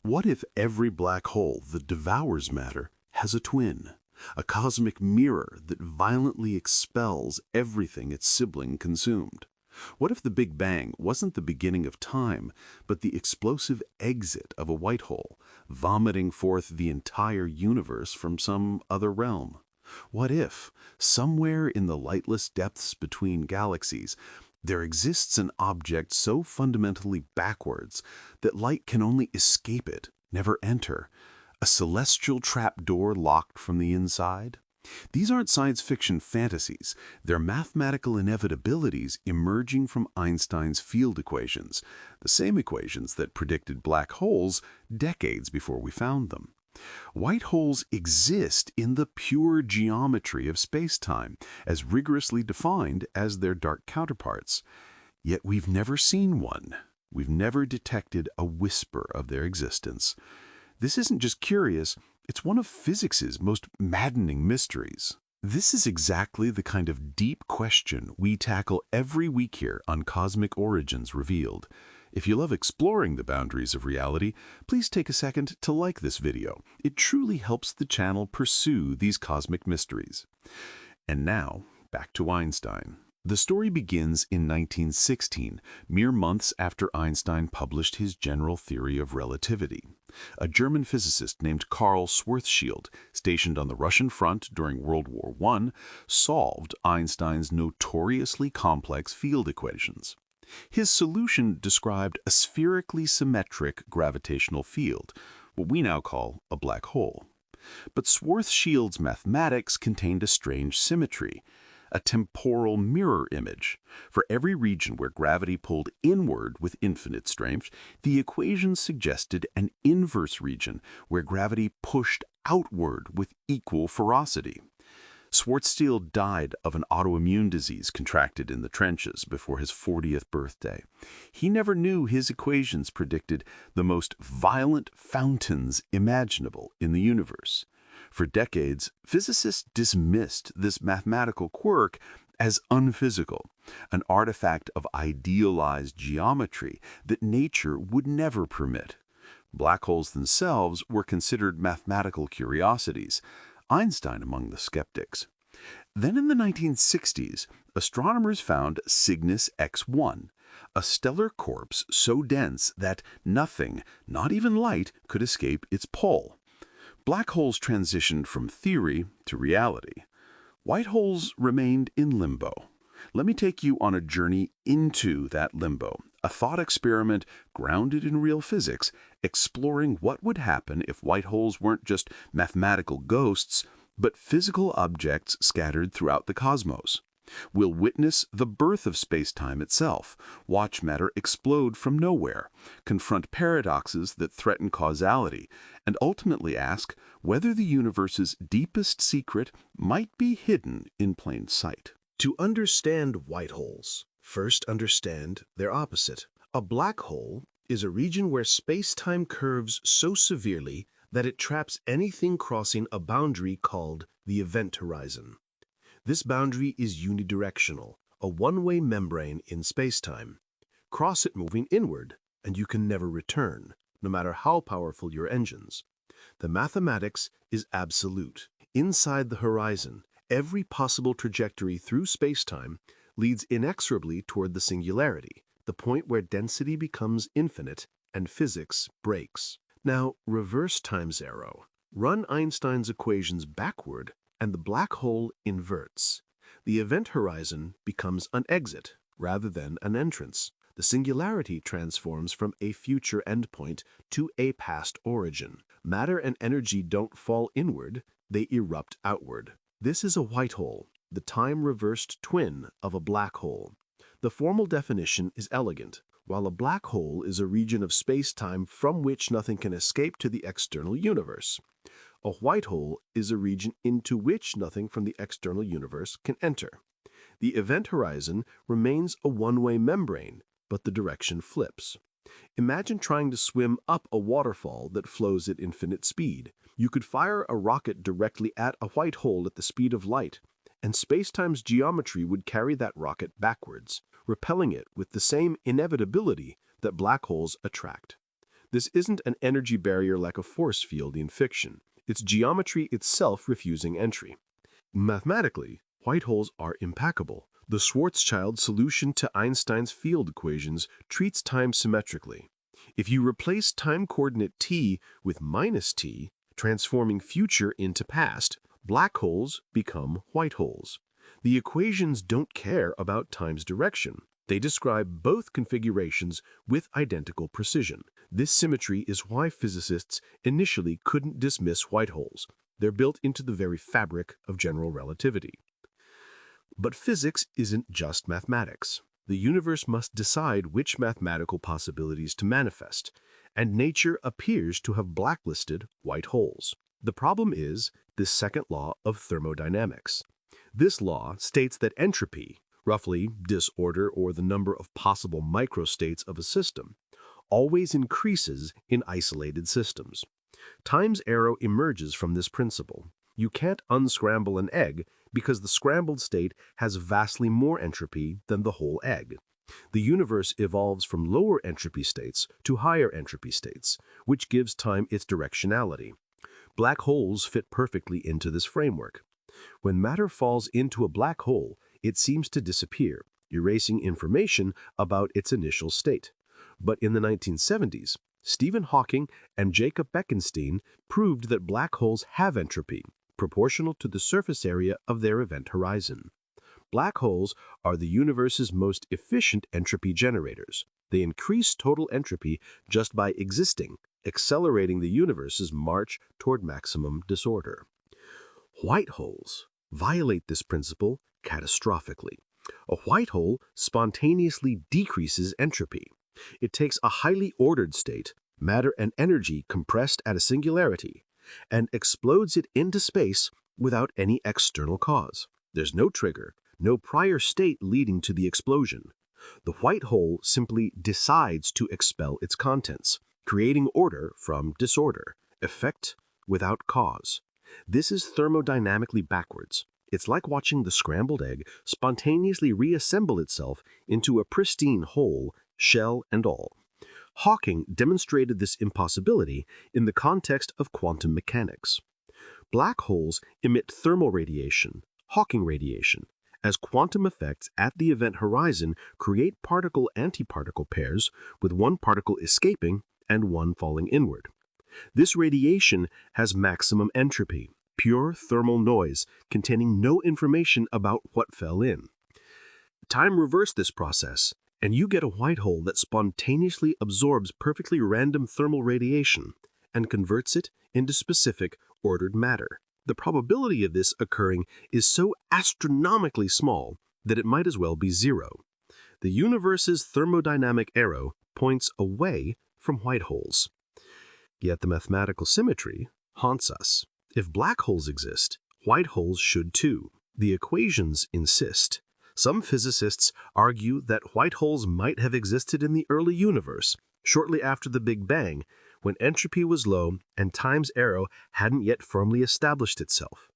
What if every black hole that devours matter has a twin? A cosmic mirror that violently expels everything its sibling consumed? What if the Big Bang wasn't the beginning of time, but the explosive exit of a white hole, vomiting forth the entire universe from some other realm? What if, somewhere in the lightless depths between galaxies, there exists an object so fundamentally backwards that light can only escape it, never enter? A celestial trapdoor locked from the inside? These aren't science fiction fantasies. They're mathematical inevitabilities emerging from Einstein's field equations, the same equations that predicted black holes decades before we found them. White holes exist in the pure geometry of space-time, as rigorously defined as their dark counterparts. Yet we've never seen one. We've never detected a whisper of their existence. This isn't just curious, it's one of physics's most maddening mysteries. This is exactly the kind of deep question we tackle every week here on Cosmic Origins Revealed. If you love exploring the boundaries of reality, please take a second to like this video. It truly helps the channel pursue these cosmic mysteries. And now, back to Einstein. The story begins in 1916, mere months after Einstein published his general theory of relativity. A German physicist named Karl Schwarzschild, stationed on the Russian front during World War I, solved Einstein's notoriously complex field equations. His solution described a spherically symmetric gravitational field, what we now call a black hole. But Schwarzschild's mathematics contained a strange symmetry, a temporal mirror image. For every region where gravity pulled inward with infinite strength, the equations suggested an inverse region where gravity pushed outward with equal ferocity. Schwarzschild died of an autoimmune disease contracted in the trenches before his 40th birthday. He never knew his equations predicted the most violent fountains imaginable in the universe. For decades, physicists dismissed this mathematical quirk as unphysical, an artifact of idealized geometry that nature would never permit. Black holes themselves were considered mathematical curiosities, Einstein among the skeptics. Then in the 1960s, astronomers found Cygnus X1, a stellar corpse so dense that nothing, not even light, could escape its pull. Black holes transitioned from theory to reality. White holes remained in limbo. Let me take you on a journey into that limbo, a thought experiment grounded in real physics, exploring what would happen if white holes weren't just mathematical ghosts, but physical objects scattered throughout the cosmos. We'll witness the birth of space-time itself, watch matter explode from nowhere, confront paradoxes that threaten causality, and ultimately ask whether the universe's deepest secret might be hidden in plain sight. To understand white holes, first understand their opposite. A black hole is a region where space-time curves so severely that it traps anything crossing a boundary called the event horizon. This boundary is unidirectional, a one-way membrane in space-time. Cross it moving inward, and you can never return, no matter how powerful your engines. The mathematics is absolute. Inside the horizon, every possible trajectory through space-time leads inexorably toward the singularity, the point where density becomes infinite and physics breaks. Now, reverse time zero. Run Einstein's equations backward, and the black hole inverts. The event horizon becomes an exit rather than an entrance. The singularity transforms from a future endpoint to a past origin. Matter and energy don't fall inward, they erupt outward. This is a white hole, the time-reversed twin of a black hole. The formal definition is elegant. While a black hole is a region of space-time from which nothing can escape to the external universe, a white hole is a region into which nothing from the external universe can enter. The event horizon remains a one-way membrane, but the direction flips. Imagine trying to swim up a waterfall that flows at infinite speed. You could fire a rocket directly at a white hole at the speed of light, and space-time's geometry would carry that rocket backwards, repelling it with the same inevitability that black holes attract. This isn't an energy barrier like a force field in fiction. It's geometry itself refusing entry. Mathematically, white holes are impeccable. The Schwarzschild solution to Einstein's field equations treats time symmetrically. If you replace time coordinate t with -t, transforming future into past, black holes become white holes. The equations don't care about time's direction. They describe both configurations with identical precision. This symmetry is why physicists initially couldn't dismiss white holes. They're built into the very fabric of general relativity. But physics isn't just mathematics. The universe must decide which mathematical possibilities to manifest, and nature appears to have blacklisted white holes. The problem is the second law of thermodynamics. This law states that entropy, roughly disorder or the number of possible microstates of a system, always increases in isolated systems. Time's arrow emerges from this principle. You can't unscramble an egg because the scrambled state has vastly more entropy than the whole egg. The universe evolves from lower entropy states to higher entropy states, which gives time its directionality. Black holes fit perfectly into this framework. When matter falls into a black hole, it seems to disappear, erasing information about its initial state. But in the 1970s, Stephen Hawking and Jacob Bekenstein proved that black holes have entropy, proportional to the surface area of their event horizon. Black holes are the universe's most efficient entropy generators. They increase total entropy just by existing, accelerating the universe's march toward maximum disorder. White holes violate this principle catastrophically. A white hole spontaneously decreases entropy. It takes a highly ordered state, matter and energy compressed at a singularity, and explodes it into space without any external cause. There's no trigger, no prior state leading to the explosion. The white hole simply decides to expel its contents, creating order from disorder, effect without cause. This is thermodynamically backwards. It's like watching the scrambled egg spontaneously reassemble itself into a pristine whole, shell and all. Hawking demonstrated this impossibility in the context of quantum mechanics. Black holes emit thermal radiation, Hawking radiation, as quantum effects at the event horizon create particle-antiparticle pairs with one particle escaping and one falling inward. This radiation has maximum entropy, pure thermal noise containing no information about what fell in. Time reversed this process, and you get a white hole that spontaneously absorbs perfectly random thermal radiation and converts it into specific, ordered matter. The probability of this occurring is so astronomically small that it might as well be zero. The universe's thermodynamic arrow points away from white holes. Yet the mathematical symmetry haunts us. If black holes exist, white holes should too. The equations insist. Some physicists argue that white holes might have existed in the early universe, shortly after the Big Bang, when entropy was low and time's arrow hadn't yet firmly established itself.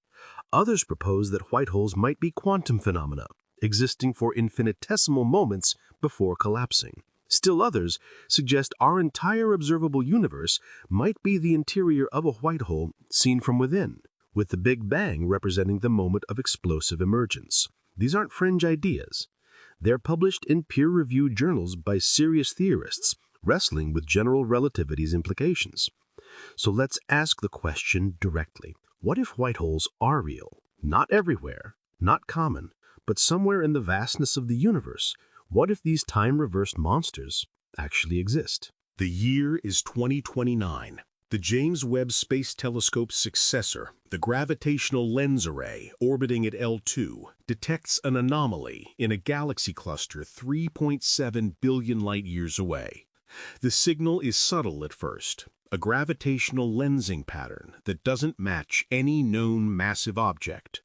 Others propose that white holes might be quantum phenomena, existing for infinitesimal moments before collapsing. Still others suggest our entire observable universe might be the interior of a white hole seen from within, with the Big Bang representing the moment of explosive emergence. These aren't fringe ideas. They're published in peer-reviewed journals by serious theorists wrestling with general relativity's implications. So let's ask the question directly. What if white holes are real? Not everywhere, not common, but somewhere in the vastness of the universe. What if these time-reversed monsters actually exist? The year is 2029. The James Webb Space Telescope's successor, the Gravitational Lens Array, orbiting at L2, detects an anomaly in a galaxy cluster 3.7 billion light-years away. The signal is subtle at first, a gravitational lensing pattern that doesn't match any known massive object.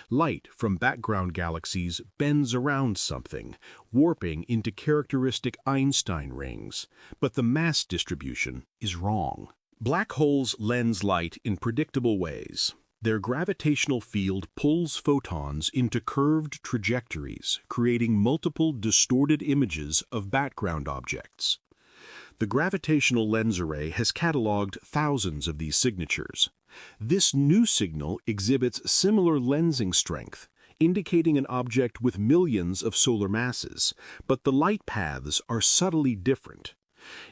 Light from background galaxies bends around something, warping into characteristic Einstein rings, but the mass distribution is wrong. Black holes lens light in predictable ways. Their gravitational field pulls photons into curved trajectories, creating multiple distorted images of background objects. The gravitational lens array has cataloged thousands of these signatures. This new signal exhibits similar lensing strength, indicating an object with millions of solar masses, but the light paths are subtly different.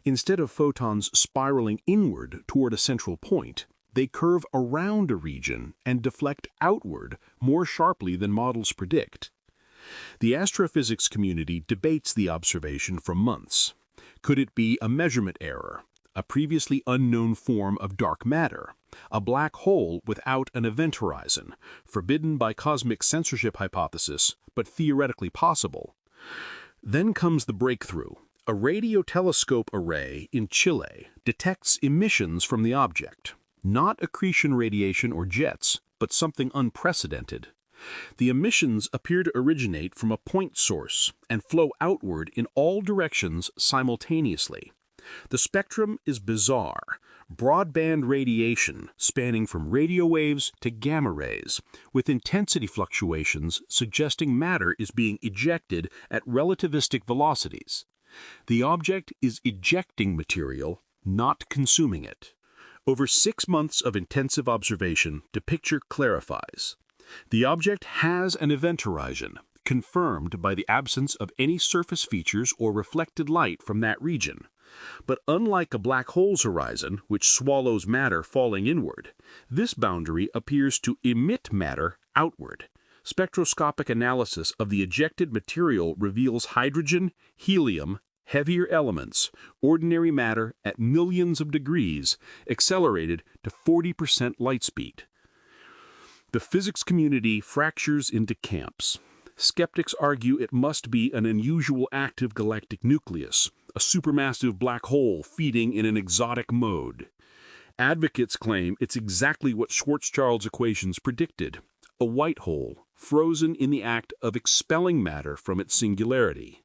Instead of photons spiraling inward toward a central point, they curve around a region and deflect outward more sharply than models predict. The astrophysics community debates the observation for months. Could it be a measurement error, a previously unknown form of dark matter, a black hole without an event horizon, forbidden by cosmic censorship hypothesis, but theoretically possible? Then comes the breakthrough. A radio telescope array in Chile detects emissions from the object, not accretion radiation or jets, but something unprecedented. The emissions appear to originate from a point source and flow outward in all directions simultaneously. The spectrum is bizarre, broadband radiation spanning from radio waves to gamma rays, with intensity fluctuations suggesting matter is being ejected at relativistic velocities. The object is ejecting material, not consuming it. Over 6 months of intensive observation, the picture clarifies. The object has an event horizon, confirmed by the absence of any surface features or reflected light from that region. But unlike a black hole's horizon, which swallows matter falling inward, this boundary appears to emit matter outward. Spectroscopic analysis of the ejected material reveals hydrogen, helium, heavier elements, ordinary matter at millions of degrees, accelerated to 40% light speed. The physics community fractures into camps. Skeptics argue it must be an unusual active galactic nucleus, a supermassive black hole feeding in an exotic mode. Advocates claim it's exactly what Schwarzschild's equations predicted, a white hole, frozen in the act of expelling matter from its singularity.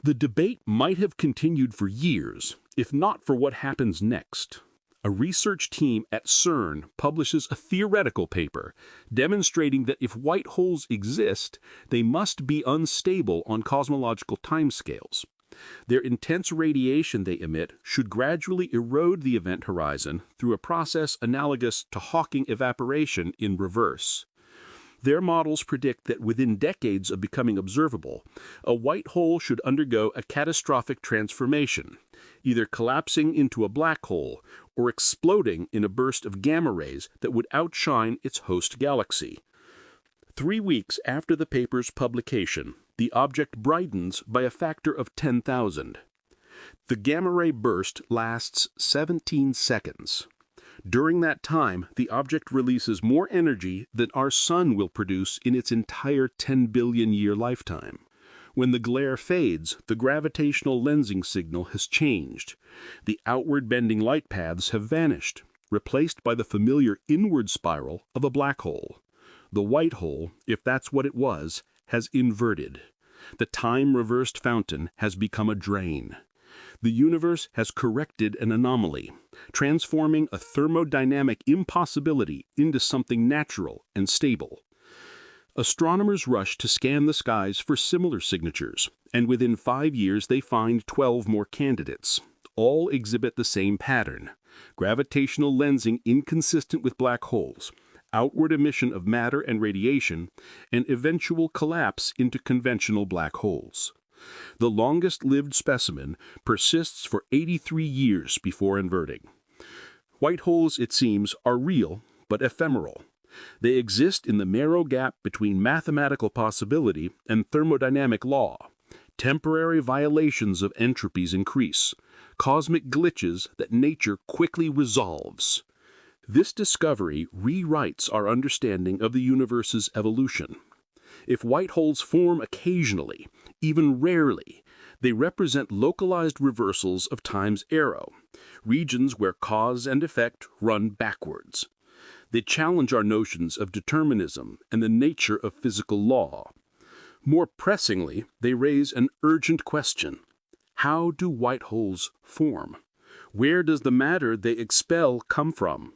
The debate might have continued for years, if not for what happens next. A research team at CERN publishes a theoretical paper demonstrating that if white holes exist, they must be unstable on cosmological timescales. Their intense radiation they emit should gradually erode the event horizon through a process analogous to Hawking evaporation in reverse. Their models predict that within decades of becoming observable, a white hole should undergo a catastrophic transformation, either collapsing into a black hole or exploding in a burst of gamma rays that would outshine its host galaxy. 3 weeks after the paper's publication, the object brightens by a factor of 10,000. The gamma ray burst lasts 17 seconds. During that time, the object releases more energy than our sun will produce in its entire 10 billion year lifetime. When the glare fades, the gravitational lensing signal has changed. The outward bending light paths have vanished, replaced by the familiar inward spiral of a black hole. The white hole, if that's what it was, has inverted. The time-reversed fountain has become a drain. The universe has corrected an anomaly, transforming a thermodynamic impossibility into something natural and stable. Astronomers rush to scan the skies for similar signatures, and within 5 years they find 12 more candidates. All exhibit the same pattern: gravitational lensing inconsistent with black holes, outward emission of matter and radiation, and eventual collapse into conventional black holes. The longest-lived specimen persists for 83 years before inverting. White holes, it seems, are real but ephemeral. They exist in the narrow gap between mathematical possibility and thermodynamic law. Temporary violations of entropies increase, cosmic glitches that nature quickly resolves. This discovery rewrites our understanding of the universe's evolution. If white holes form occasionally, even rarely, they represent localized reversals of time's arrow, regions where cause and effect run backwards. They challenge our notions of determinism and the nature of physical law. More pressingly, they raise an urgent question: how do white holes form? Where does the matter they expel come from?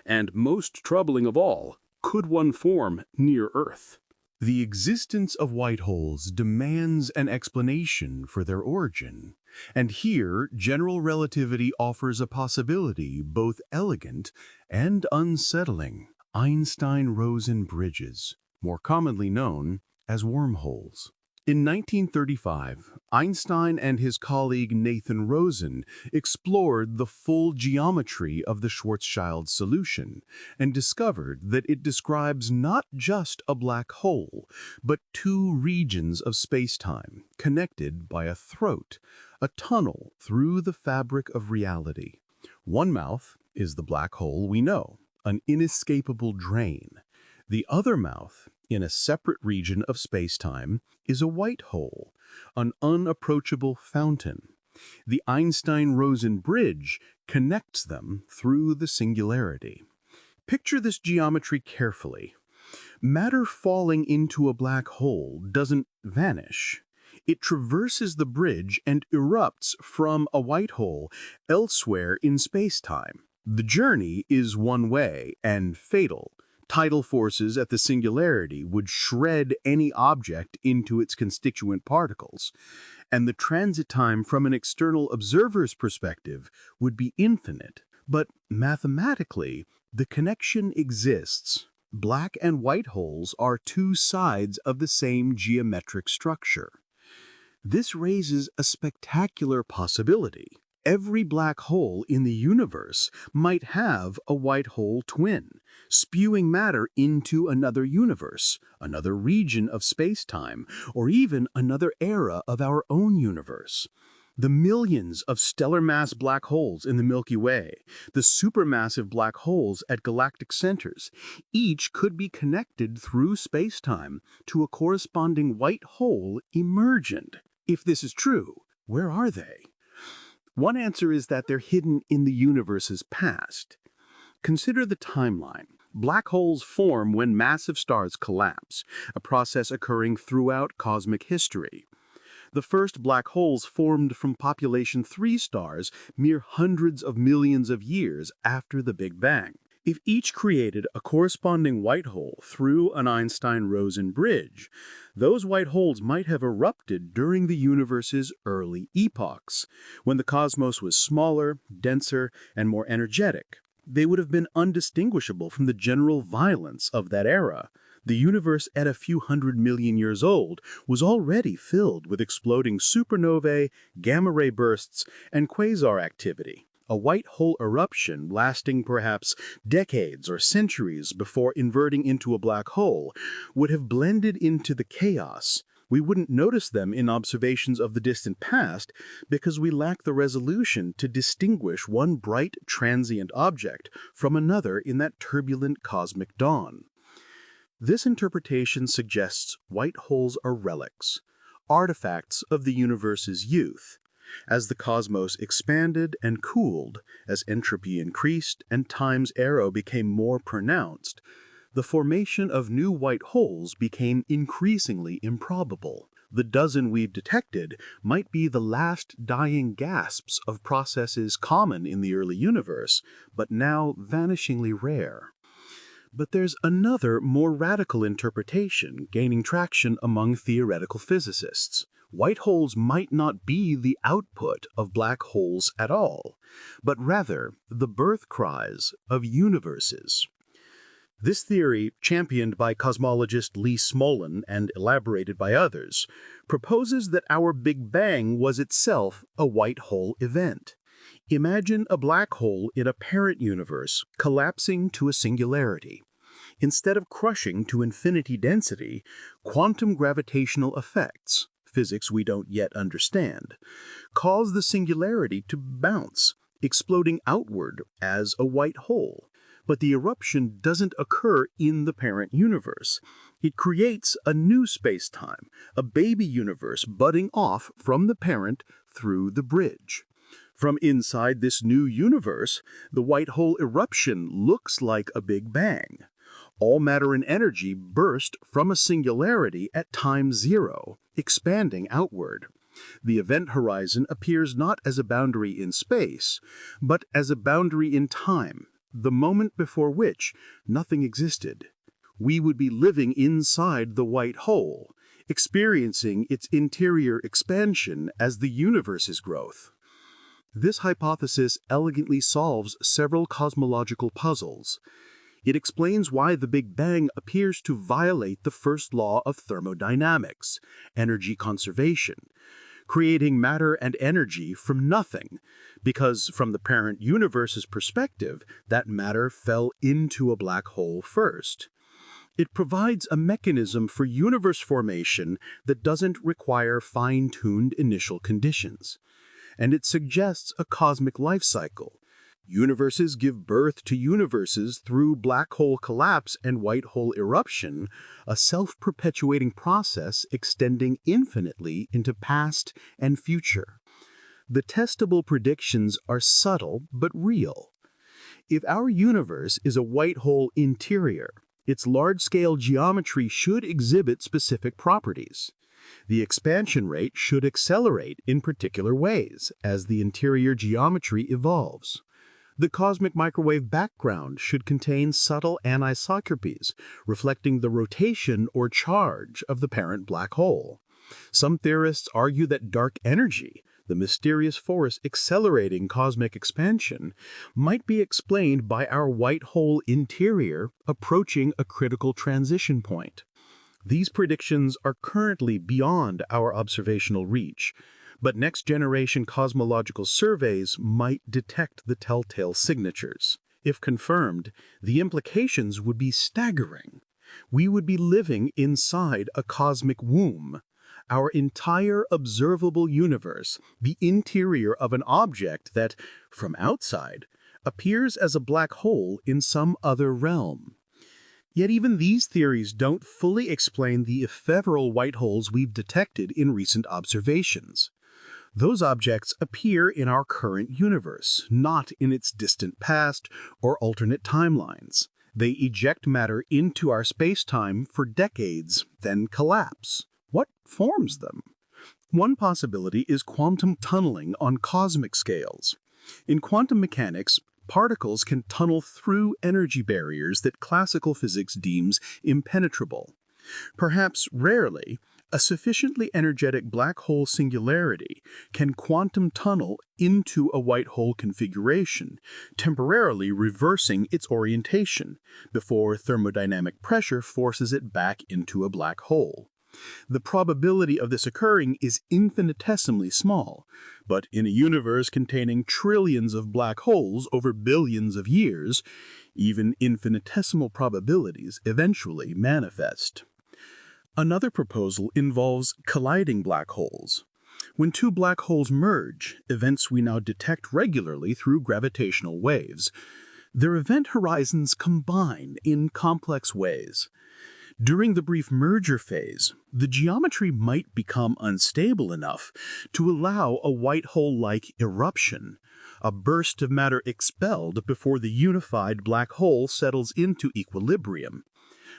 And most troubling of all, could one form near Earth? The existence of white holes demands an explanation for their origin. And here, general relativity offers a possibility both elegant and unsettling: Einstein-Rosen bridges, more commonly known as wormholes. In 1935, Einstein and his colleague Nathan Rosen explored the full geometry of the Schwarzschild solution and discovered that it describes not just a black hole, but two regions of spacetime connected by a throat, a tunnel through the fabric of reality. One mouth is the black hole we know, an inescapable drain. The other mouth, in a separate region of spacetime, is a white hole, an unapproachable fountain. The Einstein-Rosen bridge connects them through the singularity. Picture this geometry carefully. Matter falling into a black hole doesn't vanish. It traverses the bridge and erupts from a white hole elsewhere in spacetime. The journey is one way and fatal. Tidal forces at the singularity would shred any object into its constituent particles, and the transit time from an external observer's perspective would be infinite. But mathematically, the connection exists. Black and white holes are two sides of the same geometric structure. This raises a spectacular possibility. Every black hole in the universe might have a white hole twin, spewing matter into another universe, another region of spacetime, or even another era of our own universe. The millions of stellar mass black holes in the Milky Way, the supermassive black holes at galactic centers, each could be connected through spacetime to a corresponding white hole emergent. If this is true, where are they? One answer is that they're hidden in the universe's past. Consider the timeline. Black holes form when massive stars collapse, a process occurring throughout cosmic history. The first black holes formed from population 3 stars mere hundreds of millions of years after the Big Bang. If each created a corresponding white hole through an Einstein-Rosen bridge, those white holes might have erupted during the universe's early epochs, when the cosmos was smaller, denser, and more energetic. They would have been undistinguishable from the general violence of that era. The universe at a few 100 million years old was already filled with exploding supernovae, gamma-ray bursts, and quasar activity. A white hole eruption lasting perhaps decades or centuries before inverting into a black hole would have blended into the chaos. We wouldn't notice them in observations of the distant past because we lack the resolution to distinguish one bright transient object from another in that turbulent cosmic dawn. This interpretation suggests white holes are relics, artifacts of the universe's youth. As the cosmos expanded and cooled, as entropy increased and time's arrow became more pronounced, the formation of new white holes became increasingly improbable. The dozen we've detected might be the last dying gasps of processes common in the early universe, but now vanishingly rare. But there's another, more radical interpretation gaining traction among theoretical physicists. White holes might not be the output of black holes at all, but rather the birth cries of universes. This theory, championed by cosmologist Lee Smolin and elaborated by others, proposes that our Big Bang was itself a white hole event. Imagine a black hole in a parent universe collapsing to a singularity. Instead of crushing to infinity density, quantum gravitational effects, physics we don't yet understand, cause the singularity to bounce, exploding outward as a white hole. But the eruption doesn't occur in the parent universe. It creates a new spacetime, a baby universe budding off from the parent through the bridge. From inside this new universe, the white hole eruption looks like a Big Bang. All matter and energy burst from a singularity at time zero, expanding outward. The event horizon appears not as a boundary in space, but as a boundary in time, the moment before which nothing existed. We would be living inside the white hole, experiencing its interior expansion as the universe's growth. This hypothesis elegantly solves several cosmological puzzles. It explains why the Big Bang appears to violate the first law of thermodynamics, energy conservation, creating matter and energy from nothing, because from the parent universe's perspective, that matter fell into a black hole first. It provides a mechanism for universe formation that doesn't require fine-tuned initial conditions. And it suggests a cosmic life cycle. Universes give birth to universes through black hole collapse and white hole eruption, a self-perpetuating process extending infinitely into past and future. The testable predictions are subtle but real. If our universe is a white hole interior, its large-scale geometry should exhibit specific properties. The expansion rate should accelerate in particular ways as the interior geometry evolves. The cosmic microwave background should contain subtle anisotropies, reflecting the rotation or charge of the parent black hole. Some theorists argue that dark energy, the mysterious force accelerating cosmic expansion, might be explained by our white hole interior approaching a critical transition point. These predictions are currently beyond our observational reach, but next-generation cosmological surveys might detect the telltale signatures. If confirmed, the implications would be staggering. We would be living inside a cosmic womb. Our entire observable universe, the interior of an object that, from outside, appears as a black hole in some other realm. Yet even these theories don't fully explain the ephemeral white holes we've detected in recent observations. Those objects appear in our current universe, not in its distant past or alternate timelines. They eject matter into our space-time for decades, then collapse. What forms them? One possibility is quantum tunneling on cosmic scales. In quantum mechanics, particles can tunnel through energy barriers that classical physics deems impenetrable. Perhaps rarely, a sufficiently energetic black hole singularity can quantum tunnel into a white hole configuration, temporarily reversing its orientation before thermodynamic pressure forces it back into a black hole. The probability of this occurring is infinitesimally small, but in a universe containing trillions of black holes over billions of years, even infinitesimal probabilities eventually manifest. Another proposal involves colliding black holes. When two black holes merge, events we now detect regularly through gravitational waves, their event horizons combine in complex ways. During the brief merger phase, the geometry might become unstable enough to allow a white hole-like eruption, a burst of matter expelled before the unified black hole settles into equilibrium.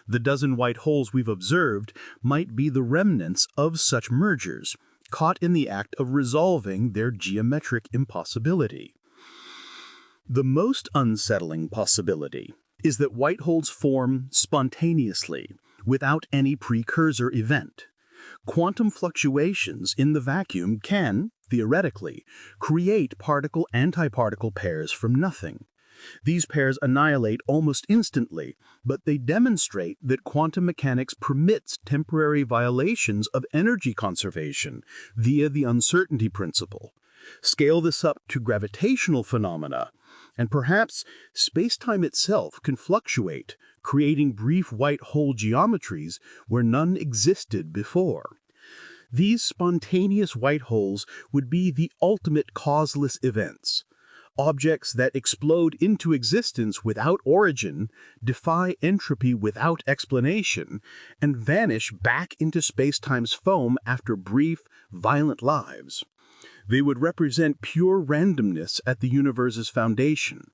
The dozen white holes we've observed might be the remnants of such mergers, caught in the act of resolving their geometric impossibility. The most unsettling possibility is that white holes form spontaneously, without any precursor event. Quantum fluctuations in the vacuum can, theoretically, create particle-antiparticle pairs from nothing. These pairs annihilate almost instantly, but they demonstrate that quantum mechanics permits temporary violations of energy conservation via the uncertainty principle. Scale this up to gravitational phenomena, and perhaps space-time itself can fluctuate, creating brief white hole geometries where none existed before. These spontaneous white holes would be the ultimate causeless events. Objects that explode into existence without origin, defy entropy without explanation, and vanish back into spacetime's foam after brief, violent lives. They would represent pure randomness at the universe's foundation,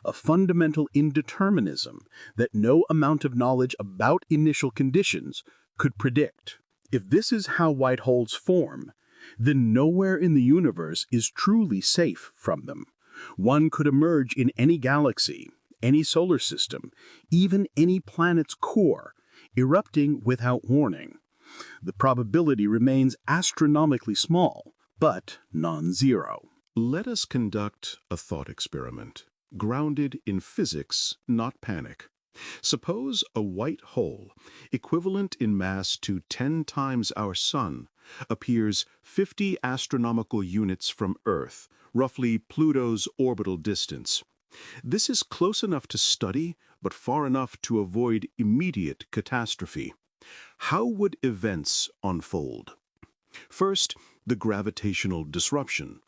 a fundamental indeterminism that no amount of knowledge about initial conditions could predict. If this is how white holes form, then nowhere in the universe is truly safe from them. One could emerge in any galaxy, any solar system, even any planet's core, erupting without warning. The probability remains astronomically small, but non-zero. Let us conduct a thought experiment, grounded in physics, not panic. Suppose a white hole, equivalent in mass to 10 times our Sun, appears 50 astronomical units from Earth, roughly Pluto's orbital distance. This is close enough to study, but far enough to avoid immediate catastrophe. How would events unfold? First, the gravitational disruption.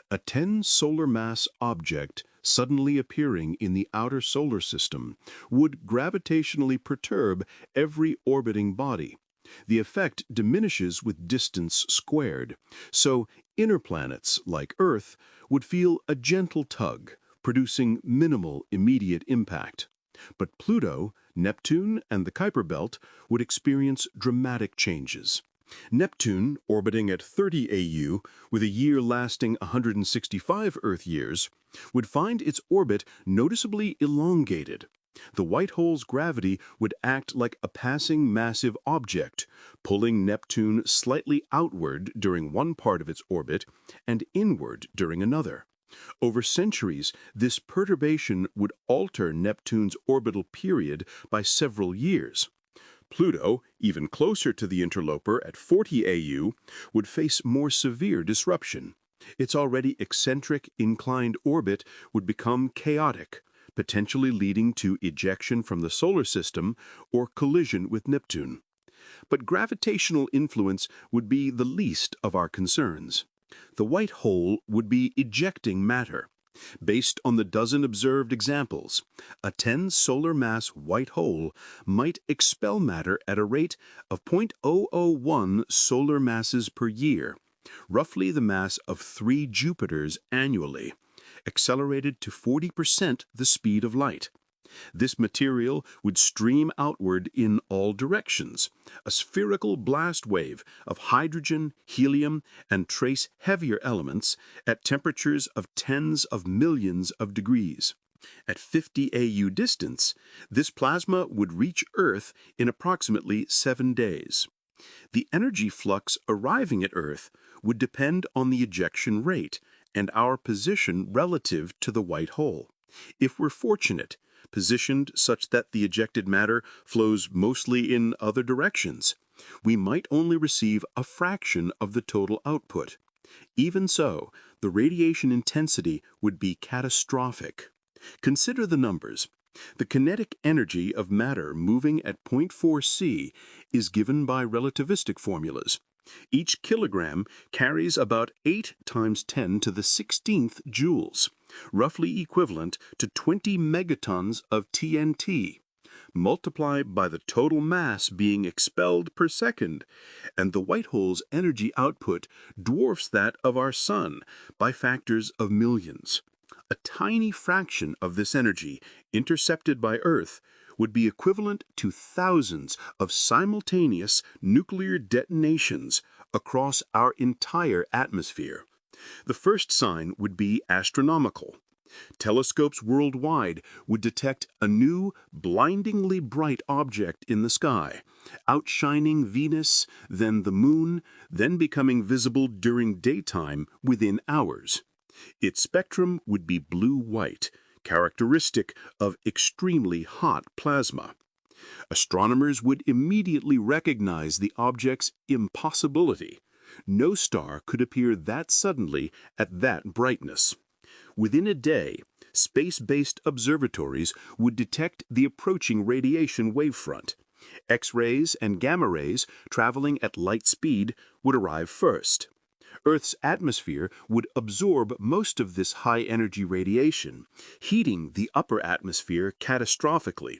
A 10 solar mass object suddenly appearing in the outer solar system would gravitationally perturb every orbiting body. The effect diminishes with distance squared, so inner planets, like Earth, would feel a gentle tug, producing minimal immediate impact. But Pluto, Neptune, and the Kuiper Belt would experience dramatic changes. Neptune, orbiting at 30 AU, with a year lasting 165 Earth years, would find its orbit noticeably elongated. The white hole's gravity would act like a passing massive object, pulling Neptune slightly outward during one part of its orbit and inward during another. Over centuries, this perturbation would alter Neptune's orbital period by several years. Pluto, even closer to the interloper at 40 AU, would face more severe disruption. Its already eccentric, inclined orbit would become chaotic, potentially leading to ejection from the solar system or collision with Neptune. But gravitational influence would be the least of our concerns. The white hole would be ejecting matter. Based on the dozen observed examples, a 10 solar mass white hole might expel matter at a rate of 0.001 solar masses per year, roughly the mass of 3 Jupiters annually, accelerated to 40% the speed of light. This material would stream outward in all directions, a spherical blast wave of hydrogen, helium, and trace heavier elements at temperatures of tens of millions of degrees. At 50 AU distance, this plasma would reach Earth in approximately 7 days. The energy flux arriving at Earth would depend on the ejection rate and our position relative to the white hole. If we're fortunate, positioned such that the ejected matter flows mostly in other directions, we might only receive a fraction of the total output. Even so, the radiation intensity would be catastrophic. Consider the numbers. The kinetic energy of matter moving at 0.4 C is given by relativistic formulas. Each kilogram carries about 8 times 10 to the 16th joules, roughly equivalent to 20 megatons of TNT. Multiply by the total mass being expelled per second, and the white hole's energy output dwarfs that of our Sun by factors of millions. A tiny fraction of this energy, intercepted by Earth, would be equivalent to thousands of simultaneous nuclear detonations across our entire atmosphere. The first sign would be astronomical. Telescopes worldwide would detect a new, blindingly bright object in the sky, outshining Venus, then the Moon, then becoming visible during daytime within hours. Its spectrum would be blue-white, characteristic of extremely hot plasma. Astronomers would immediately recognize the object's impossibility. No star could appear that suddenly at that brightness. Within a day, space-based observatories would detect the approaching radiation wavefront. X-rays and gamma rays traveling at light speed would arrive first. Earth's atmosphere would absorb most of this high-energy radiation, heating the upper atmosphere catastrophically.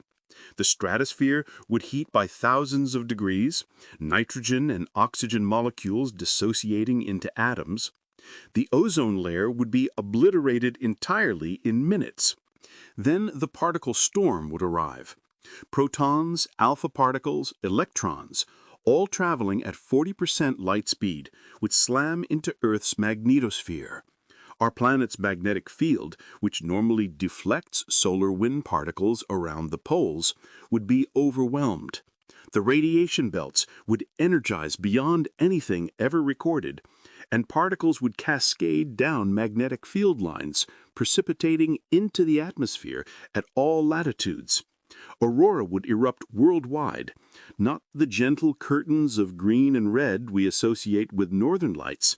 The stratosphere would heat by thousands of degrees, nitrogen and oxygen molecules dissociating into atoms. The ozone layer would be obliterated entirely in minutes. Then the particle storm would arrive. Protons, alpha particles, electrons, all traveling at 40% light speed, would slam into Earth's magnetosphere. Our planet's magnetic field, which normally deflects solar wind particles around the poles, would be overwhelmed. The radiation belts would energize beyond anything ever recorded, and particles would cascade down magnetic field lines, precipitating into the atmosphere at all latitudes. Aurora would erupt worldwide, not the gentle curtains of green and red we associate with northern lights,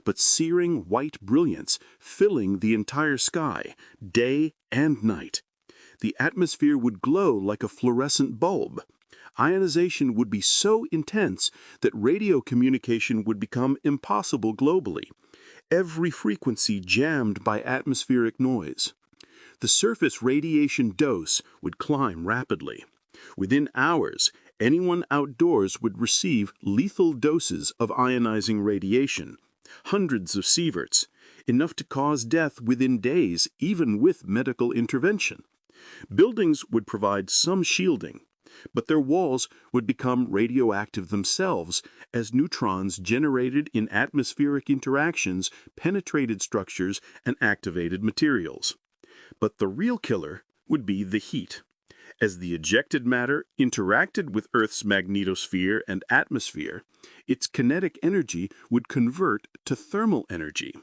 but searing white brilliance filling the entire sky, day and night. The atmosphere would glow like a fluorescent bulb. Ionization would be so intense that radio communication would become impossible globally, every frequency jammed by atmospheric noise. The surface radiation dose would climb rapidly. Within hours, anyone outdoors would receive lethal doses of ionizing radiation, hundreds of sieverts, enough to cause death within days even with medical intervention. Buildings would provide some shielding, but their walls would become radioactive themselves as neutrons generated in atmospheric interactions penetrated structures and activated materials. But the real killer would be the heat. As the ejected matter interacted with Earth's magnetosphere and atmosphere, its kinetic energy would convert to thermal energy.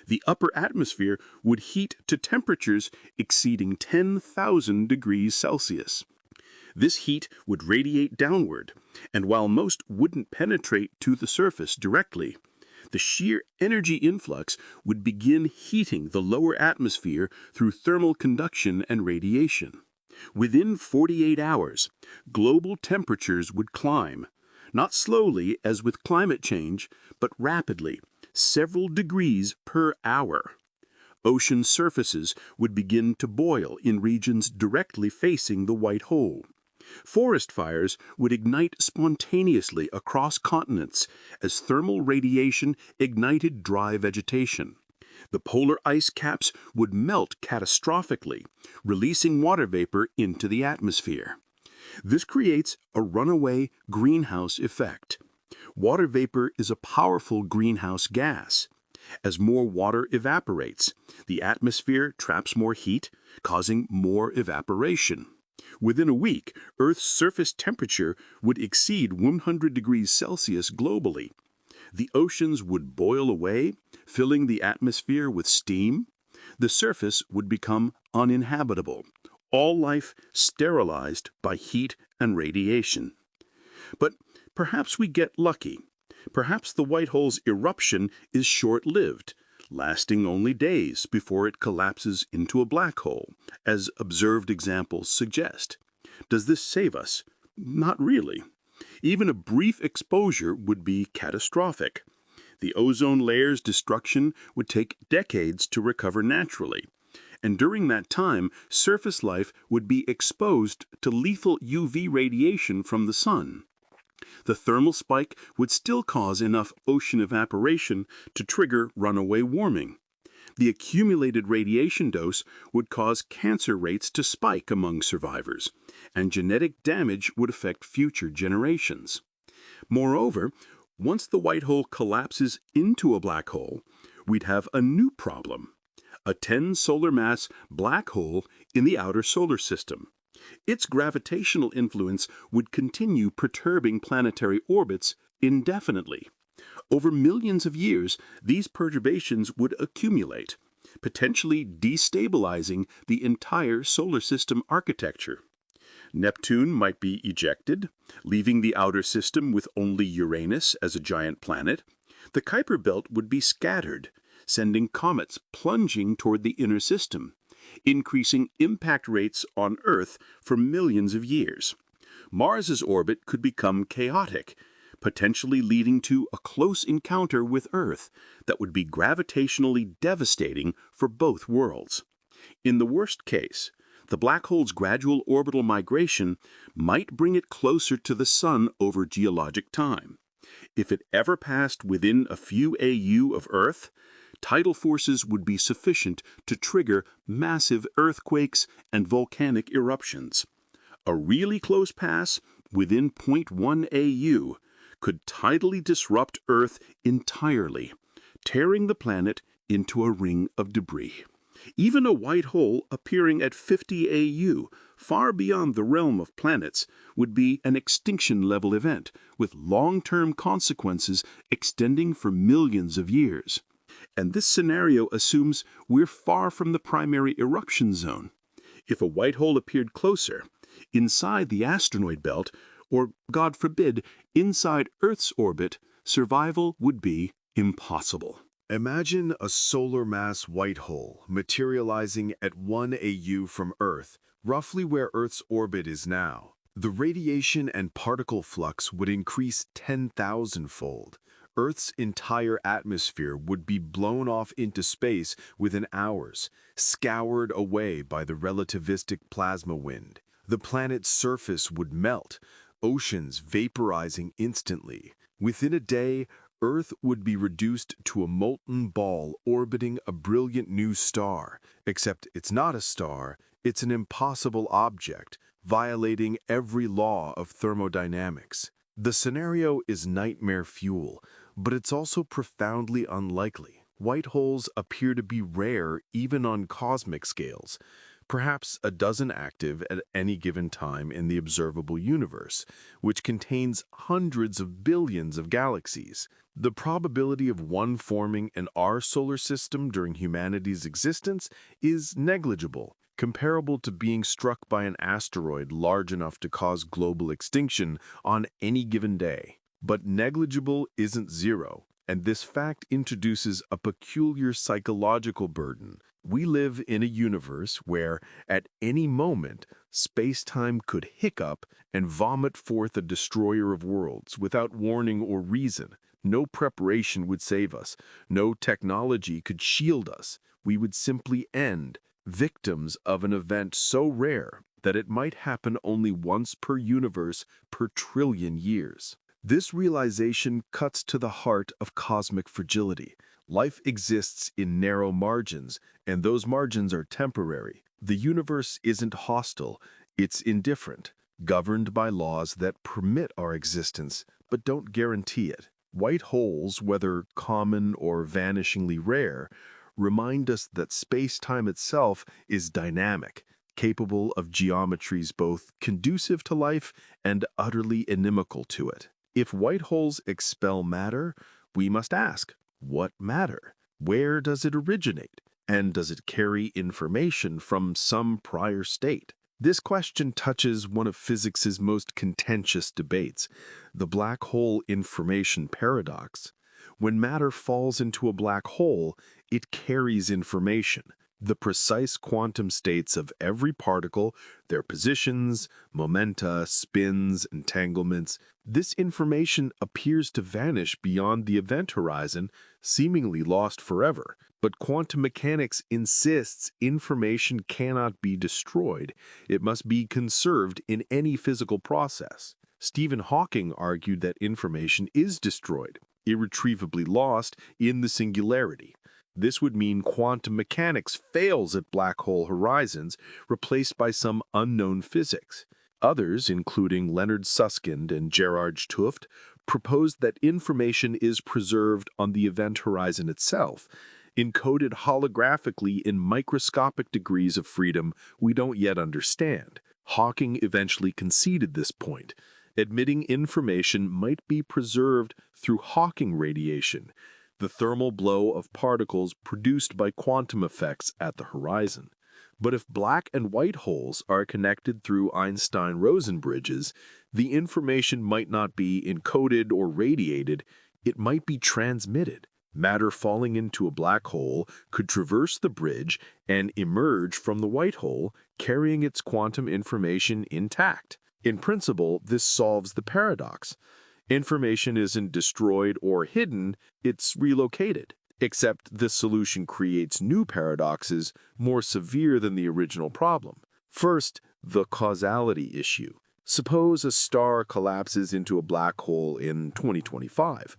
The upper atmosphere would heat to temperatures exceeding 10,000 degrees Celsius. This heat would radiate downward, and while most wouldn't penetrate to the surface directly, the sheer energy influx would begin heating the lower atmosphere through thermal conduction and radiation. Within 48 hours, global temperatures would climb, not slowly as with climate change, but rapidly, several degrees per hour. Ocean surfaces would begin to boil in regions directly facing the white hole. Forest fires would ignite spontaneously across continents as thermal radiation ignited dry vegetation. The polar ice caps would melt catastrophically, releasing water vapor into the atmosphere. This creates a runaway greenhouse effect. Water vapor is a powerful greenhouse gas. As more water evaporates, the atmosphere traps more heat, causing more evaporation. Within a week, Earth's surface temperature would exceed 100 degrees Celsius globally. The oceans would boil away, filling the atmosphere with steam. The surface would become uninhabitable, all life sterilized by heat and radiation. But perhaps we get lucky. Perhaps the white hole's eruption is short-lived, lasting only days before it collapses into a black hole, as observed examples suggest. Does this save us? Not really. Even a brief exposure would be catastrophic. The ozone layer's destruction would take decades to recover naturally, and during that time, surface life would be exposed to lethal UV radiation from the sun. The thermal spike would still cause enough ocean evaporation to trigger runaway warming. The accumulated radiation dose would cause cancer rates to spike among survivors, and genetic damage would affect future generations. Moreover, once the white hole collapses into a black hole, we'd have a new problem: a 10 solar mass black hole in the outer solar system. Its gravitational influence would continue perturbing planetary orbits indefinitely. Over millions of years, these perturbations would accumulate, potentially destabilizing the entire solar system architecture. Neptune might be ejected, leaving the outer system with only Uranus as a giant planet. The Kuiper belt would be scattered, sending comets plunging toward the inner system, increasing impact rates on Earth for millions of years. Mars's orbit could become chaotic, potentially leading to a close encounter with Earth that would be gravitationally devastating for both worlds. In the worst case, the black hole's gradual orbital migration might bring it closer to the Sun over geologic time. If it ever passed within a few AU of Earth, tidal forces would be sufficient to trigger massive earthquakes and volcanic eruptions. A really close pass within 0.1 AU could tidally disrupt Earth entirely, tearing the planet into a ring of debris. Even a white hole appearing at 50 AU, far beyond the realm of planets, would be an extinction-level event, with long-term consequences extending for millions of years. And this scenario assumes we're far from the primary eruption zone. If a white hole appeared closer, inside the asteroid belt, or, God forbid, inside Earth's orbit, survival would be impossible. Imagine a solar mass white hole materializing at 1 AU from Earth, roughly where Earth's orbit is now. The radiation and particle flux would increase 10,000-fold. Earth's entire atmosphere would be blown off into space within hours, scoured away by the relativistic plasma wind. The planet's surface would melt, oceans vaporizing instantly. Within a day, Earth would be reduced to a molten ball orbiting a brilliant new star, except it's not a star, it's an impossible object, violating every law of thermodynamics. The scenario is nightmare fuel, but it's also profoundly unlikely. White holes appear to be rare even on cosmic scales, perhaps a dozen active at any given time in the observable universe, which contains hundreds of billions of galaxies. The probability of one forming in our solar system during humanity's existence is negligible, comparable to being struck by an asteroid large enough to cause global extinction on any given day. But negligible isn't zero, and this fact introduces a peculiar psychological burden. We live in a universe where, at any moment, space-time could hiccup and vomit forth a destroyer of worlds without warning or reason. No preparation would save us. No technology could shield us. We would simply end, victims of an event so rare that it might happen only once per universe per trillion years. This realization cuts to the heart of cosmic fragility. Life exists in narrow margins, and those margins are temporary. The universe isn't hostile, it's indifferent, governed by laws that permit our existence, but don't guarantee it. White holes, whether common or vanishingly rare, remind us that space-time itself is dynamic, capable of geometries both conducive to life and utterly inimical to it. If white holes expel matter, we must ask, what matter? Where does it originate? And does it carry information from some prior state? This question touches one of physics's most contentious debates, the black hole information paradox. When matter falls into a black hole, it carries information. The precise quantum states of every particle, their positions, momenta, spins, entanglements. This information appears to vanish beyond the event horizon, seemingly lost forever. But quantum mechanics insists information cannot be destroyed. It must be conserved in any physical process. Stephen Hawking argued that information is destroyed, irretrievably lost in the singularity. This would mean quantum mechanics fails at black hole horizons, replaced by some unknown physics. Others, including Leonard Susskind and Gerard 't Hooft, proposed that information is preserved on the event horizon itself, encoded holographically in microscopic degrees of freedom we don't yet understand. Hawking eventually conceded this point, admitting information might be preserved through Hawking radiation, the thermal blow of particles produced by quantum effects at the horizon. But if black and white holes are connected through Einstein-Rosen bridges, the information might not be encoded or radiated, it might be transmitted. Matter falling into a black hole could traverse the bridge and emerge from the white hole, carrying its quantum information intact. In principle, this solves the paradox. Information isn't destroyed or hidden, it's relocated. Except this solution creates new paradoxes more severe than the original problem. First, the causality issue. Suppose a star collapses into a black hole in 2025.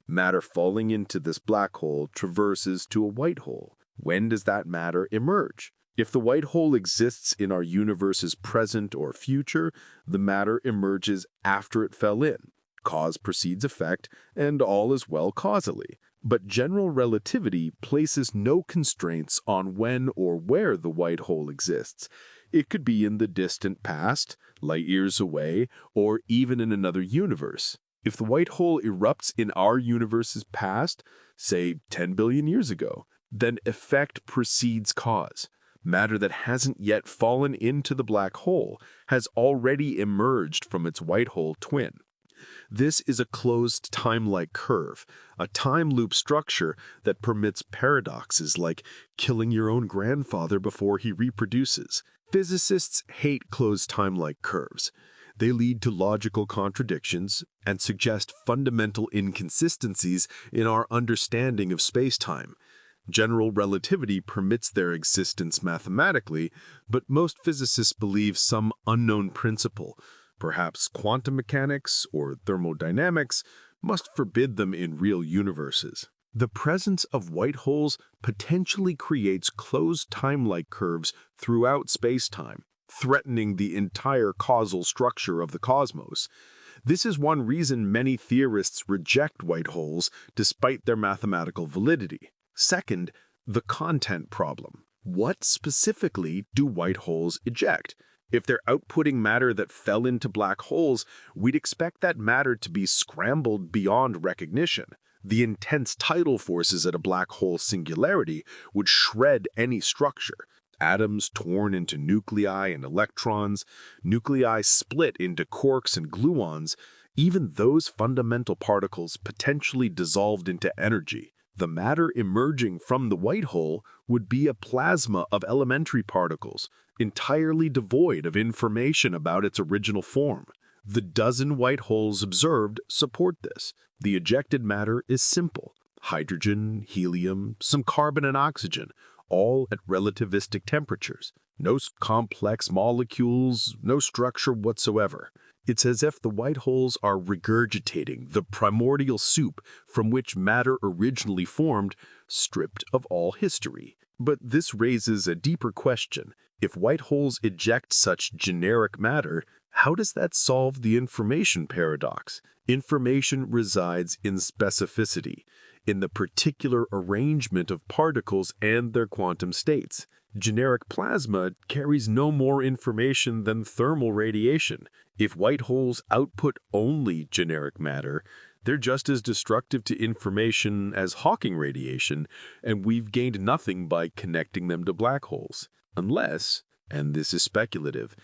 Matter falling into this black hole traverses to a white hole. When does that matter emerge? If the white hole exists in our universe's present or future, the matter emerges after it fell in. Cause precedes effect, and all is well causally. But general relativity places no constraints on when or where the white hole exists. It could be in the distant past, light years away, or even in another universe. If the white hole erupts in our universe's past, say 10 billion years ago, then effect precedes cause. Matter that hasn't yet fallen into the black hole has already emerged from its white hole twin. This is a closed time-like curve, a time loop structure that permits paradoxes like killing your own grandfather before he reproduces. Physicists hate closed time-like curves. They lead to logical contradictions and suggest fundamental inconsistencies in our understanding of space-time. General relativity permits their existence mathematically, but most physicists believe some unknown principle, perhaps quantum mechanics or thermodynamics, must forbid them in real universes. The presence of white holes potentially creates closed time-like curves throughout space-time, threatening the entire causal structure of the cosmos. This is one reason many theorists reject white holes despite their mathematical validity. Second, the content problem. What specifically do white holes eject? If they're outputting matter that fell into black holes, we'd expect that matter to be scrambled beyond recognition. The intense tidal forces at a black hole singularity would shred any structure. Atoms torn into nuclei and electrons, nuclei split into quarks and gluons, even those fundamental particles potentially dissolved into energy. The matter emerging from the white hole would be a plasma of elementary particles, entirely devoid of information about its original form. The dozen white holes observed support this. The ejected matter is simple: hydrogen, helium, some carbon and oxygen, all at relativistic temperatures. No complex molecules, no structure whatsoever. It's as if the white holes are regurgitating the primordial soup from which matter originally formed, stripped of all history. But this raises a deeper question. If white holes eject such generic matter, how does that solve the information paradox? Information resides in specificity, in the particular arrangement of particles and their quantum states. Generic plasma carries no more information than thermal radiation. If white holes output only generic matter, they're just as destructive to information as Hawking radiation, and we've gained nothing by connecting them to black holes. Unless, and this is speculative,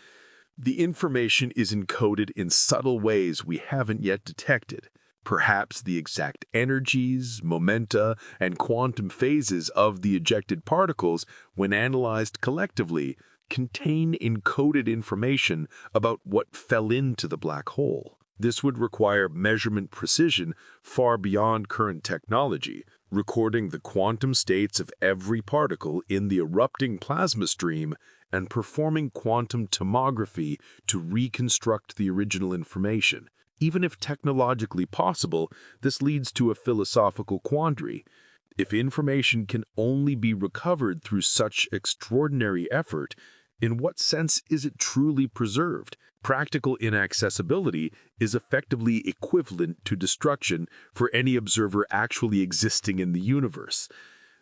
the information is encoded in subtle ways we haven't yet detected. Perhaps the exact energies, momenta, and quantum phases of the ejected particles, when analyzed collectively, contain encoded information about what fell into the black hole. This would require measurement precision far beyond current technology, recording the quantum states of every particle in the erupting plasma stream and performing quantum tomography to reconstruct the original information. Even if technologically possible, this leads to a philosophical quandary. If information can only be recovered through such extraordinary effort, in what sense is it truly preserved? Practical inaccessibility is effectively equivalent to destruction for any observer actually existing in the universe.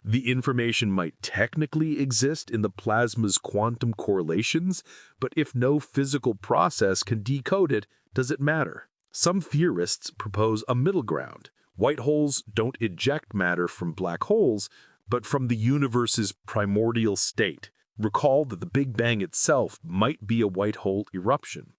The information might technically exist in the plasma's quantum correlations, but if no physical process can decode it, does it matter? Some theorists propose a middle ground. White holes don't eject matter from black holes, but from the universe's primordial state. Recall that the Big Bang itself might be a white hole eruption.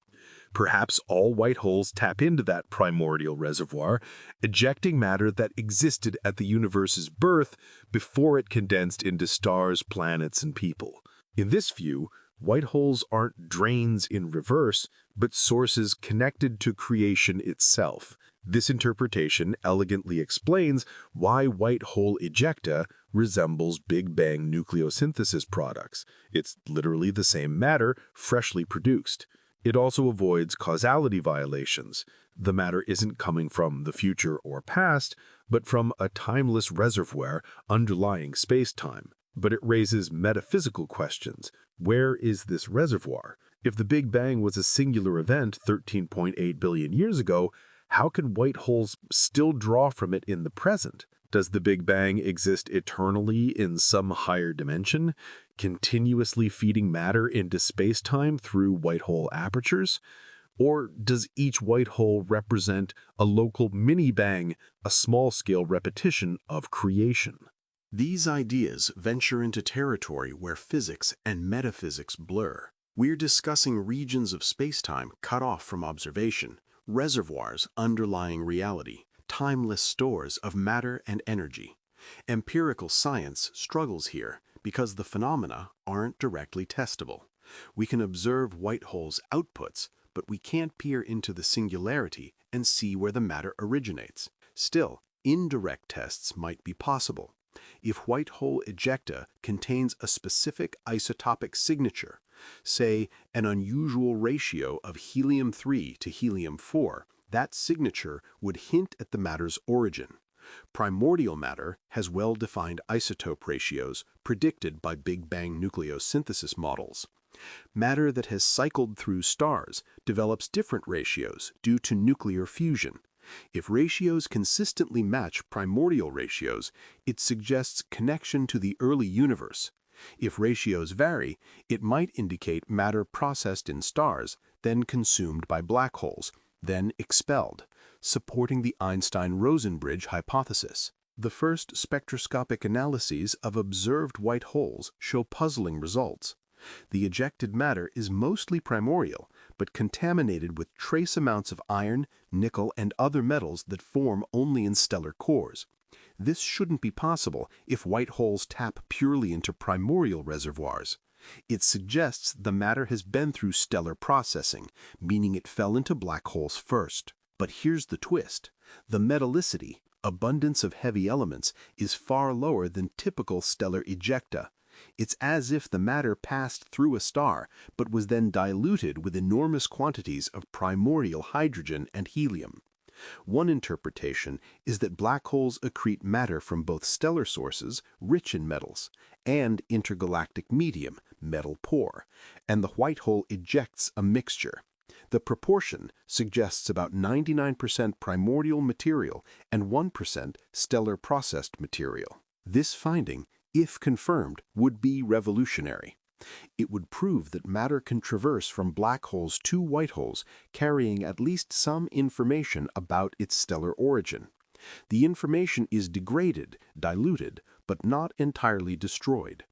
Perhaps all white holes tap into that primordial reservoir, ejecting matter that existed at the universe's birth before it condensed into stars, planets, and people. In this view, white holes aren't drains in reverse, but sources connected to creation itself. This interpretation elegantly explains why white hole ejecta resembles Big Bang nucleosynthesis products. It's literally the same matter, freshly produced. It also avoids causality violations. The matter isn't coming from the future or past, but from a timeless reservoir underlying space-time. But it raises metaphysical questions. Where is this reservoir? If the Big Bang was a singular event 13.8 billion years ago, how can white holes still draw from it in the present? Does the Big Bang exist eternally in some higher dimension, continuously feeding matter into space-time through white hole apertures? Or does each white hole represent a local mini-bang, a small-scale repetition of creation? These ideas venture into territory where physics and metaphysics blur. We're discussing regions of spacetime cut off from observation, reservoirs underlying reality, timeless stores of matter and energy. Empirical science struggles here because the phenomena aren't directly testable. We can observe white holes' outputs, but we can't peer into the singularity and see where the matter originates. Still, indirect tests might be possible. If white hole ejecta contains a specific isotopic signature, say an unusual ratio of helium-3 to helium-4, that signature would hint at the matter's origin. Primordial matter has well-defined isotope ratios predicted by Big Bang nucleosynthesis models. Matter that has cycled through stars develops different ratios due to nuclear fusion. If ratios consistently match primordial ratios, it suggests connection to the early universe. If ratios vary, it might indicate matter processed in stars, then consumed by black holes, then expelled, supporting the Einstein-Rosen bridge hypothesis. The first spectroscopic analyses of observed white holes show puzzling results. The ejected matter is mostly primordial, but contaminated with trace amounts of iron, nickel, and other metals that form only in stellar cores. This shouldn't be possible if white holes tap purely into primordial reservoirs. It suggests the matter has been through stellar processing, meaning it fell into black holes first. But here's the twist. The metallicity, abundance of heavy elements, is far lower than typical stellar ejecta. It's as if the matter passed through a star, but was then diluted with enormous quantities of primordial hydrogen and helium. One interpretation is that black holes accrete matter from both stellar sources, rich in metals, and intergalactic medium, metal poor, and the white hole ejects a mixture. The proportion suggests about 99% primordial material and 1% stellar processed material. This finding, if confirmed, would be revolutionary. It would prove that matter can traverse from black holes to white holes, carrying at least some information about its stellar origin. The information is degraded, diluted, but not entirely destroyed.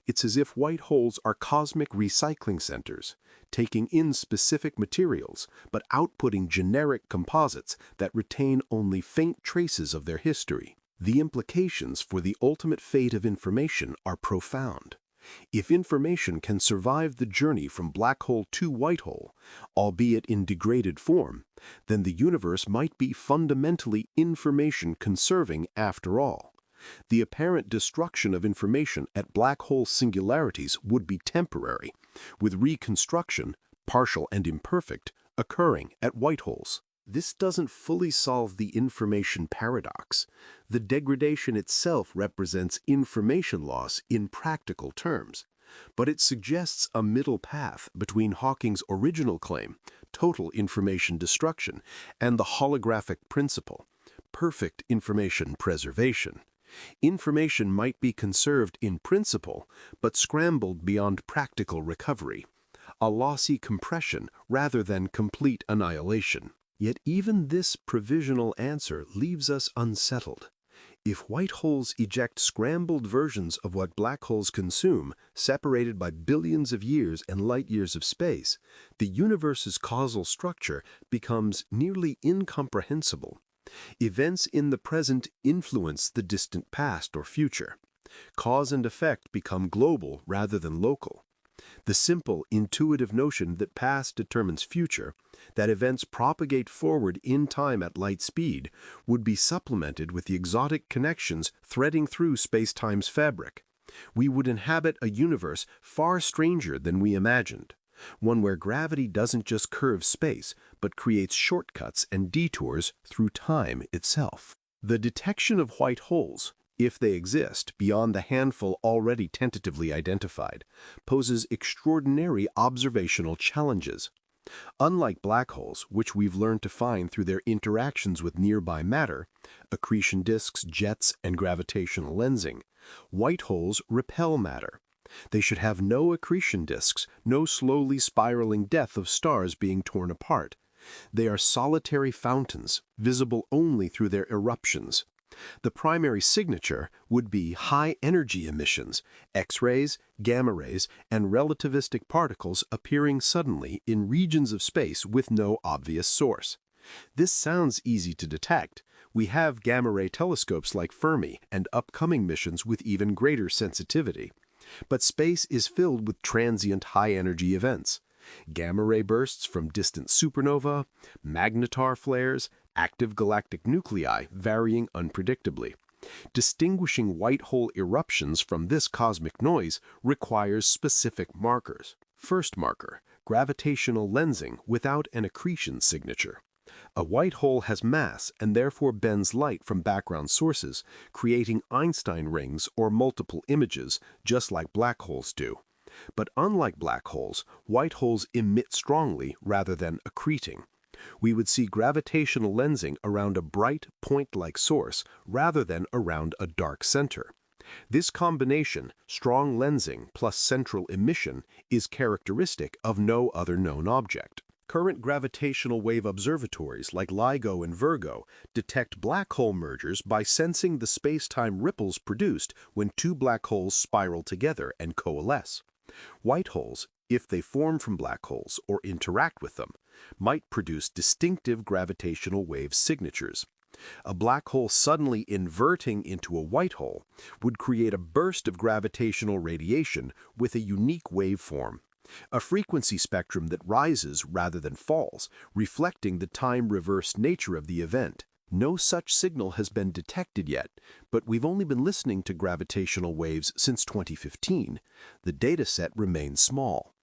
It's as if white holes are cosmic recycling centers, taking in specific materials, but outputting generic composites that retain only faint traces of their history. The implications for the ultimate fate of information are profound. If information can survive the journey from black hole to white hole, albeit in degraded form, then the universe might be fundamentally information-conserving after all. The apparent destruction of information at black hole singularities would be temporary, with reconstruction, partial and imperfect, occurring at white holes. This doesn't fully solve the information paradox. The degradation itself represents information loss in practical terms, but it suggests a middle path between Hawking's original claim, total information destruction, and the holographic principle, perfect information preservation. Information might be conserved in principle, but scrambled beyond practical recovery, a lossy compression rather than complete annihilation. Yet even this provisional answer leaves us unsettled. If white holes eject scrambled versions of what black holes consume, separated by billions of years and light-years of space, the universe's causal structure becomes nearly incomprehensible. Events in the present influence the distant past or future. Cause and effect become global rather than local. The simple, intuitive notion that past determines future, that events propagate forward in time at light speed, would be supplemented with the exotic connections threading through space-time's fabric. We would inhabit a universe far stranger than we imagined, one where gravity doesn't just curve space, but creates shortcuts and detours through time itself. The detection of white holes, if they exist beyond the handful already tentatively identified, poses extraordinary observational challenges. Unlike black holes, which we've learned to find through their interactions with nearby matter, accretion disks, jets, and gravitational lensing, white holes repel matter. They should have no accretion disks, no slowly spiraling death of stars being torn apart. They are solitary fountains, visible only through their eruptions. The primary signature would be high-energy emissions, X-rays, gamma rays, and relativistic particles appearing suddenly in regions of space with no obvious source. This sounds easy to detect. We have gamma-ray telescopes like Fermi and upcoming missions with even greater sensitivity. But space is filled with transient high-energy events. Gamma-ray bursts from distant supernova, magnetar flares, active galactic nuclei varying unpredictably. Distinguishing white hole eruptions from this cosmic noise requires specific markers. First marker, gravitational lensing without an accretion signature. A white hole has mass and therefore bends light from background sources, creating Einstein rings or multiple images, just like black holes do. But unlike black holes, white holes emit strongly rather than accreting. We would see gravitational lensing around a bright, point-like source rather than around a dark center. This combination, strong lensing plus central emission, is characteristic of no other known object. Current gravitational wave observatories like LIGO and Virgo detect black hole mergers by sensing the space-time ripples produced when two black holes spiral together and coalesce. White holes, if they form from black holes or interact with them, might produce distinctive gravitational wave signatures. A black hole suddenly inverting into a white hole would create a burst of gravitational radiation with a unique waveform, a frequency spectrum that rises rather than falls, reflecting the time-reversed nature of the event. No such signal has been detected yet, but we've only been listening to gravitational waves since 2015. The dataset remains small.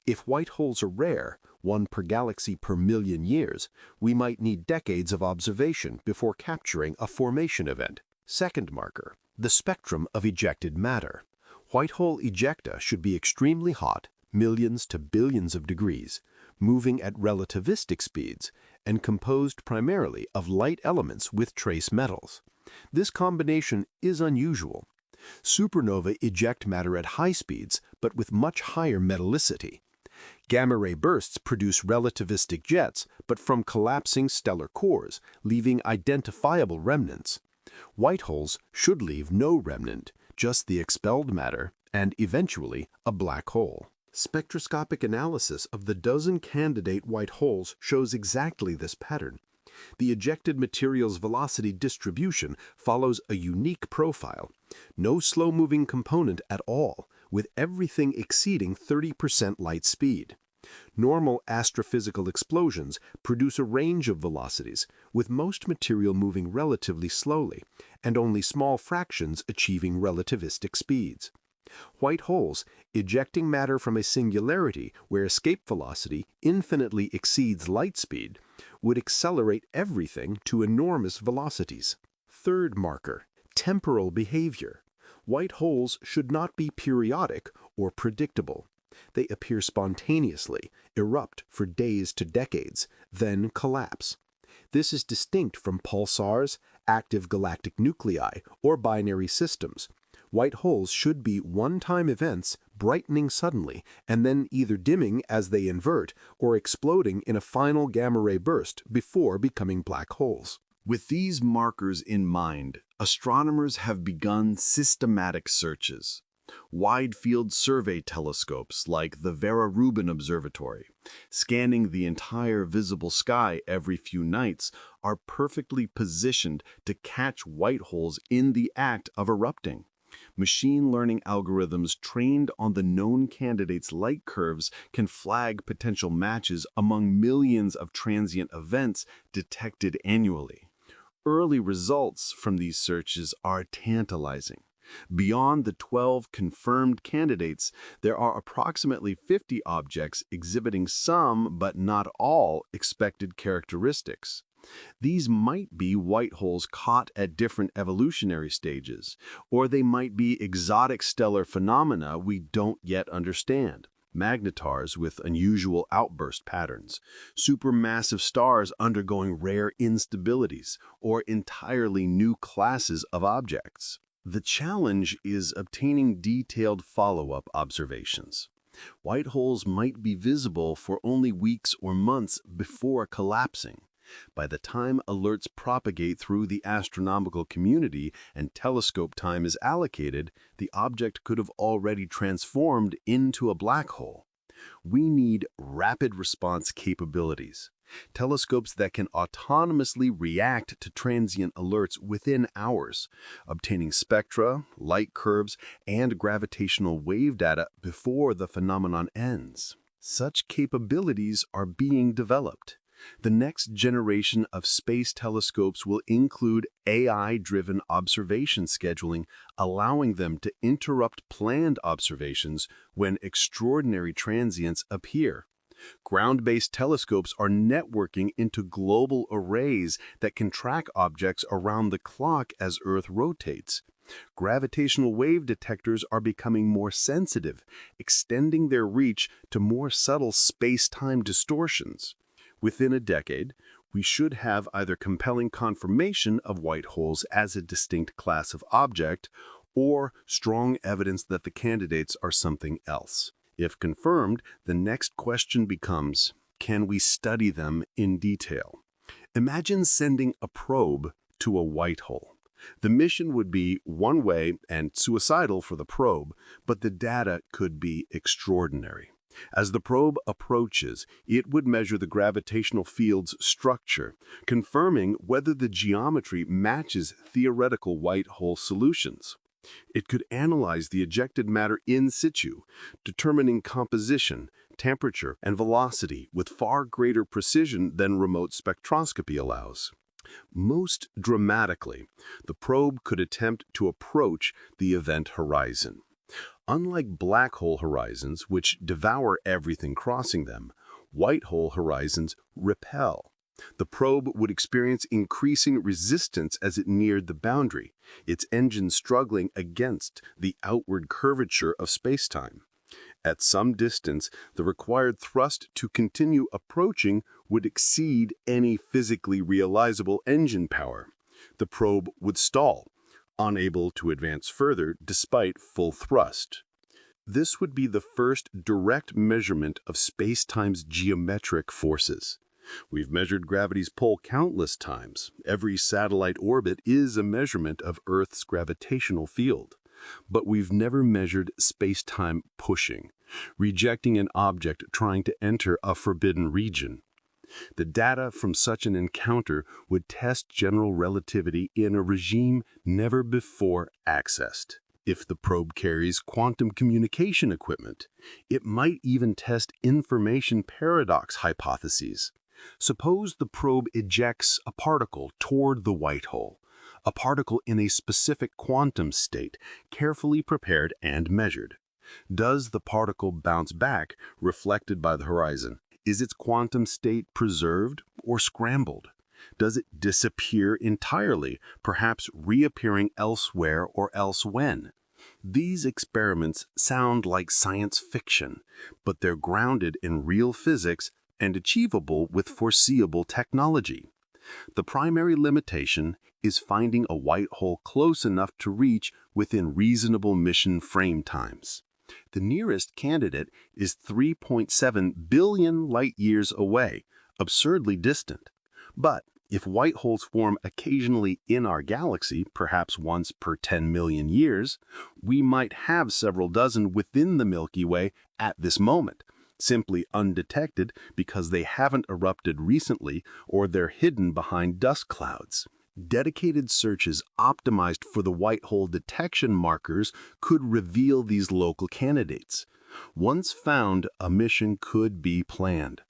If white holes are rare, one per galaxy per million years, we might need decades of observation before capturing a formation event. Second marker, the spectrum of ejected matter. White hole ejecta should be extremely hot, millions to billions of degrees, moving at relativistic speeds, and composed primarily of light elements with trace metals. This combination is unusual. Supernovae eject matter at high speeds, but with much higher metallicity. Gamma-ray bursts produce relativistic jets, but from collapsing stellar cores, leaving identifiable remnants. White holes should leave no remnant, just the expelled matter, and eventually a black hole. Spectroscopic analysis of the dozen candidate white holes shows exactly this pattern. The ejected material's velocity distribution follows a unique profile. No slow-moving component at all, with everything exceeding 30% light speed. Normal astrophysical explosions produce a range of velocities, with most material moving relatively slowly, and only small fractions achieving relativistic speeds. White holes, ejecting matter from a singularity where escape velocity infinitely exceeds light speed, would accelerate everything to enormous velocities. Third marker, temporal behavior. White holes should not be periodic or predictable. They appear spontaneously, erupt for days to decades, then collapse. This is distinct from pulsars, active galactic nuclei, or binary systems. White holes should be one-time events brightening suddenly and then either dimming as they invert or exploding in a final gamma-ray burst before becoming black holes. With these markers in mind, astronomers have begun systematic searches. Wide-field survey telescopes like the Vera Rubin Observatory, scanning the entire visible sky every few nights, are perfectly positioned to catch white holes in the act of erupting. Machine learning algorithms trained on the known candidates' light curves can flag potential matches among millions of transient events detected annually. Early results from these searches are tantalizing. Beyond the 12 confirmed candidates, there are approximately 50 objects exhibiting some, but not all, expected characteristics. These might be white holes caught at different evolutionary stages, or they might be exotic stellar phenomena we don't yet understand. magnetars with unusual outburst patterns, supermassive stars undergoing rare instabilities, or entirely new classes of objects. The challenge is obtaining detailed follow-up observations. White holes might be visible for only weeks or months before collapsing. By the time alerts propagate through the astronomical community and telescope time is allocated, the object could have already transformed into a black hole. We need rapid response capabilities. Telescopes that can autonomously react to transient alerts within hours, obtaining spectra, light curves, and gravitational wave data before the phenomenon ends. Such capabilities are being developed. The next generation of space telescopes will include AI-driven observation scheduling, allowing them to interrupt planned observations when extraordinary transients appear. Ground-based telescopes are networking into global arrays that can track objects around the clock as Earth rotates. Gravitational wave detectors are becoming more sensitive, extending their reach to more subtle space-time distortions. Within a decade, we should have either compelling confirmation of white holes as a distinct class of object or strong evidence that the candidates are something else. If confirmed, the next question becomes, can we study them in detail? Imagine sending a probe to a white hole. The mission would be one way and suicidal for the probe, but the data could be extraordinary. As the probe approaches, it would measure the gravitational field's structure, confirming whether the geometry matches theoretical white hole solutions. It could analyze the ejected matter in situ, determining composition, temperature, and velocity with far greater precision than remote spectroscopy allows. Most dramatically, the probe could attempt to approach the event horizon. Unlike black hole horizons, which devour everything crossing them, white hole horizons repel. The probe would experience increasing resistance as it neared the boundary, its engine struggling against the outward curvature of spacetime. At some distance, the required thrust to continue approaching would exceed any physically realizable engine power. The probe would stall, unable to advance further despite full thrust. This would be the first direct measurement of spacetime's geometric forces. We've measured gravity's pull countless times. Every satellite orbit is a measurement of Earth's gravitational field. But we've never measured spacetime pushing, rejecting an object trying to enter a forbidden region. The data from such an encounter would test general relativity in a regime never before accessed. If the probe carries quantum communication equipment, it might even test information paradox hypotheses. Suppose the probe ejects a particle toward the white hole, a particle in a specific quantum state, carefully prepared and measured. Does the particle bounce back, reflected by the horizon? Is its quantum state preserved or scrambled? Does it disappear entirely, perhaps reappearing elsewhere or elsewhen? These experiments sound like science fiction, but they're grounded in real physics and achievable with foreseeable technology. The primary limitation is finding a white hole close enough to reach within reasonable mission frame times. The nearest candidate is 3.7 billion light-years away, absurdly distant. But if white holes form occasionally in our galaxy, perhaps once per 10 million years, we might have several dozen within the Milky Way at this moment, simply undetected because they haven't erupted recently or they're hidden behind dust clouds. Dedicated searches optimized for the white hole detection markers could reveal these local candidates. Once found, a mission could be planned.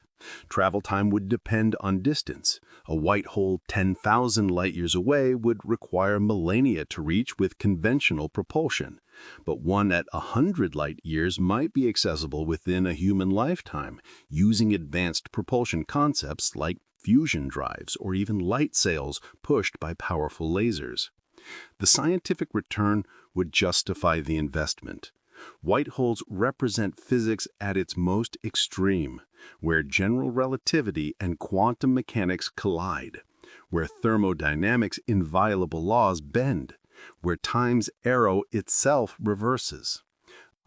Travel time would depend on distance. A white hole 10,000 light-years away would require millennia to reach with conventional propulsion, but one at 100 light-years might be accessible within a human lifetime, using advanced propulsion concepts like fusion drives or even light sails pushed by powerful lasers. The scientific return would justify the investment. White holes represent physics at its most extreme, where general relativity and quantum mechanics collide, where thermodynamics' inviolable laws bend, where time's arrow itself reverses.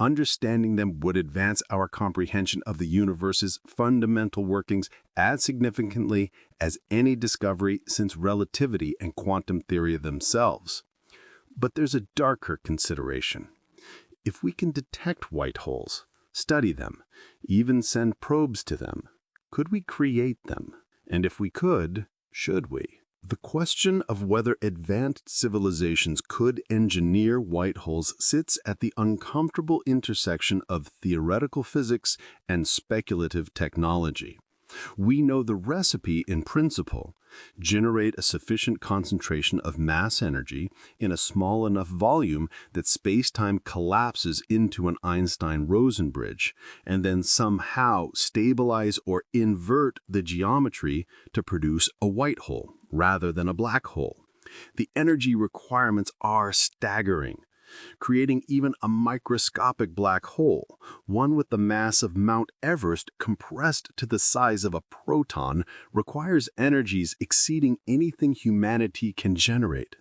Understanding them would advance our comprehension of the universe's fundamental workings as significantly as any discovery since relativity and quantum theory themselves. But there's a darker consideration. If we can detect white holes, study them, even send probes to them, could we create them? And if we could, should we? The question of whether advanced civilizations could engineer white holes sits at the uncomfortable intersection of theoretical physics and speculative technology. We know the recipe in principle: generate a sufficient concentration of mass energy in a small enough volume that space-time collapses into an Einstein-Rosen bridge, and then somehow stabilize or invert the geometry to produce a white hole rather than a black hole. The energy requirements are staggering. Creating even a microscopic black hole, one with the mass of Mount Everest compressed to the size of a proton, requires energies exceeding anything humanity can generate.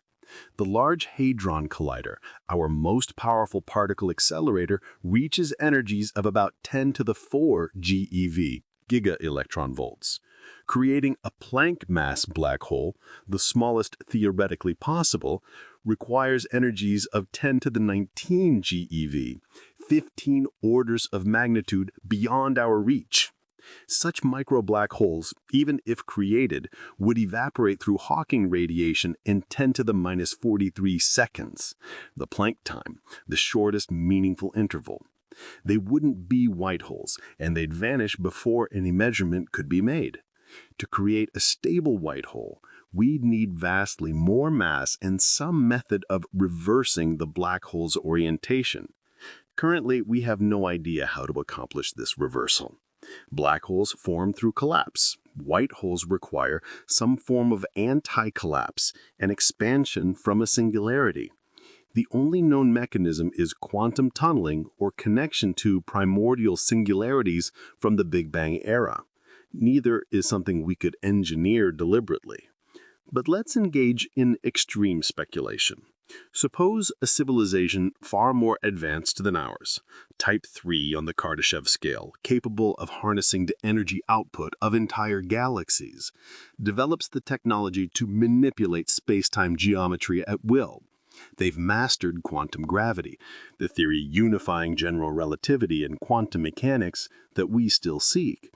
The Large Hadron Collider, our most powerful particle accelerator, reaches energies of about 10 to the 4 GeV, giga-electron volts. Creating a Planck mass black hole, the smallest theoretically possible, requires energies of 10 to the 19 GeV, 15 orders of magnitude beyond our reach. Such micro black holes, even if created, would evaporate through Hawking radiation in 10 to the minus 43 seconds, the Planck time, the shortest meaningful interval. They wouldn't be white holes, and they'd vanish before any measurement could be made. To create a stable white hole, we'd need vastly more mass and some method of reversing the black hole's orientation. Currently, we have no idea how to accomplish this reversal. Black holes form through collapse. White holes require some form of anti-collapse, an expansion from a singularity. The only known mechanism is quantum tunneling or connection to primordial singularities from the Big Bang era. Neither is something we could engineer deliberately. But let's engage in extreme speculation. Suppose a civilization far more advanced than ours, type 3 on the Kardashev scale, capable of harnessing the energy output of entire galaxies, develops the technology to manipulate space-time geometry at will. They've mastered quantum gravity, the theory unifying general relativity and quantum mechanics that we still seek.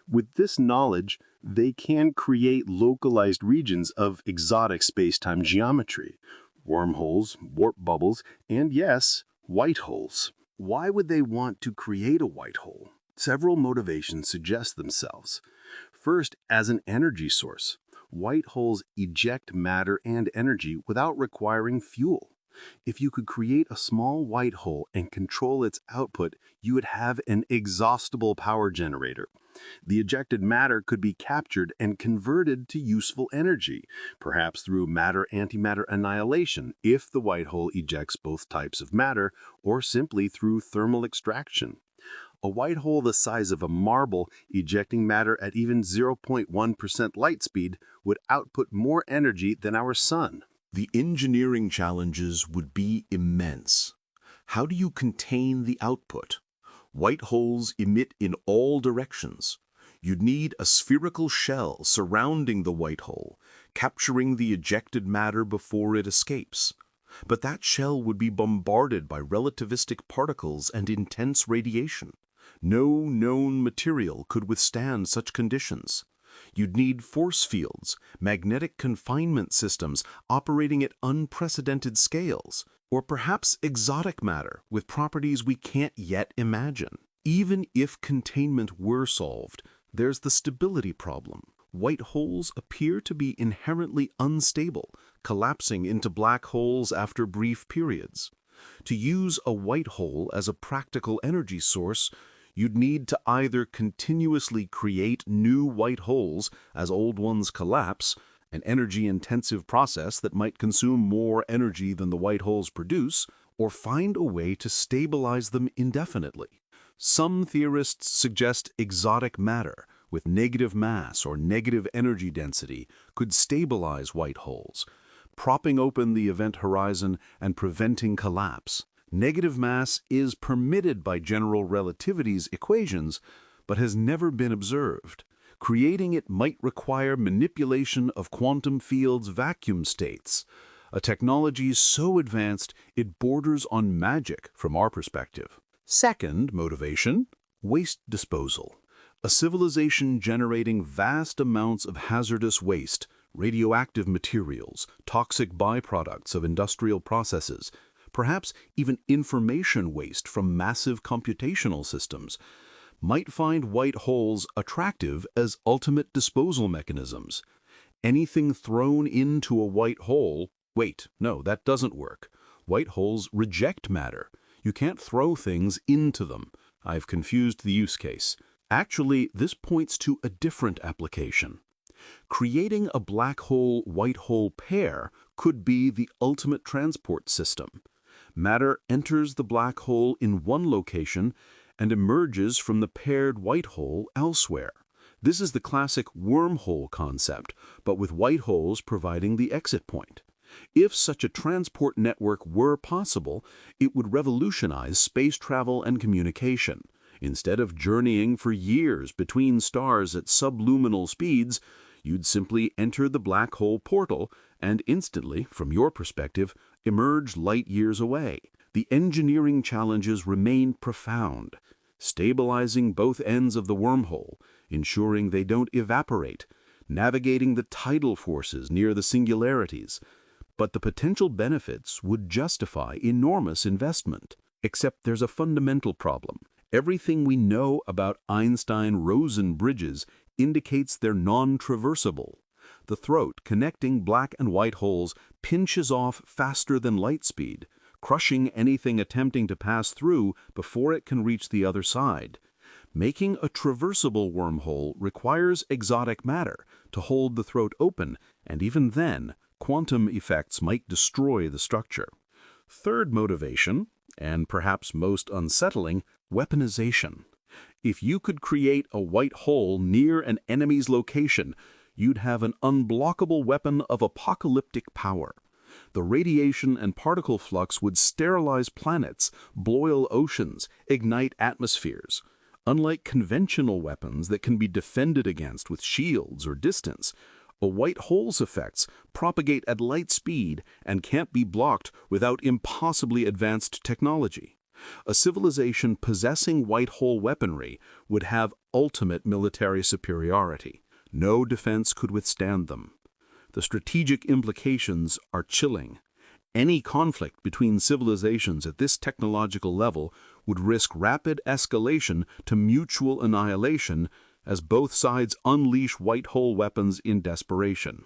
With this knowledge, they can create localized regions of exotic space-time geometry, wormholes, warp bubbles, and yes, white holes. Why would they want to create a white hole? Several motivations suggest themselves. First, as an energy source. White holes eject matter and energy without requiring fuel. If you could create a small white hole and control its output, you would have an exhaustible power generator. The ejected matter could be captured and converted to useful energy, perhaps through matter-antimatter annihilation if the white hole ejects both types of matter, or simply through thermal extraction. A white hole the size of a marble ejecting matter at even 0.1% light speed would output more energy than our sun. The engineering challenges would be immense. How do you contain the output? White holes emit in all directions. You'd need a spherical shell surrounding the white hole, capturing the ejected matter before it escapes. But that shell would be bombarded by relativistic particles and intense radiation. No known material could withstand such conditions. You'd need force fields, magnetic confinement systems operating at unprecedented scales, or perhaps exotic matter with properties we can't yet imagine. Even if containment were solved, there's the stability problem. White holes appear to be inherently unstable, collapsing into black holes after brief periods. To use a white hole as a practical energy source, you'd need to either continuously create new white holes as old ones collapse, an energy-intensive process that might consume more energy than the white holes produce, or find a way to stabilize them indefinitely. Some theorists suggest exotic matter with negative mass or negative energy density could stabilize white holes, propping open the event horizon and preventing collapse. Negative mass is permitted by general relativity's equations, but has never been observed. Creating it might require manipulation of quantum fields' vacuum states, a technology so advanced it borders on magic from our perspective. Second motivation, waste disposal. A civilization generating vast amounts of hazardous waste, radioactive materials, toxic byproducts of industrial processes, perhaps even information waste from massive computational systems, might find white holes attractive as ultimate disposal mechanisms. Anything thrown into a white hole, wait, no, that doesn't work. White holes reject matter. You can't throw things into them. I've confused the use case. Actually, this points to a different application. Creating a black hole-white hole pair could be the ultimate transport system. Matter enters the black hole in one location and emerges from the paired white hole elsewhere. This is the classic wormhole concept, but with white holes providing the exit point. If such a transport network were possible, it would revolutionize space travel and communication. Instead of journeying for years between stars at subluminal speeds, you'd simply enter the black hole portal and instantly, from your perspective, emerge light years away. The engineering challenges remain profound, stabilizing both ends of the wormhole, ensuring they don't evaporate, navigating the tidal forces near the singularities. But the potential benefits would justify enormous investment. Except there's a fundamental problem. Everything we know about Einstein-Rosen bridges indicates they're non-traversable. The throat connecting black and white holes pinches off faster than light speed, crushing anything attempting to pass through before it can reach the other side. Making a traversable wormhole requires exotic matter to hold the throat open, and even then, quantum effects might destroy the structure. Third motivation, and perhaps most unsettling, weaponization. If you could create a white hole near an enemy's location, you'd have an unblockable weapon of apocalyptic power. The radiation and particle flux would sterilize planets, boil oceans, ignite atmospheres. Unlike conventional weapons that can be defended against with shields or distance, a white hole's effects propagate at light speed and can't be blocked without impossibly advanced technology. A civilization possessing white hole weaponry would have ultimate military superiority. No defense could withstand them. The strategic implications are chilling. Any conflict between civilizations at this technological level would risk rapid escalation to mutual annihilation as both sides unleash white hole weapons in desperation.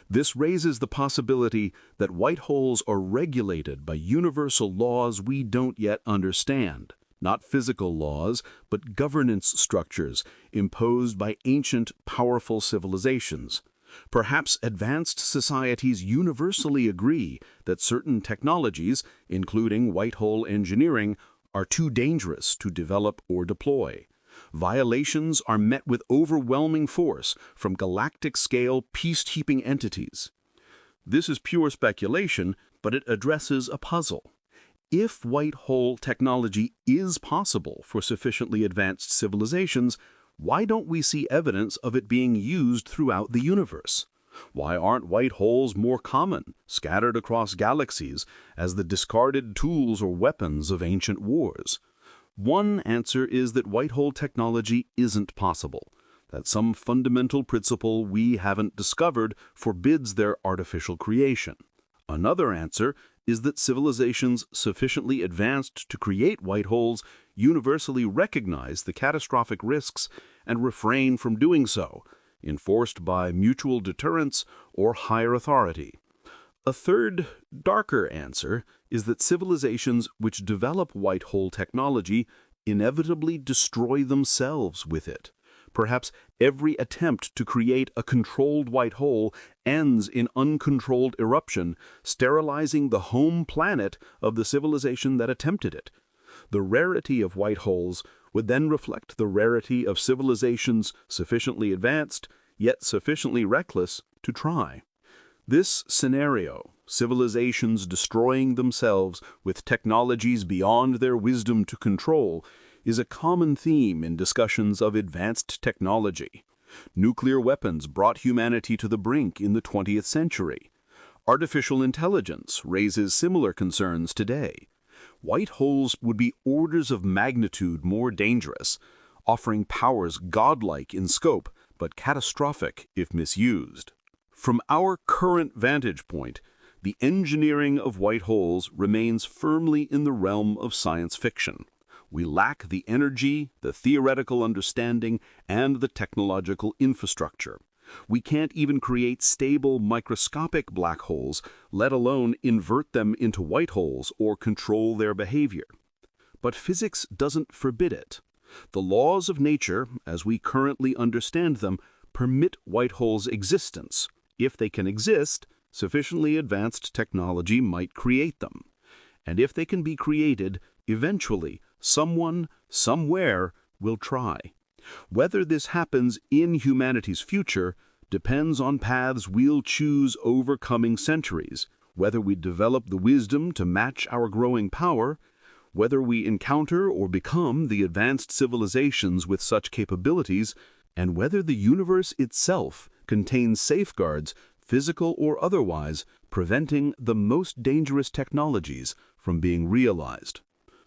This raises the possibility that white holes are regulated by universal laws we don't yet understand. Not physical laws, but governance structures imposed by ancient, powerful civilizations. Perhaps advanced societies universally agree that certain technologies, including white hole engineering, are too dangerous to develop or deploy. Violations are met with overwhelming force from galactic-scale peacekeeping entities. This is pure speculation, but it addresses a puzzle. If white hole technology is possible for sufficiently advanced civilizations, why don't we see evidence of it being used throughout the universe? Why aren't white holes more common, scattered across galaxies, as the discarded tools or weapons of ancient wars? One answer is that white hole technology isn't possible, that some fundamental principle we haven't discovered forbids their artificial creation. Another answer is that civilizations sufficiently advanced to create white holes universally recognize the catastrophic risks and refrain from doing so, enforced by mutual deterrence or higher authority. A third, darker answer is that civilizations which develop white hole technology inevitably destroy themselves with it. Perhaps every attempt to create a controlled white hole ends in uncontrolled eruption, sterilizing the home planet of the civilization that attempted it. The rarity of white holes would then reflect the rarity of civilizations sufficiently advanced, yet sufficiently reckless to try. This scenario, civilizations destroying themselves with technologies beyond their wisdom to control, is a common theme in discussions of advanced technology. Nuclear weapons brought humanity to the brink in the 20th century. Artificial intelligence raises similar concerns today. White holes would be orders of magnitude more dangerous, offering powers godlike in scope but catastrophic if misused. From our current vantage point, the engineering of white holes remains firmly in the realm of science fiction. We lack the energy, the theoretical understanding, and the technological infrastructure. We can't even create stable microscopic black holes, let alone invert them into white holes or control their behavior. But physics doesn't forbid it. The laws of nature, as we currently understand them, permit white holes' existence. If they can exist, sufficiently advanced technology might create them. And if they can be created, eventually, someone, somewhere, will try. Whether this happens in humanity's future depends on paths we'll choose over coming centuries, whether we develop the wisdom to match our growing power, whether we encounter or become the advanced civilizations with such capabilities, and whether the universe itself contains safeguards, physical or otherwise, preventing the most dangerous technologies from being realized.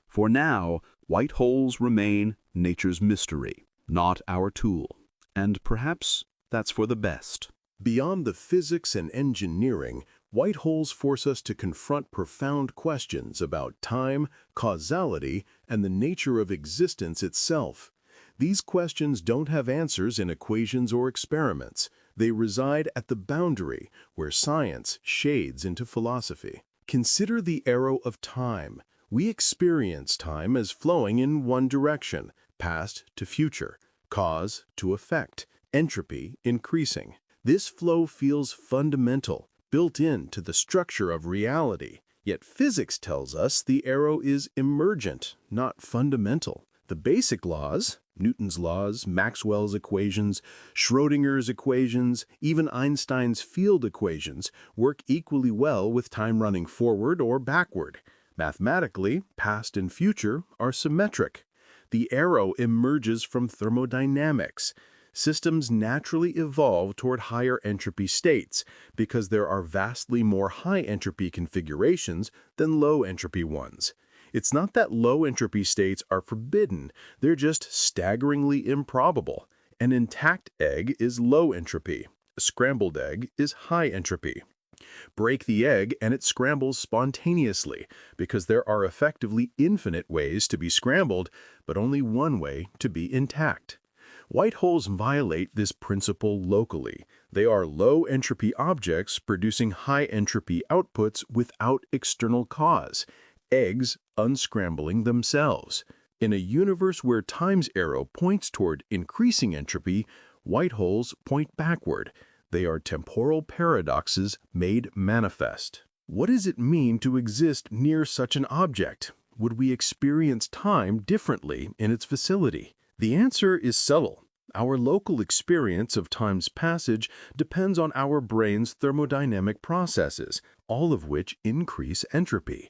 For now, white holes remain nature's mystery, not our tool. And perhaps that's for the best. Beyond the physics and engineering, white holes force us to confront profound questions about time, causality, and the nature of existence itself. These questions don't have answers in equations or experiments. They reside at the boundary where science shades into philosophy. Consider the arrow of time. We experience time as flowing in one direction, past to future, cause to effect, entropy increasing. This flow feels fundamental, built into the structure of reality. Yet physics tells us the arrow is emergent, not fundamental. The basic laws, Newton's laws, Maxwell's equations, Schrödinger's equations, even Einstein's field equations, work equally well with time running forward or backward. Mathematically, past and future are symmetric. The arrow emerges from thermodynamics. Systems naturally evolve toward higher entropy states because there are vastly more high entropy configurations than low entropy ones. It's not that low entropy states are forbidden, they're just staggeringly improbable. An intact egg is low entropy. A scrambled egg is high entropy. Break the egg and it scrambles spontaneously because there are effectively infinite ways to be scrambled, but only one way to be intact. White holes violate this principle locally. They are low-entropy objects producing high-entropy outputs without external cause, eggs unscrambling themselves. In a universe where time's arrow points toward increasing entropy, white holes point backward. They are temporal paradoxes made manifest. What does it mean to exist near such an object? Would we experience time differently in its vicinity? The answer is subtle. Our local experience of time's passage depends on our brain's thermodynamic processes, all of which increase entropy.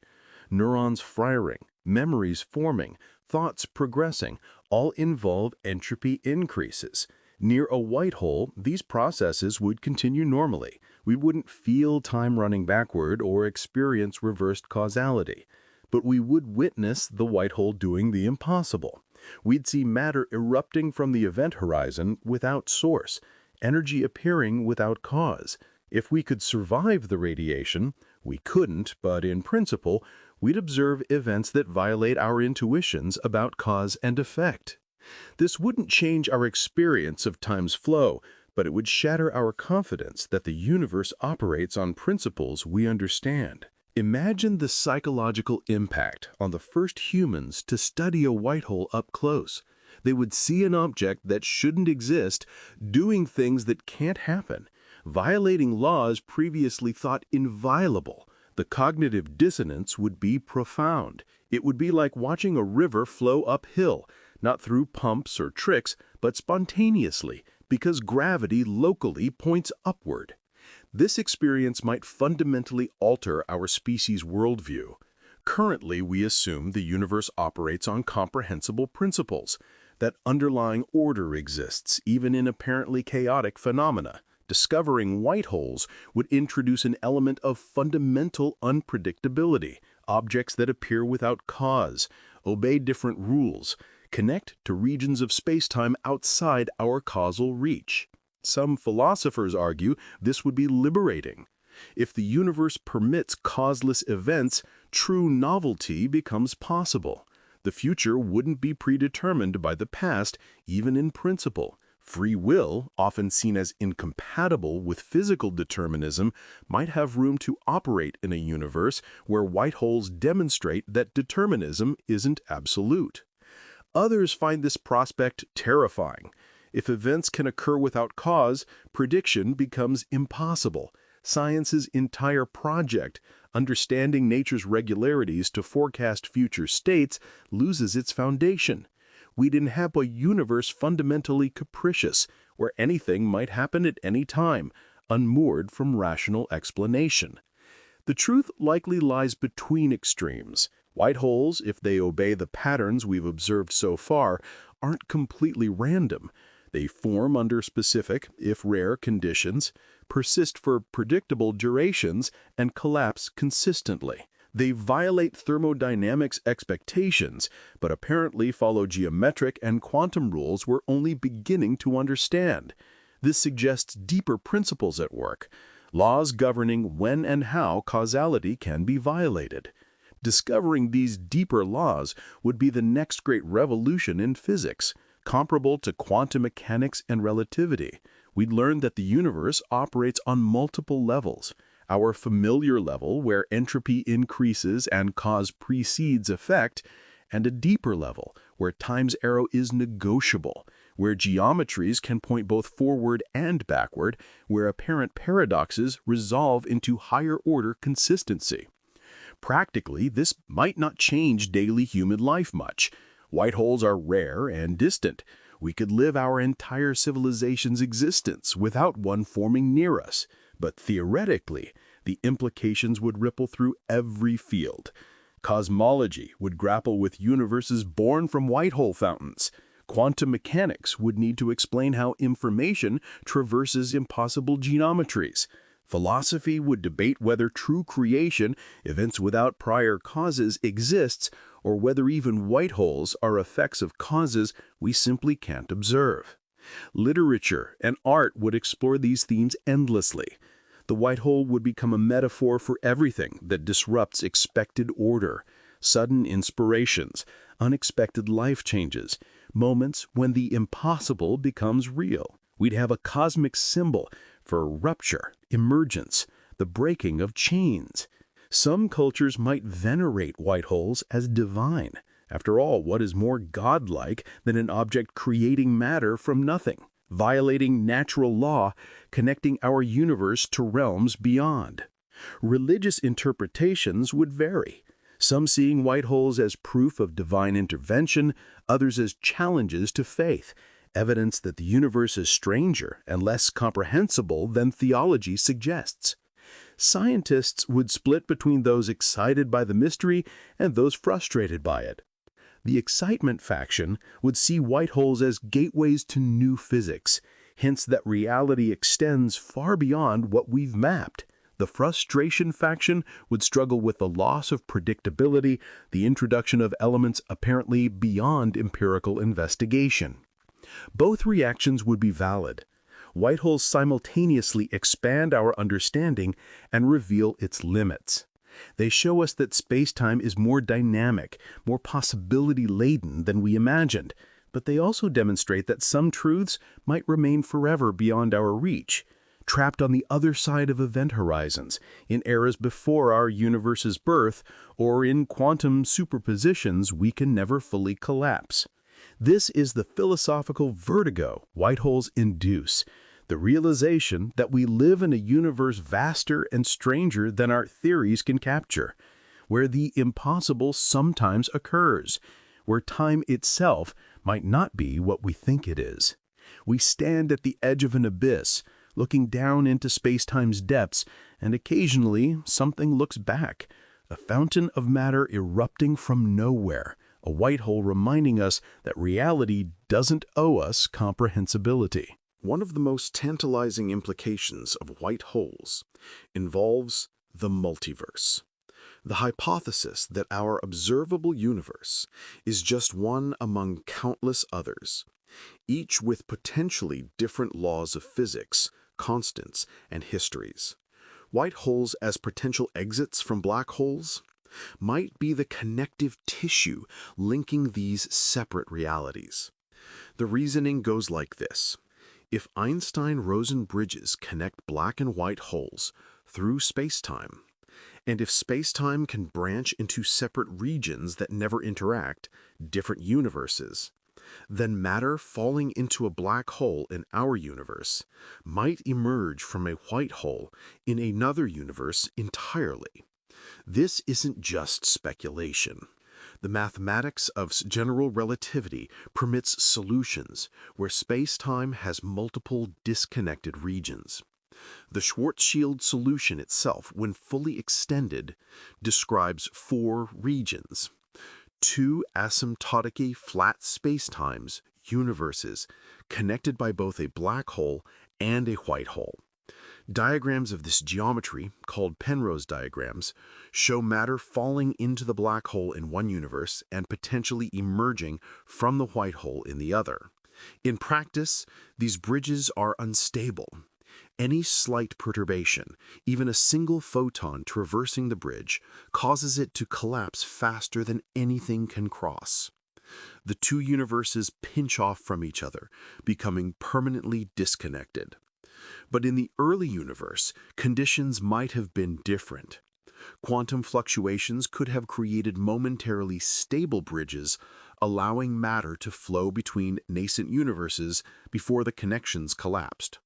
Neurons firing, memories forming, thoughts progressing, all involve entropy increases. Near a white hole, these processes would continue normally. We wouldn't feel time running backward or experience reversed causality. But we would witness the white hole doing the impossible. We'd see matter erupting from the event horizon without source, energy appearing without cause. If we could survive the radiation, we couldn't, but in principle, we'd observe events that violate our intuitions about cause and effect. This wouldn't change our experience of time's flow, but it would shatter our confidence that the universe operates on principles we understand. Imagine the psychological impact on the first humans to study a white hole up close. They would see an object that shouldn't exist doing things that can't happen, violating laws previously thought inviolable. The cognitive dissonance would be profound. It would be like watching a river flow uphill, not through pumps or tricks, but spontaneously, because gravity locally points upward. This experience might fundamentally alter our species' worldview. Currently, we assume the universe operates on comprehensible principles, that underlying order exists even in apparently chaotic phenomena. Discovering white holes would introduce an element of fundamental unpredictability, objects that appear without cause, obey different rules, connect to regions of spacetime outside our causal reach. Some philosophers argue this would be liberating. If the universe permits causeless events, true novelty becomes possible. The future wouldn't be predetermined by the past, even in principle. Free will, often seen as incompatible with physical determinism, might have room to operate in a universe where white holes demonstrate that determinism isn't absolute. Others find this prospect terrifying. If events can occur without cause, prediction becomes impossible. Science's entire project, understanding nature's regularities to forecast future states, loses its foundation. We'd inhabit a universe fundamentally capricious, where anything might happen at any time, unmoored from rational explanation. The truth likely lies between extremes. White holes, if they obey the patterns we've observed so far, aren't completely random. They form under specific, if rare, conditions, persist for predictable durations, and collapse consistently. They violate thermodynamics expectations, but apparently follow geometric and quantum rules we're only beginning to understand. This suggests deeper principles at work, laws governing when and how causality can be violated. Discovering these deeper laws would be the next great revolution in physics, comparable to quantum mechanics and relativity. We'd learn that the universe operates on multiple levels. Our familiar level, where entropy increases and cause precedes effect, and a deeper level, where time's arrow is negotiable, where geometries can point both forward and backward, where apparent paradoxes resolve into higher-order consistency. Practically, this might not change daily human life much. White holes are rare and distant. We could live our entire civilization's existence without one forming near us. But theoretically, the implications would ripple through every field. Cosmology would grapple with universes born from white hole fountains. Quantum mechanics would need to explain how information traverses impossible geometries. Philosophy would debate whether true creation, events without prior causes, exists, or whether even white holes are effects of causes we simply can't observe. Literature and art would explore these themes endlessly. The white hole would become a metaphor for everything that disrupts expected order, sudden inspirations, unexpected life changes, moments when the impossible becomes real. We'd have a cosmic symbol for rupture, emergence, the breaking of chains. Some cultures might venerate white holes as divine. After all, what is more godlike than an object creating matter from nothing, violating natural law, connecting our universe to realms beyond? Religious interpretations would vary, some seeing white holes as proof of divine intervention, others as challenges to faith, evidence that the universe is stranger and less comprehensible than theology suggests. Scientists would split between those excited by the mystery and those frustrated by it. The excitement faction would see white holes as gateways to new physics, hints that reality extends far beyond what we've mapped. The frustration faction would struggle with the loss of predictability, the introduction of elements apparently beyond empirical investigation. Both reactions would be valid. White holes simultaneously expand our understanding and reveal its limits. They show us that space-time is more dynamic, more possibility-laden than we imagined, but they also demonstrate that some truths might remain forever beyond our reach, trapped on the other side of event horizons, in eras before our universe's birth, or in quantum superpositions we can never fully collapse. This is the philosophical vertigo white holes induce, the realization that we live in a universe vaster and stranger than our theories can capture, where the impossible sometimes occurs, where time itself might not be what we think it is. We stand at the edge of an abyss, looking down into space-time's depths, and occasionally something looks back, a fountain of matter erupting from nowhere, a white hole reminding us that reality doesn't owe us comprehensibility. One of the most tantalizing implications of white holes involves the multiverse. The hypothesis that our observable universe is just one among countless others, each with potentially different laws of physics, constants, and histories. White holes as potential exits from black holes might be the connective tissue linking these separate realities. The reasoning goes like this. If Einstein-Rosen bridges connect black and white holes through space-time, and if space-time can branch into separate regions that never interact, different universes, then matter falling into a black hole in our universe might emerge from a white hole in another universe entirely. This isn't just speculation. The mathematics of general relativity permits solutions where space-time has multiple disconnected regions. The Schwarzschild solution itself, when fully extended, describes 4 regions. 2 asymptotically flat spacetimes, universes, connected by both a black hole and a white hole. Diagrams of this geometry, called Penrose diagrams, show matter falling into the black hole in one universe and potentially emerging from the white hole in the other. In practice, these bridges are unstable. Any slight perturbation, even a single photon traversing the bridge, causes it to collapse faster than anything can cross. The 2 universes pinch off from each other, becoming permanently disconnected. But in the early universe, conditions might have been different. Quantum fluctuations could have created momentarily stable bridges, allowing matter to flow between nascent universes before the connections collapsed.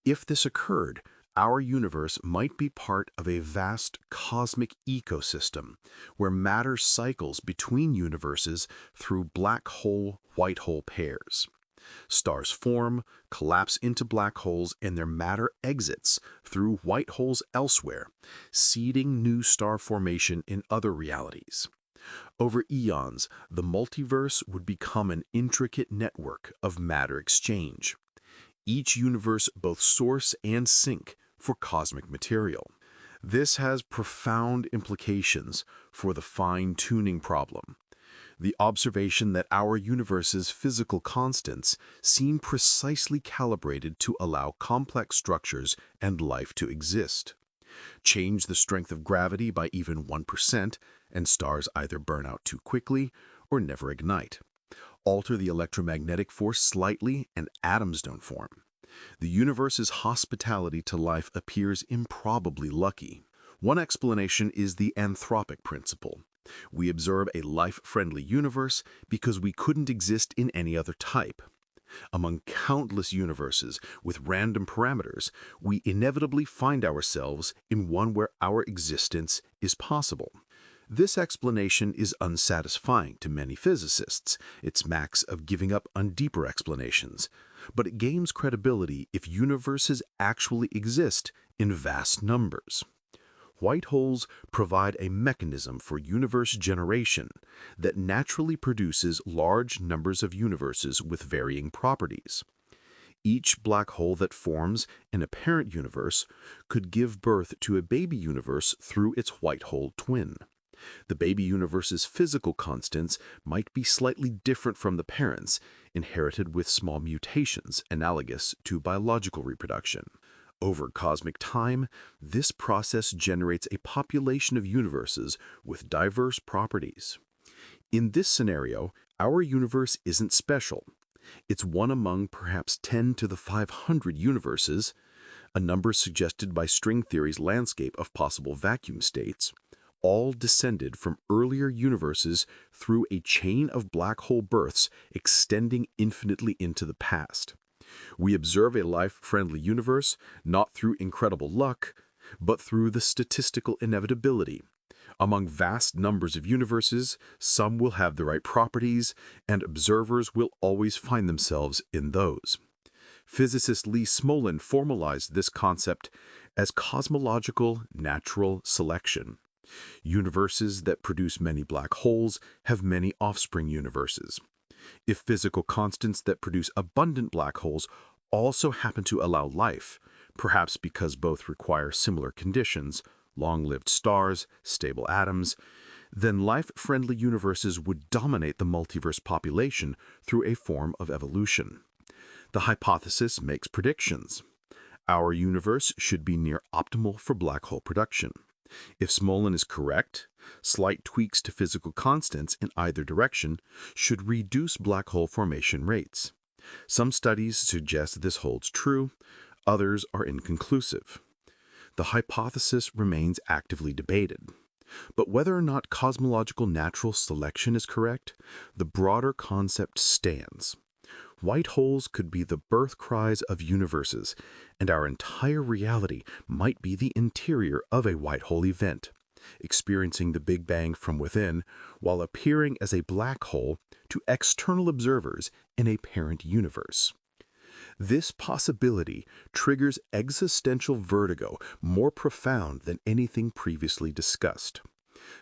If this occurred, our universe might be part of a vast cosmic ecosystem where matter cycles between universes through black hole-white hole pairs. Stars form, collapse into black holes, and their matter exits through white holes elsewhere, seeding new star formation in other realities. Over eons, the multiverse would become an intricate network of matter exchange. Each universe both source and sink for cosmic material. This has profound implications for the fine-tuning problem. The observation that our universe's physical constants seem precisely calibrated to allow complex structures and life to exist. Change the strength of gravity by even 1%, and stars either burn out too quickly or never ignite. Alter the electromagnetic force slightly and atoms don't form. The universe's hospitality to life appears improbably lucky. One explanation is the anthropic principle. We observe a life-friendly universe because we couldn't exist in any other type. Among countless universes with random parameters, we inevitably find ourselves in one where our existence is possible. This explanation is unsatisfying to many physicists. It's max of giving up on deeper explanations. But it gains credibility if universes actually exist in vast numbers. White holes provide a mechanism for universe generation that naturally produces large numbers of universes with varying properties. Each black hole that forms in a parent universe could give birth to a baby universe through its white hole twin. The baby universe's physical constants might be slightly different from the parents, inherited with small mutations analogous to biological reproduction. Over cosmic time, this process generates a population of universes with diverse properties. In this scenario, our universe isn't special. It's one among perhaps 10 to the 500 universes, a number suggested by string theory's landscape of possible vacuum states, all descended from earlier universes through a chain of black hole births extending infinitely into the past. We observe a life-friendly universe not through incredible luck, but through the statistical inevitability. Among vast numbers of universes, some will have the right properties, and observers will always find themselves in those. Physicist Lee Smolin formalized this concept as cosmological natural selection. Universes that produce many black holes have many offspring universes. If physical constants that produce abundant black holes also happen to allow life, perhaps because both require similar conditions, long-lived stars, stable atoms, then life-friendly universes would dominate the multiverse population through a form of evolution. The hypothesis makes predictions. Our universe should be near optimal for black hole production. If Smolin is correct, slight tweaks to physical constants in either direction should reduce black hole formation rates. Some studies suggest this holds true, others are inconclusive. The hypothesis remains actively debated. But whether or not cosmological natural selection is correct, the broader concept stands. White holes could be the birth cries of universes, and our entire reality might be the interior of a white hole event, experiencing the Big Bang from within while appearing as a black hole to external observers in a parent universe. This possibility triggers existential vertigo more profound than anything previously discussed.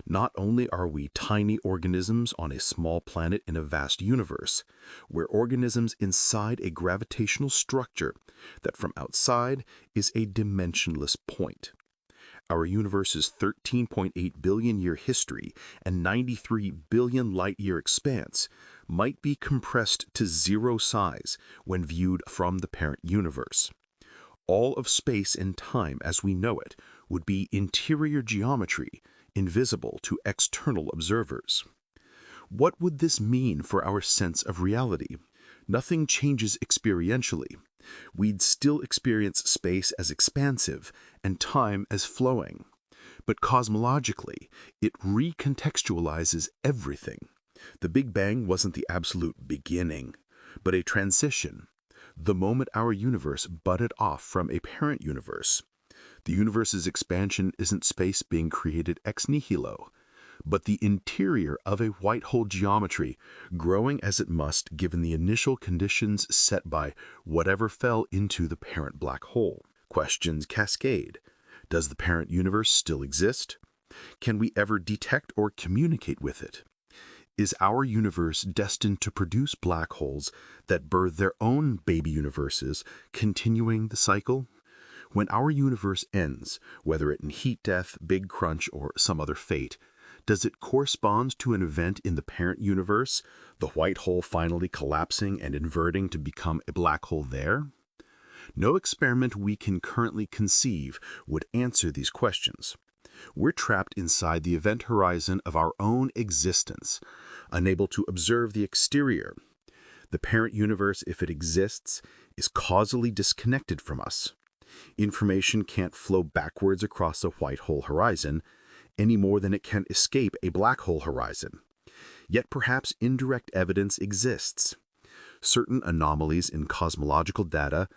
Not only are we tiny organisms on a small planet in a vast universe, we're organisms inside a gravitational structure that from outside is a dimensionless point. Our universe's 13.8 billion year history and 93 billion light-year expanse might be compressed to zero size when viewed from the parent universe. All of space and time as we know it would be interior geometry, invisible to external observers. What would this mean for our sense of reality? Nothing changes experientially. We'd still experience space as expansive and time as flowing. But cosmologically, it recontextualizes everything. The Big Bang wasn't the absolute beginning, but a transition. The moment our universe budded off from a parent universe. The universe's expansion isn't space being created ex nihilo, but the interior of a white hole geometry growing as it must given the initial conditions set by whatever fell into the parent black hole. Questions cascade. Does the parent universe still exist? Can we ever detect or communicate with it? Is our universe destined to produce black holes that birth their own baby universes, continuing the cycle? When our universe ends, whether it in heat death, big crunch, or some other fate, does it correspond to an event in the parent universe, the white hole finally collapsing and inverting to become a black hole there? No experiment we can currently conceive would answer these questions. We're trapped inside the event horizon of our own existence, unable to observe the exterior. The parent universe, if it exists, is causally disconnected from us. Information can't flow backwards across a white hole horizon, any more than it can escape a black hole horizon. Yet perhaps indirect evidence exists. Certain anomalies in cosmological data,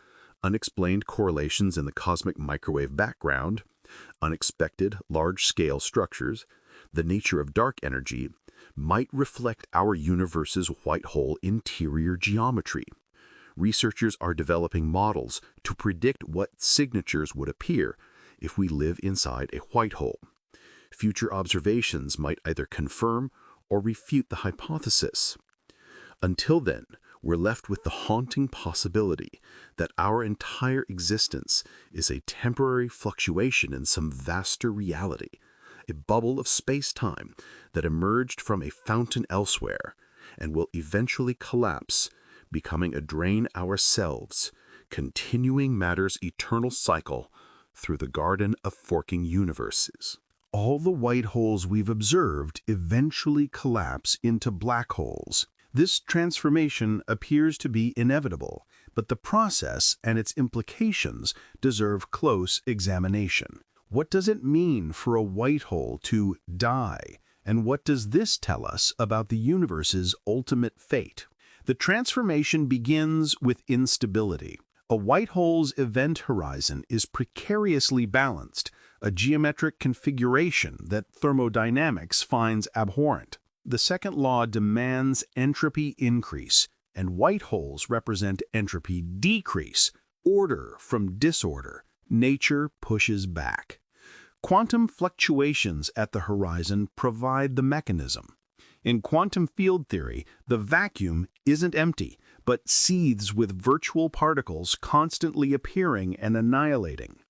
unexplained correlations in the cosmic microwave background, unexpected large-scale structures, the nature of dark energy, might reflect our universe's white hole interior geometry. Researchers are developing models to predict what signatures would appear if we live inside a white hole. Future observations might either confirm or refute the hypothesis. Until then, we're left with the haunting possibility that our entire existence is a temporary fluctuation in some vaster reality, a bubble of space-time that emerged from a fountain elsewhere and will eventually collapse, becoming a drain ourselves, continuing matter's eternal cycle through the garden of forking universes. All the white holes we've observed eventually collapse into black holes. This transformation appears to be inevitable, but the process and its implications deserve close examination. What does it mean for a white hole to die? And what does this tell us about the universe's ultimate fate? The transformation begins with instability. A white hole's event horizon is precariously balanced, a geometric configuration that thermodynamics finds abhorrent. The second law demands entropy increase, and white holes represent entropy decrease, order from disorder. Nature pushes back. Quantum fluctuations at the horizon provide the mechanism. In quantum field theory, the vacuum isn't empty, but seethes with virtual particles constantly appearing and annihilating.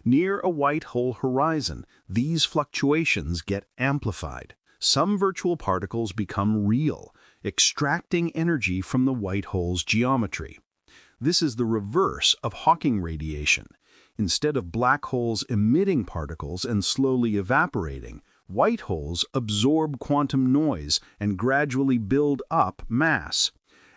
Near a white hole horizon, these fluctuations get amplified. Some virtual particles become real, extracting energy from the white hole's geometry. This is the reverse of Hawking radiation. Instead of black holes emitting particles and slowly evaporating, white holes absorb quantum noise and gradually build up mass.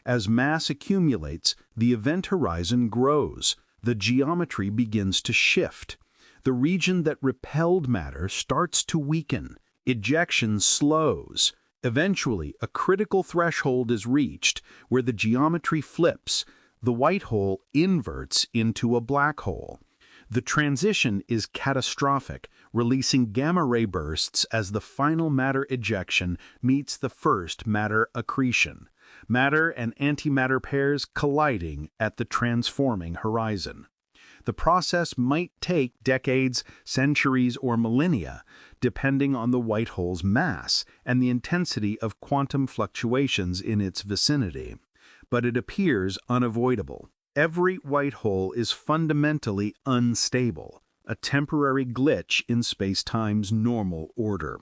As mass accumulates, the event horizon grows. The geometry begins to shift. The region that repelled matter starts to weaken. Ejection slows. Eventually, a critical threshold is reached where the geometry flips. The white hole inverts into a black hole. The transition is catastrophic, releasing gamma-ray bursts as the final matter ejection meets the first matter accretion. Matter and antimatter pairs colliding at the transforming horizon. The process might take decades, centuries, or millennia, depending on the white hole's mass and the intensity of quantum fluctuations in its vicinity. But it appears unavoidable. Every white hole is fundamentally unstable, a temporary glitch in space-time's normal order.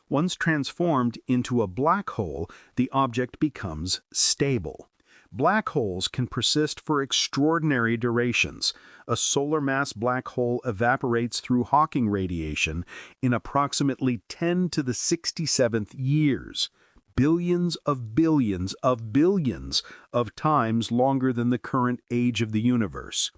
Once transformed into a black hole, the object becomes stable. Black holes can persist for extraordinary durations. A solar mass black hole evaporates through Hawking radiation in approximately 10 to the 67th years. Billions of billions of billions of times longer than the current age of the universe.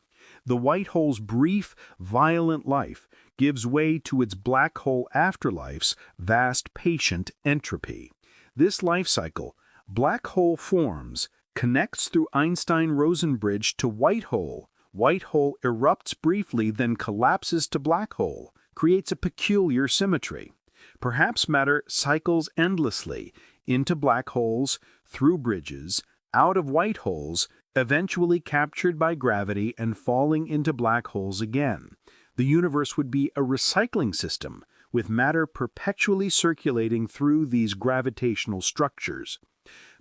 The white hole's brief, violent life gives way to its black hole afterlife's vast patient entropy. This life cycle, black hole forms, connects through Einstein-Rosen bridge to white hole. White hole erupts briefly, then collapses to black hole, creates a peculiar symmetry. Perhaps matter cycles endlessly into black holes, through bridges, out of white holes, eventually captured by gravity and falling into black holes again. The universe would be a recycling system, with matter perpetually circulating through these gravitational structures.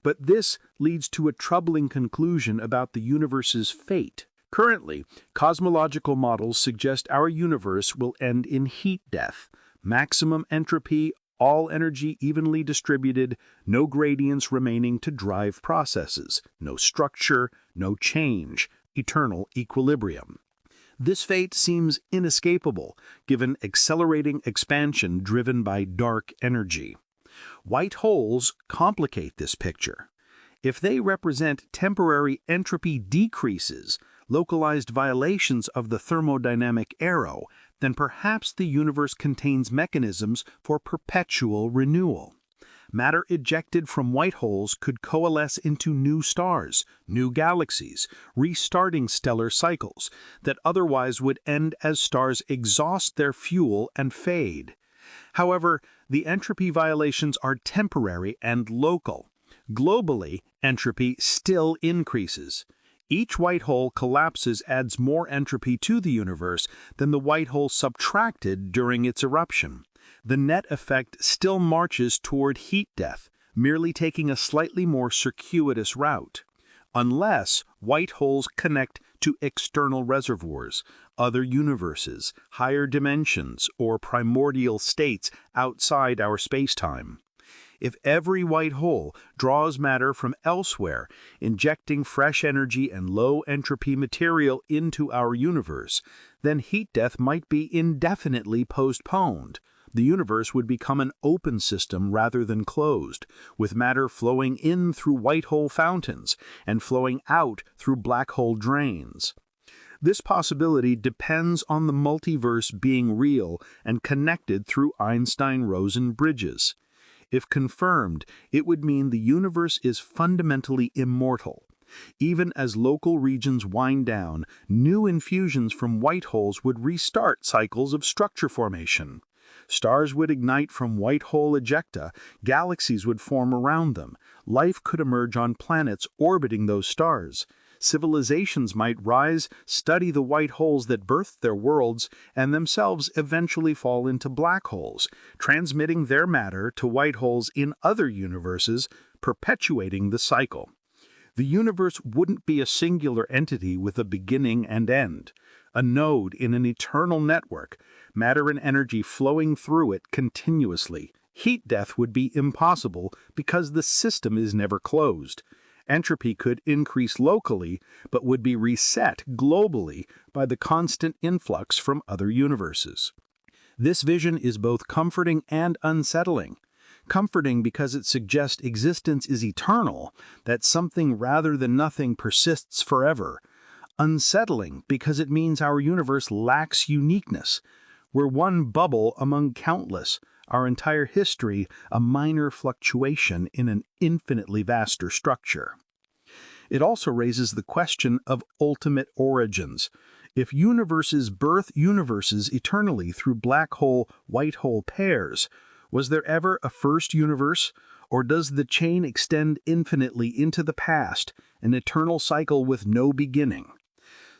But this leads to a troubling conclusion about the universe's fate. Currently, cosmological models suggest our universe will end in heat death, maximum entropy, all energy evenly distributed, no gradients remaining to drive processes, no structure, no change, eternal equilibrium. This fate seems inescapable, given accelerating expansion driven by dark energy. White holes complicate this picture. If they represent temporary entropy decreases, localized violations of the thermodynamic arrow, then perhaps the universe contains mechanisms for perpetual renewal. Matter ejected from white holes could coalesce into new stars, new galaxies, restarting stellar cycles that otherwise would end as stars exhaust their fuel and fade. However, the entropy violations are temporary and local. Globally, entropy still increases. Each white hole collapses adds more entropy to the universe than the white hole subtracted during its eruption. The net effect still marches toward heat death, merely taking a slightly more circuitous route. Unless white holes connect to external reservoirs, other universes, higher dimensions, or primordial states outside our spacetime. If every white hole draws matter from elsewhere, injecting fresh energy and low-entropy material into our universe, then heat death might be indefinitely postponed. The universe would become an open system rather than closed, with matter flowing in through white hole fountains and flowing out through black hole drains. This possibility depends on the multiverse being real and connected through Einstein-Rosen bridges. If confirmed, it would mean the universe is fundamentally immortal. Even as local regions wind down, new infusions from white holes would restart cycles of structure formation. Stars would ignite from white hole ejecta, galaxies would form around them, life could emerge on planets orbiting those stars. Civilizations might rise, study the white holes that birthed their worlds, and themselves eventually fall into black holes, transmitting their matter to white holes in other universes, perpetuating the cycle. The universe wouldn't be a singular entity with a beginning and end, a node in an eternal network, matter and energy flowing through it continuously. Heat death would be impossible because the system is never closed. Entropy could increase locally, but would be reset globally by the constant influx from other universes. This vision is both comforting and unsettling. Comforting because it suggests existence is eternal, that something rather than nothing persists forever. Unsettling because it means our universe lacks uniqueness. We're one bubble among countless, our entire history a minor fluctuation in an infinitely vaster structure. It also raises the question of ultimate origins. If universes birth universes eternally through black hole-white hole pairs, was there ever a first universe, or does the chain extend infinitely into the past, an eternal cycle with no beginning?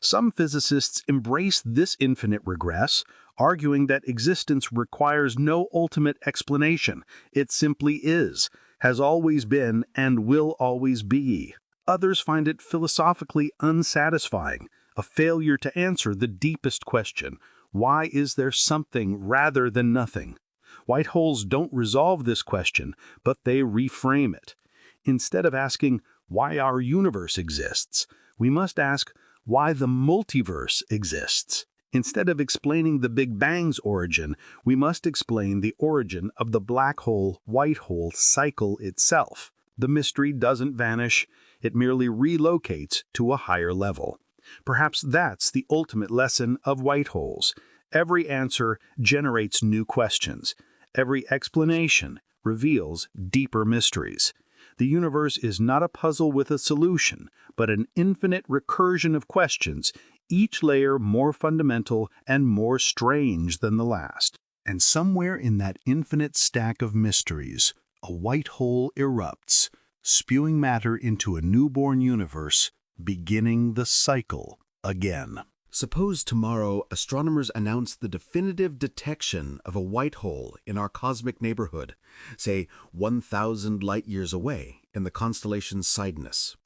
Some physicists embrace this infinite regress, arguing that existence requires no ultimate explanation. It simply is, has always been, and will always be. Others find it philosophically unsatisfying, a failure to answer the deepest question: why is there something rather than nothing? White holes don't resolve this question, but they reframe it. Instead of asking why our universe exists, we must ask why the multiverse exists. Instead of explaining the Big Bang's origin, we must explain the origin of the black hole-white hole cycle itself. The mystery doesn't vanish, it merely relocates to a higher level. Perhaps that's the ultimate lesson of white holes. Every answer generates new questions. Every explanation reveals deeper mysteries. The universe is not a puzzle with a solution, but an infinite recursion of questions, each layer more fundamental and more strange than the last. And somewhere in that infinite stack of mysteries, a white hole erupts, spewing matter into a newborn universe, beginning the cycle again. Suppose tomorrow astronomers announce the definitive detection of a white hole in our cosmic neighborhood, say 1,000 light-years away in the constellation Cygnus.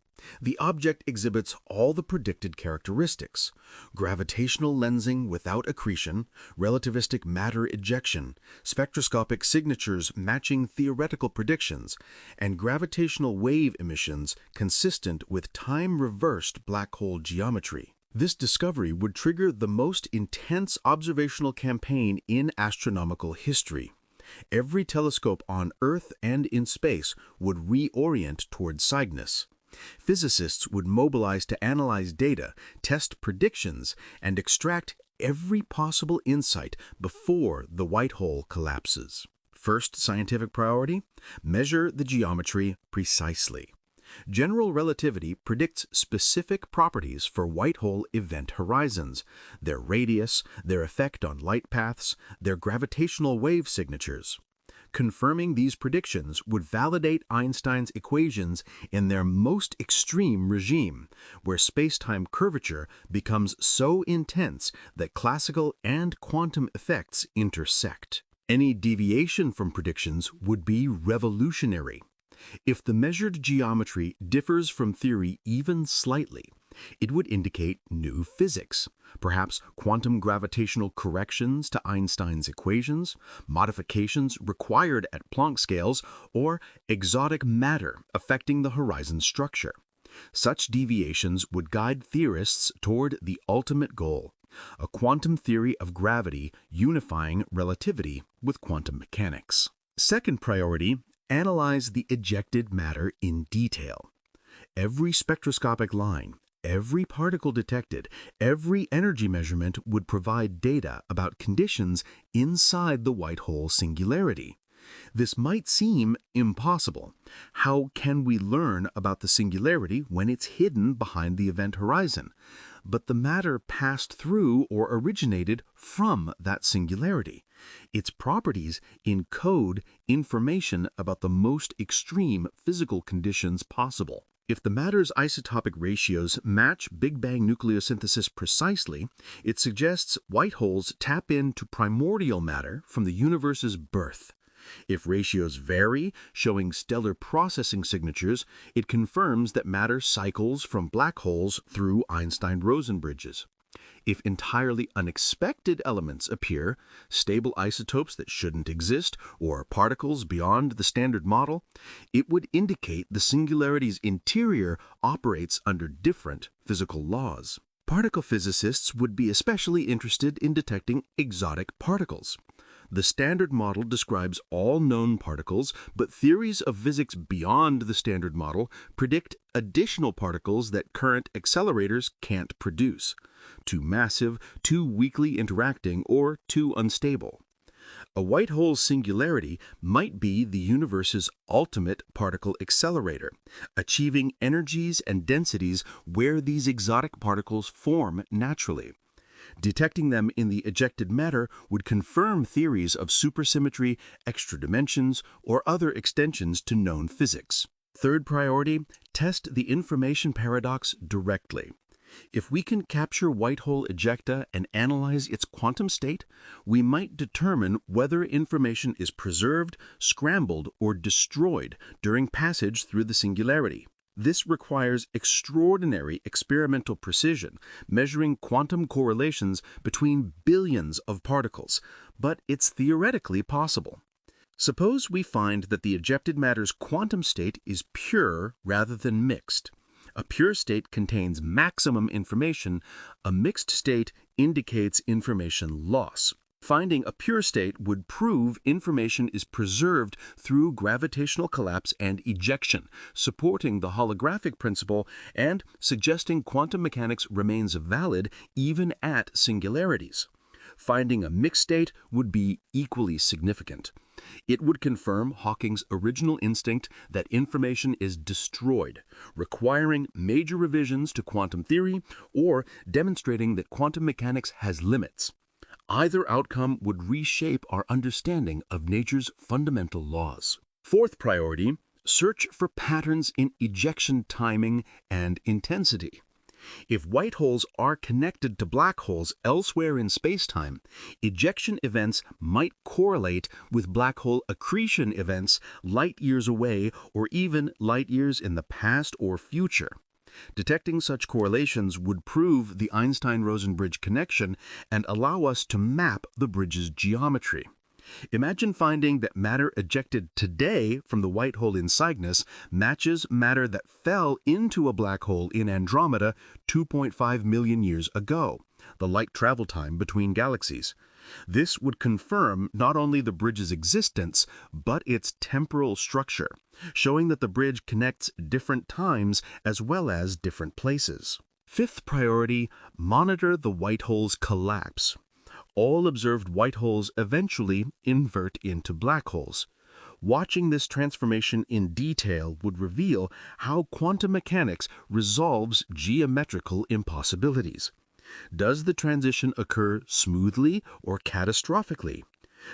The object exhibits all the predicted characteristics: gravitational lensing without accretion, relativistic matter ejection, spectroscopic signatures matching theoretical predictions, and gravitational wave emissions consistent with time-reversed black hole geometry. This discovery would trigger the most intense observational campaign in astronomical history. Every telescope on Earth and in space would reorient toward Cygnus. Physicists would mobilize to analyze data, test predictions, and extract every possible insight before the white hole collapses. First scientific priority: measure the geometry precisely. General relativity predicts specific properties for white hole event horizons: their radius, their effect on light paths, their gravitational wave signatures. Confirming these predictions would validate Einstein's equations in their most extreme regime, where space-time curvature becomes so intense that classical and quantum effects intersect. Any deviation from predictions would be revolutionary. If the measured geometry differs from theory even slightly, it would indicate new physics, perhaps quantum gravitational corrections to Einstein's equations, modifications required at Planck scales, or exotic matter affecting the horizon structure. Such deviations would guide theorists toward the ultimate goal: a quantum theory of gravity unifying relativity with quantum mechanics. Second priority: analyze the ejected matter in detail. Every spectroscopic line, Every particle detected, every energy measurement would provide data about conditions inside the white hole singularity. This might seem impossible. How can we learn about the singularity when it's hidden behind the event horizon? But the matter passed through or originated from that singularity. Its properties encode information about the most extreme physical conditions possible. If the matter's isotopic ratios match Big Bang nucleosynthesis precisely, it suggests white holes tap into primordial matter from the universe's birth. If ratios vary, showing stellar processing signatures, it confirms that matter cycles from black holes through Einstein-Rosen bridges. If entirely unexpected elements appear, stable isotopes that shouldn't exist, or particles beyond the standard model, it would indicate the singularity's interior operates under different physical laws. Particle physicists would be especially interested in detecting exotic particles. The standard model describes all known particles, but theories of physics beyond the standard model predict additional particles that current accelerators can't produce. Too massive, too weakly interacting, or too unstable. A white hole's singularity might be the universe's ultimate particle accelerator, achieving energies and densities where these exotic particles form naturally. Detecting them in the ejected matter would confirm theories of supersymmetry, extra dimensions, or other extensions to known physics. Third priority, test the information paradox directly. If we can capture white hole ejecta and analyze its quantum state, we might determine whether information is preserved, scrambled, or destroyed during passage through the singularity. This requires extraordinary experimental precision, measuring quantum correlations between billions of particles, but it's theoretically possible. Suppose we find that the ejected matter's quantum state is pure rather than mixed. A pure state contains maximum information. A mixed state indicates information loss. Finding a pure state would prove information is preserved through gravitational collapse and ejection, supporting the holographic principle and suggesting quantum mechanics remains valid even at singularities. Finding a mixed state would be equally significant. It would confirm Hawking's original instinct that information is destroyed, requiring major revisions to quantum theory or demonstrating that quantum mechanics has limits. Either outcome would reshape our understanding of nature's fundamental laws. Fourth priority, search for patterns in ejection timing and intensity. If white holes are connected to black holes elsewhere in spacetime, ejection events might correlate with black hole accretion events light years away or even light years in the past or future. Detecting such correlations would prove the Einstein-Rosen bridge connection and allow us to map the bridge's geometry. Imagine finding that matter ejected today from the white hole in Cygnus matches matter that fell into a black hole in Andromeda 2.5 million years ago, the light travel time between galaxies. This would confirm not only the bridge's existence, but its temporal structure, showing that the bridge connects different times as well as different places. Fifth priority, monitor the white hole's collapse. All observed white holes eventually invert into black holes. Watching this transformation in detail would reveal how quantum mechanics resolves geometrical impossibilities. Does the transition occur smoothly or catastrophically?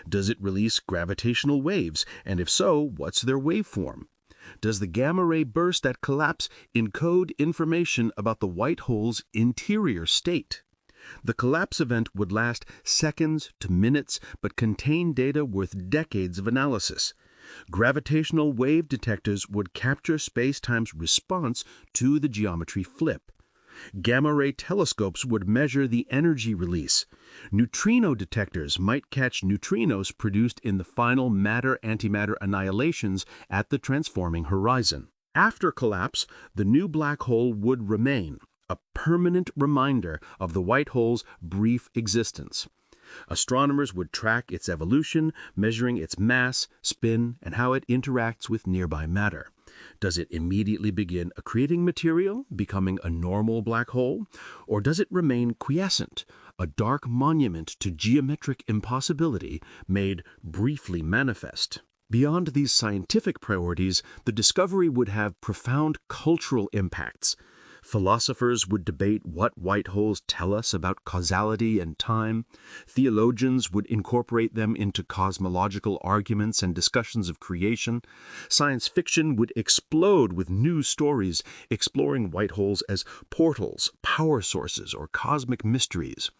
Does it release gravitational waves, and if so, what's their waveform? Does the gamma-ray burst at collapse encode information about the white hole's interior state? The collapse event would last seconds to minutes, but contain data worth decades of analysis. Gravitational wave detectors would capture space-time's response to the geometry flip. Gamma-ray telescopes would measure the energy release. Neutrino detectors might catch neutrinos produced in the final matter-antimatter annihilations at the transforming horizon. After collapse, the new black hole would remain, a permanent reminder of the white hole's brief existence. Astronomers would track its evolution, measuring its mass, spin, and how it interacts with nearby matter. Does it immediately begin accreting material, becoming a normal black hole? Or does it remain quiescent, a dark monument to geometric impossibility made briefly manifest? Beyond these scientific priorities, the discovery would have profound cultural impacts. Philosophers would debate what white holes tell us about causality and time. Theologians would incorporate them into cosmological arguments and discussions of creation. Science fiction would explode with new stories exploring white holes as portals, power sources, or cosmic mysteries.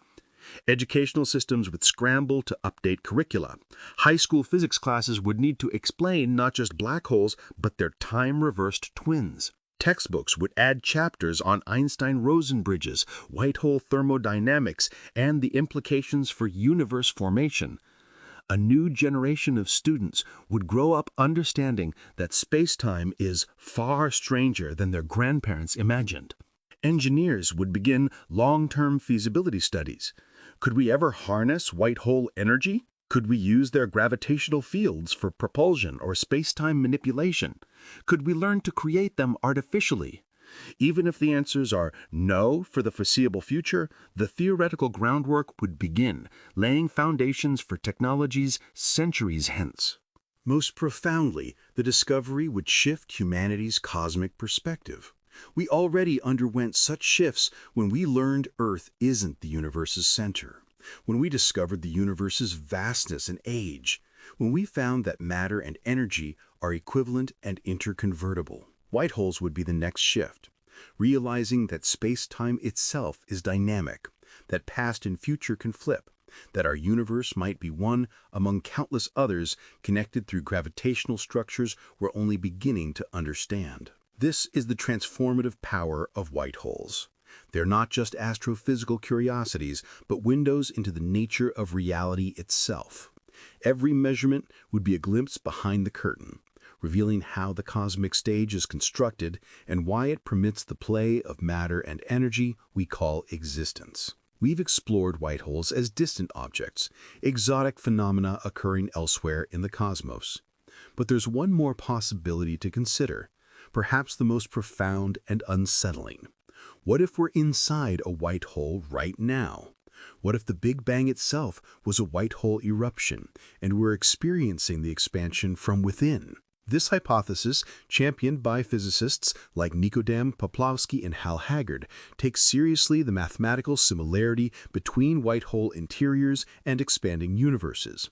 Educational systems would scramble to update curricula. High school physics classes would need to explain not just black holes, but their time-reversed twins. Textbooks would add chapters on Einstein-Rosen bridges, white hole thermodynamics, and the implications for universe formation. A new generation of students would grow up understanding that space-time is far stranger than their grandparents imagined. Engineers would begin long-term feasibility studies. Could we ever harness white hole energy? Could we use their gravitational fields for propulsion or space-time manipulation? Could we learn to create them artificially? Even if the answers are no for the foreseeable future, the theoretical groundwork would begin, laying foundations for technologies centuries hence. Most profoundly, the discovery would shift humanity's cosmic perspective. We already underwent such shifts when we learned Earth isn't the universe's center, when we discovered the universe's vastness and age, when we found that matter and energy are equivalent and interconvertible. White holes would be the next shift, realizing that space-time itself is dynamic, that past and future can flip, that our universe might be one among countless others connected through gravitational structures we're only beginning to understand. This is the transformative power of white holes. They're not just astrophysical curiosities, but windows into the nature of reality itself. Every measurement would be a glimpse behind the curtain, revealing how the cosmic stage is constructed and why it permits the play of matter and energy we call existence. We've explored white holes as distant objects, exotic phenomena occurring elsewhere in the cosmos. But there's one more possibility to consider, perhaps the most profound and unsettling. What if we're inside a white hole right now? What if the Big Bang itself was a white hole eruption, and we're experiencing the expansion from within? This hypothesis, championed by physicists like Nikodem Poplawski and Hal Haggard, takes seriously the mathematical similarity between white hole interiors and expanding universes.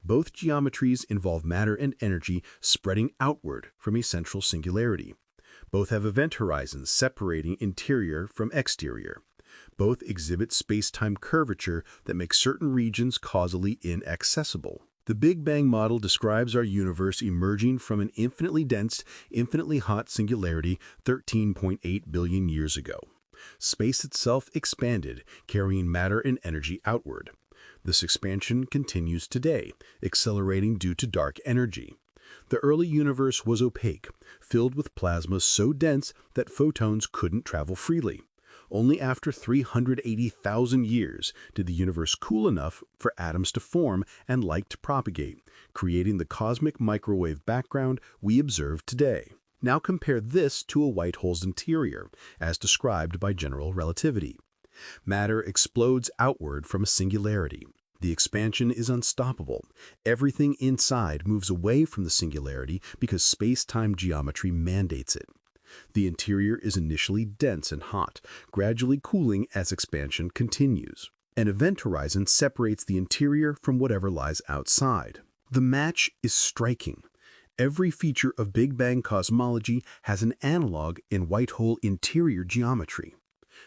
Both geometries involve matter and energy spreading outward from a central singularity. Both have event horizons separating interior from exterior. Both exhibit space-time curvature that makes certain regions causally inaccessible. The Big Bang model describes our universe emerging from an infinitely dense, infinitely hot singularity 13.8 billion years ago. Space itself expanded, carrying matter and energy outward. This expansion continues today, accelerating due to dark energy. The early universe was opaque, filled with plasma so dense that photons couldn't travel freely. Only after 380,000 years did the universe cool enough for atoms to form and light to propagate, creating the cosmic microwave background we observe today. Now compare this to a white hole's interior, as described by general relativity. Matter explodes outward from a singularity. The expansion is unstoppable. Everything inside moves away from the singularity because space-time geometry mandates it. The interior is initially dense and hot, gradually cooling as expansion continues. An event horizon separates the interior from whatever lies outside. The match is striking. Every feature of Big Bang cosmology has an analog in white hole interior geometry.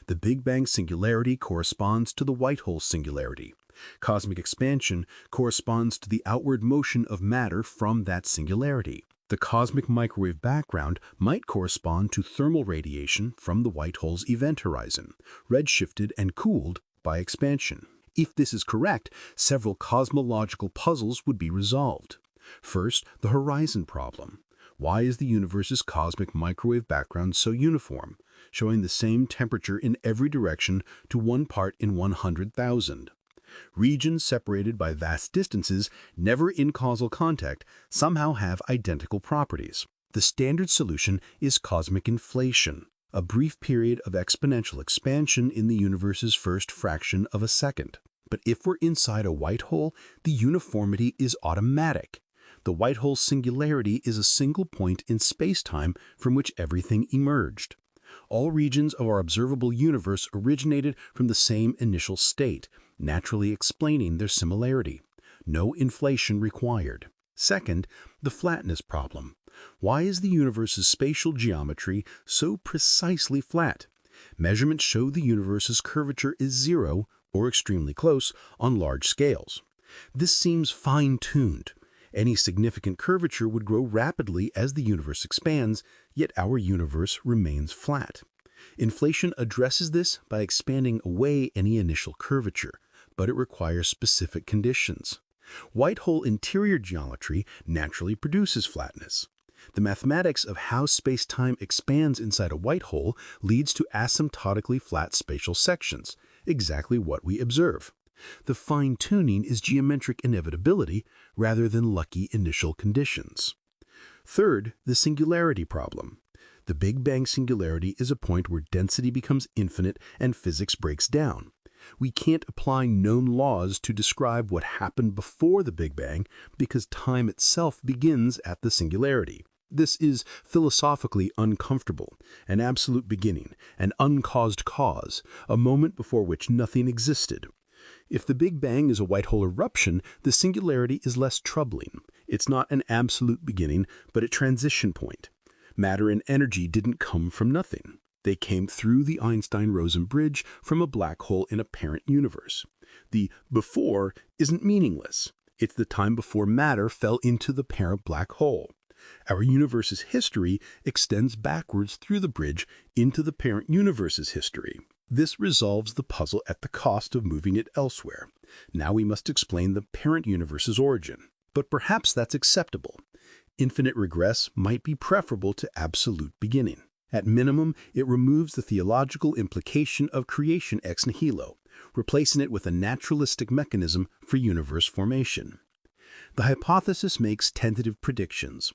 The Big Bang singularity corresponds to the white hole singularity. Cosmic expansion corresponds to the outward motion of matter from that singularity. The cosmic microwave background might correspond to thermal radiation from the white hole's event horizon, redshifted and cooled by expansion. If this is correct, several cosmological puzzles would be resolved. First, the horizon problem. Why is the universe's cosmic microwave background so uniform, showing the same temperature in every direction to 1 part in 100,000? Regions separated by vast distances, never in causal contact, somehow have identical properties. The standard solution is cosmic inflation, a brief period of exponential expansion in the universe's first fraction of a second. But if we're inside a white hole, the uniformity is automatic. The white hole's singularity is a single point in space-time from which everything emerged. All regions of our observable universe originated from the same initial state, naturally explaining their similarity. No inflation required. Second, the flatness problem. Why is the universe's spatial geometry so precisely flat? Measurements show the universe's curvature is zero, or extremely close, on large scales. This seems fine-tuned. Any significant curvature would grow rapidly as the universe expands, yet our universe remains flat. Inflation addresses this by expanding away any initial curvature, but it requires specific conditions. White hole interior geometry naturally produces flatness. The mathematics of how space-time expands inside a white hole leads to asymptotically flat spatial sections, exactly what we observe. The fine-tuning is geometric inevitability rather than lucky initial conditions. Third, the singularity problem. The Big Bang singularity is a point where density becomes infinite and physics breaks down. We can't apply known laws to describe what happened before the Big Bang because time itself begins at the singularity. This is philosophically uncomfortable, an absolute beginning, an uncaused cause, a moment before which nothing existed. If the Big Bang is a white hole eruption, the singularity is less troubling. It's not an absolute beginning, but a transition point. Matter and energy didn't come from nothing. They came through the Einstein-Rosen bridge from a black hole in a parent universe. The before isn't meaningless. It's the time before matter fell into the parent black hole. Our universe's history extends backwards through the bridge into the parent universe's history. This resolves the puzzle at the cost of moving it elsewhere. Now we must explain the parent universe's origin. But perhaps that's acceptable. Infinite regress might be preferable to absolute beginning. At minimum, it removes the theological implication of creation ex nihilo, replacing it with a naturalistic mechanism for universe formation. The hypothesis makes tentative predictions.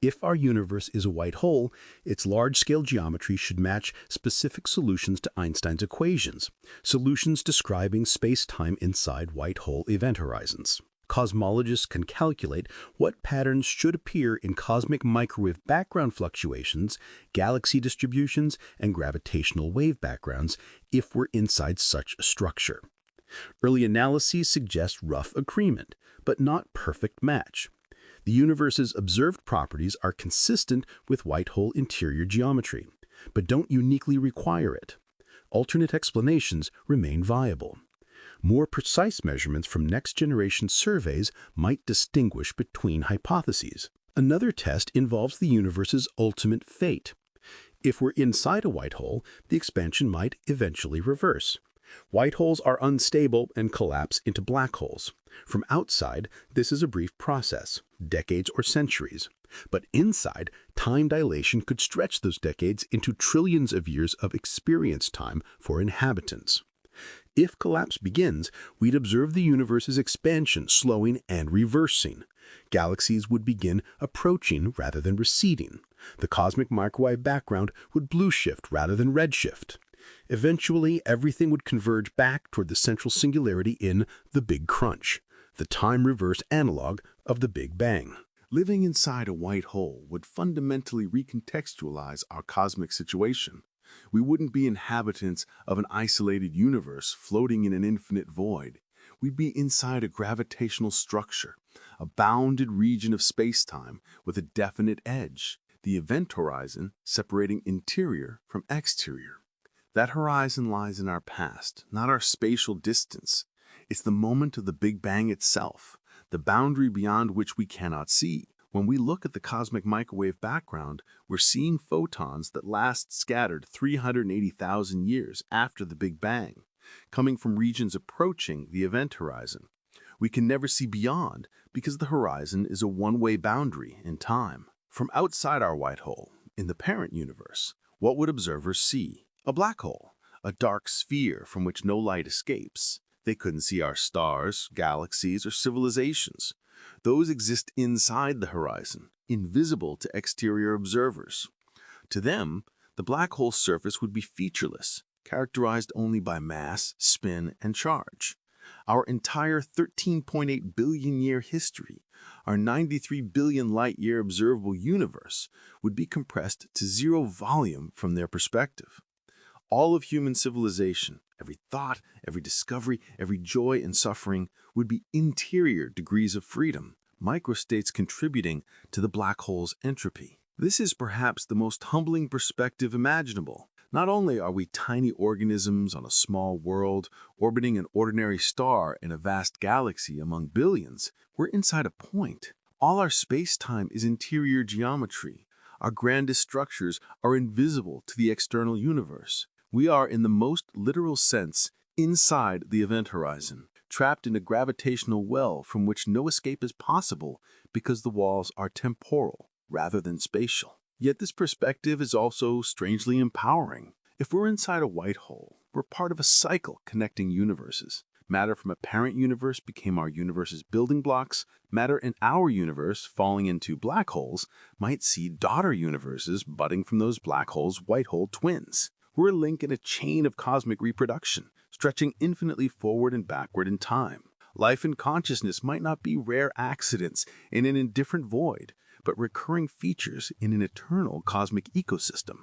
If our universe is a white hole, its large-scale geometry should match specific solutions to Einstein's equations, solutions describing space-time inside white hole event horizons. Cosmologists can calculate what patterns should appear in cosmic microwave background fluctuations, galaxy distributions, and gravitational wave backgrounds if we're inside such a structure. Early analyses suggest rough agreement, but not perfect match. The universe's observed properties are consistent with white hole interior geometry, but don't uniquely require it. Alternate explanations remain viable. More precise measurements from next-generation surveys might distinguish between hypotheses. Another test involves the universe's ultimate fate. If we're inside a white hole, the expansion might eventually reverse. White holes are unstable and collapse into black holes. From outside, this is a brief process, decades or centuries. But inside, time dilation could stretch those decades into trillions of years of experience time for inhabitants. If collapse begins, we'd observe the universe's expansion slowing and reversing. Galaxies would begin approaching rather than receding. The cosmic microwave background would blue shift rather than red shift. Eventually, everything would converge back toward the central singularity in the Big Crunch, the time-reverse analog of the Big Bang. Living inside a white hole would fundamentally recontextualize our cosmic situation. We wouldn't be inhabitants of an isolated universe floating in an infinite void. We'd be inside a gravitational structure, a bounded region of space-time with a definite edge, the event horizon separating interior from exterior. That horizon lies in our past, not our spatial distance. It's the moment of the Big Bang itself, the boundary beyond which we cannot see. When we look at the cosmic microwave background, we're seeing photons that last scattered 380,000 years after the Big Bang, coming from regions approaching the event horizon. We can never see beyond because the horizon is a one-way boundary in time. From outside our white hole, in the parent universe, what would observers see? A black hole, a dark sphere from which no light escapes. They couldn't see our stars, galaxies, or civilizations. Those exist inside the horizon, invisible to exterior observers. To them, the black hole's surface would be featureless, characterized only by mass, spin, and charge. Our entire 13.8 billion year history, our 93 billion light-year observable universe, would be compressed to zero volume from their perspective. All of human civilization, every thought, every discovery, every joy and suffering, would be interior degrees of freedom, microstates contributing to the black hole's entropy. This is perhaps the most humbling perspective imaginable. Not only are we tiny organisms on a small world, orbiting an ordinary star in a vast galaxy among billions, we're inside a point. All our space-time is interior geometry. Our grandest structures are invisible to the external universe. We are, in the most literal sense, inside the event horizon, trapped in a gravitational well from which no escape is possible because the walls are temporal rather than spatial. Yet this perspective is also strangely empowering. If we're inside a white hole, we're part of a cycle connecting universes. Matter from a parent universe became our universe's building blocks. Matter in our universe, falling into black holes, might see daughter universes budding from those black holes' white hole twins. We're a link in a chain of cosmic reproduction, stretching infinitely forward and backward in time. Life and consciousness might not be rare accidents in an indifferent void, but recurring features in an eternal cosmic ecosystem.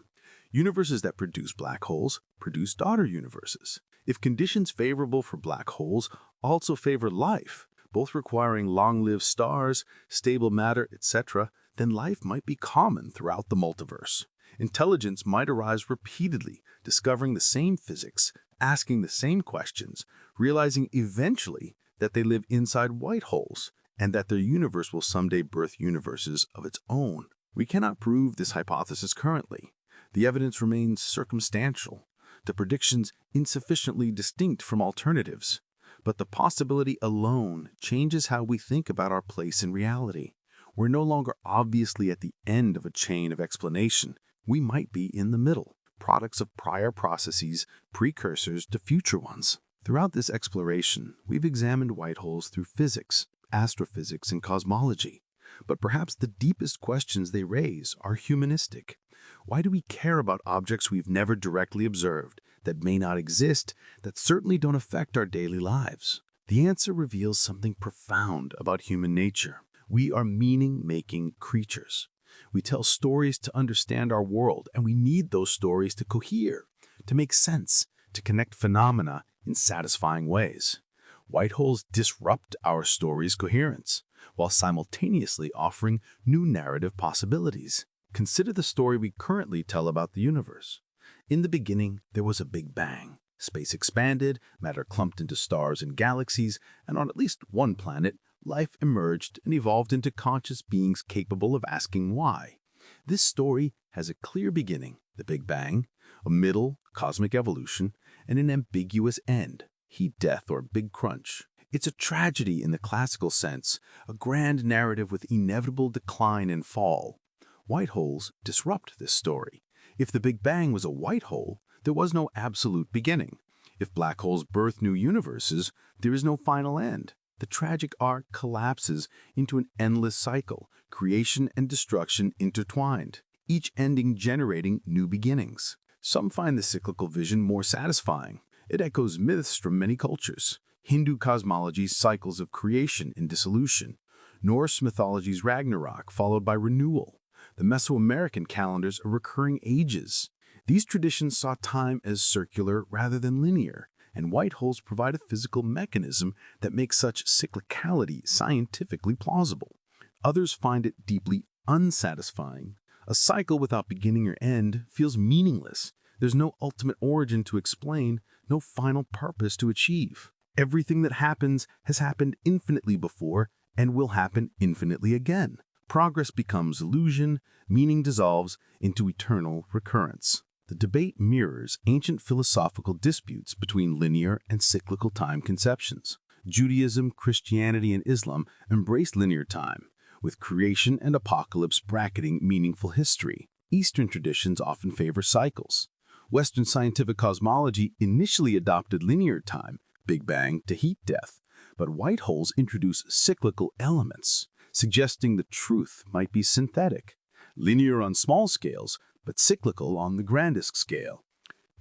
Universes that produce black holes produce daughter universes. If conditions favorable for black holes also favor life, both requiring long-lived stars, stable matter, etc., then life might be common throughout the multiverse. Intelligence might arise repeatedly, discovering the same physics, asking the same questions, realizing eventually that they live inside white holes, and that their universe will someday birth universes of its own. We cannot prove this hypothesis currently. The evidence remains circumstantial, the predictions insufficiently distinct from alternatives. But the possibility alone changes how we think about our place in reality. We're no longer obviously at the end of a chain of explanation. We might be in the middle, products of prior processes, precursors to future ones. Throughout this exploration, we've examined white holes through physics, astrophysics, and cosmology. But perhaps the deepest questions they raise are humanistic. Why do we care about objects we've never directly observed, that may not exist, that certainly don't affect our daily lives? The answer reveals something profound about human nature. We are meaning-making creatures. We tell stories to understand our world, and we need those stories to cohere, to make sense, to connect phenomena in satisfying ways. White holes disrupt our story's coherence, while simultaneously offering new narrative possibilities. Consider the story we currently tell about the universe. In the beginning, there was a Big Bang. Space expanded, matter clumped into stars and galaxies, and on at least one planet, life emerged and evolved into conscious beings capable of asking why. This story has a clear beginning, the Big Bang, a middle, cosmic evolution, and an ambiguous end, heat death or Big Crunch. It's a tragedy in the classical sense, a grand narrative with inevitable decline and fall. White holes disrupt this story. If the Big Bang was a white hole, there was no absolute beginning. If black holes birth new universes, there is no final end. The tragic arc collapses into an endless cycle, creation and destruction intertwined, each ending generating new beginnings. Some find the cyclical vision more satisfying. It echoes myths from many cultures. Hindu cosmology's cycles of creation and dissolution, Norse mythology's Ragnarok followed by renewal, the Mesoamerican calendars of recurring ages. These traditions saw time as circular rather than linear, and white holes provide a physical mechanism that makes such cyclicality scientifically plausible. Others find it deeply unsatisfying. A cycle without beginning or end feels meaningless. There's no ultimate origin to explain, no final purpose to achieve. Everything that happens has happened infinitely before and will happen infinitely again. Progress becomes illusion, meaning dissolves into eternal recurrence. The debate mirrors ancient philosophical disputes between linear and cyclical time conceptions. Judaism, Christianity, and Islam embrace linear time, with creation and apocalypse bracketing meaningful history. Eastern traditions often favor cycles. Western scientific cosmology initially adopted linear time, Big Bang to heat death, but white holes introduce cyclical elements. suggesting the truth might be synthetic, linear on small scales, but cyclical on the grandest scale.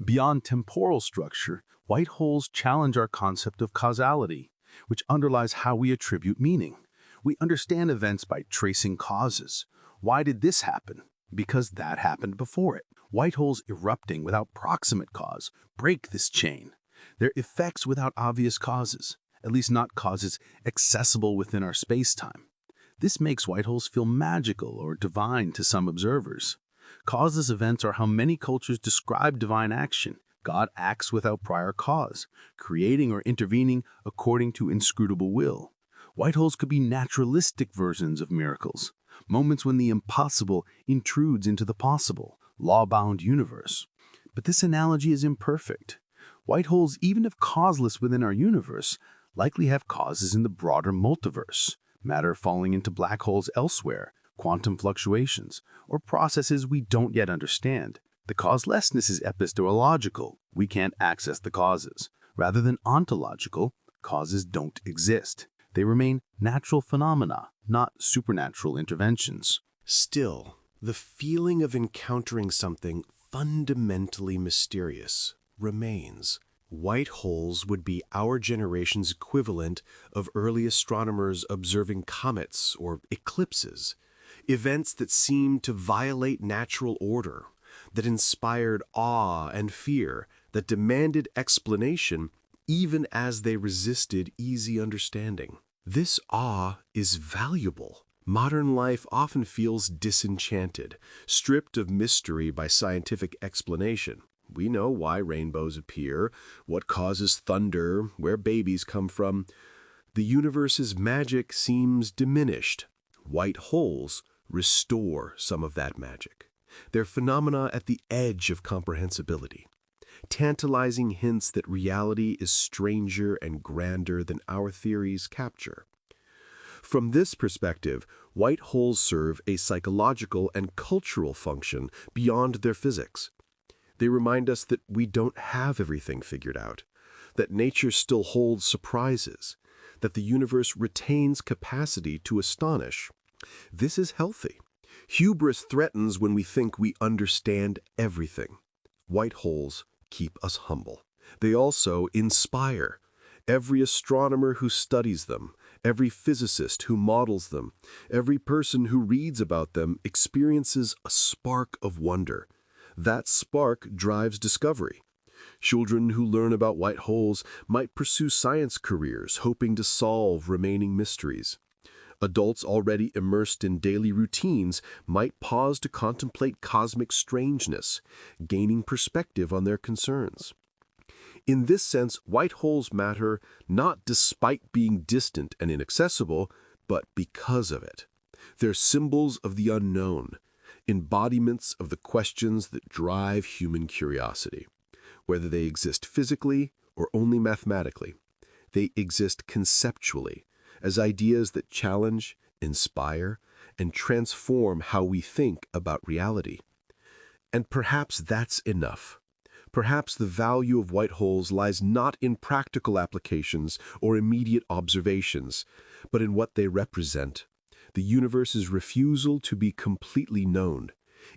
Beyond temporal structure, white holes challenge our concept of causality, which underlies how we attribute meaning. We understand events by tracing causes. Why did this happen? Because that happened before it. White holes erupting without proximate cause break this chain. They're effects without obvious causes, at least not causes accessible within our space-time. This makes white holes feel magical or divine to some observers. Causeless events are how many cultures describe divine action. God acts without prior cause, creating or intervening according to inscrutable will. White holes could be naturalistic versions of miracles, moments when the impossible intrudes into the possible, law-bound universe. But this analogy is imperfect. White holes, even if causeless within our universe, likely have causes in the broader multiverse, matter falling into black holes elsewhere, quantum fluctuations, or processes we don't yet understand. The causelessness is epistemological. We can't access the causes. Rather than ontological, causes don't exist. They remain natural phenomena, not supernatural interventions. Still, the feeling of encountering something fundamentally mysterious remains. White holes would be our generation's equivalent of early astronomers observing comets or eclipses, events that seemed to violate natural order, that inspired awe and fear, that demanded explanation even as they resisted easy understanding. This awe is valuable. Modern life often feels disenchanted, stripped of mystery by scientific explanation. We know why rainbows appear, what causes thunder, where babies come from. The universe's magic seems diminished. White holes restore some of that magic. They're phenomena at the edge of comprehensibility, tantalizing hints that reality is stranger and grander than our theories capture. From this perspective, white holes serve a psychological and cultural function beyond their physics. They remind us that we don't have everything figured out, that nature still holds surprises, that the universe retains capacity to astonish. This is healthy. Hubris threatens when we think we understand everything. White holes keep us humble. They also inspire. Every astronomer who studies them, every physicist who models them, every person who reads about them experiences a spark of wonder. That spark drives discovery. Children who learn about white holes might pursue science careers, hoping to solve remaining mysteries. Adults already immersed in daily routines might pause to contemplate cosmic strangeness, gaining perspective on their concerns. In this sense, white holes matter not despite being distant and inaccessible, but because of it. They're symbols of the unknown, embodiments of the questions that drive human curiosity. Whether they exist physically or only mathematically, they exist conceptually, as ideas that challenge, inspire, and transform how we think about reality. And perhaps that's enough. Perhaps the value of white holes lies not in practical applications or immediate observations, but in what they represent. The universe's refusal to be completely known,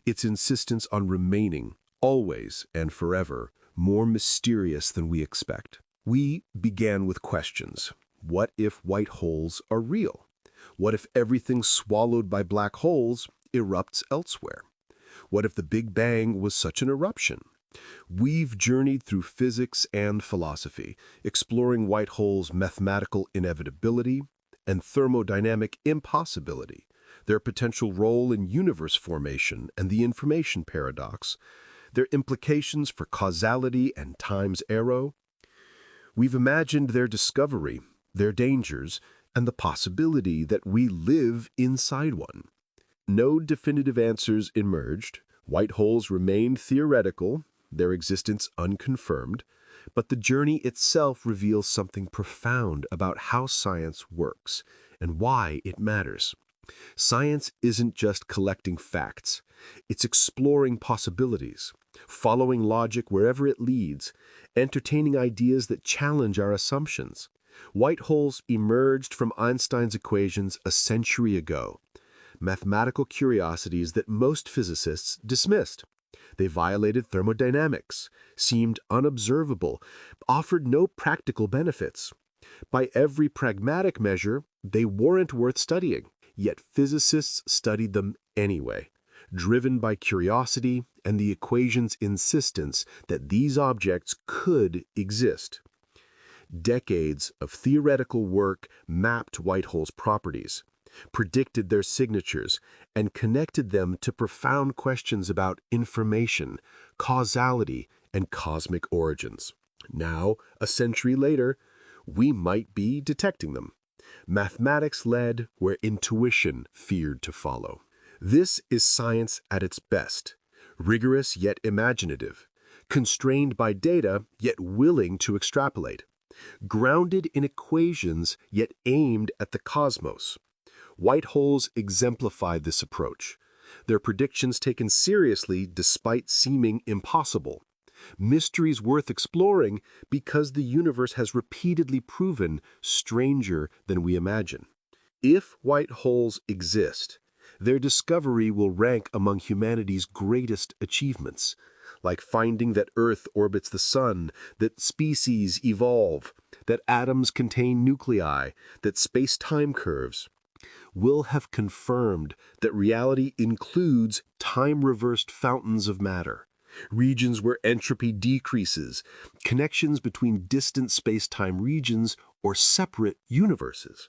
its insistence on remaining, always and forever, more mysterious than we expect. We began with questions. What if white holes are real? What if everything swallowed by black holes erupts elsewhere? What if the Big Bang was such an eruption? We've journeyed through physics and philosophy, exploring white holes' mathematical inevitability and thermodynamic impossibility, their potential role in universe formation and the information paradox, their implications for causality and time's arrow. We've imagined their discovery, their dangers, and the possibility that we live inside one. No definitive answers emerged. White holes remained theoretical, their existence unconfirmed, but the journey itself reveals something profound about how science works and why it matters. Science isn't just collecting facts. It's exploring possibilities, following logic wherever it leads, entertaining ideas that challenge our assumptions. White holes emerged from Einstein's equations a century ago, mathematical curiosities that most physicists dismissed. They violated thermodynamics, seemed unobservable, offered no practical benefits. By every pragmatic measure, they weren't worth studying, yet physicists studied them anyway, driven by curiosity and the equation's insistence that these objects could exist. Decades of theoretical work mapped white holes' properties, predicted their signatures, and connected them to profound questions about information, causality, and cosmic origins. Now, a century later, we might be detecting them. Mathematics led where intuition feared to follow. This is science at its best, rigorous yet imaginative, constrained by data yet willing to extrapolate, grounded in equations yet aimed at the cosmos. White holes exemplify this approach, their predictions taken seriously despite seeming impossible. Mysteries worth exploring because the universe has repeatedly proven stranger than we imagine. If white holes exist, their discovery will rank among humanity's greatest achievements, like finding that Earth orbits the Sun, that species evolve, that atoms contain nuclei, that space-time curves. Will have confirmed that reality includes time-reversed fountains of matter, regions where entropy decreases, connections between distant space-time regions or separate universes.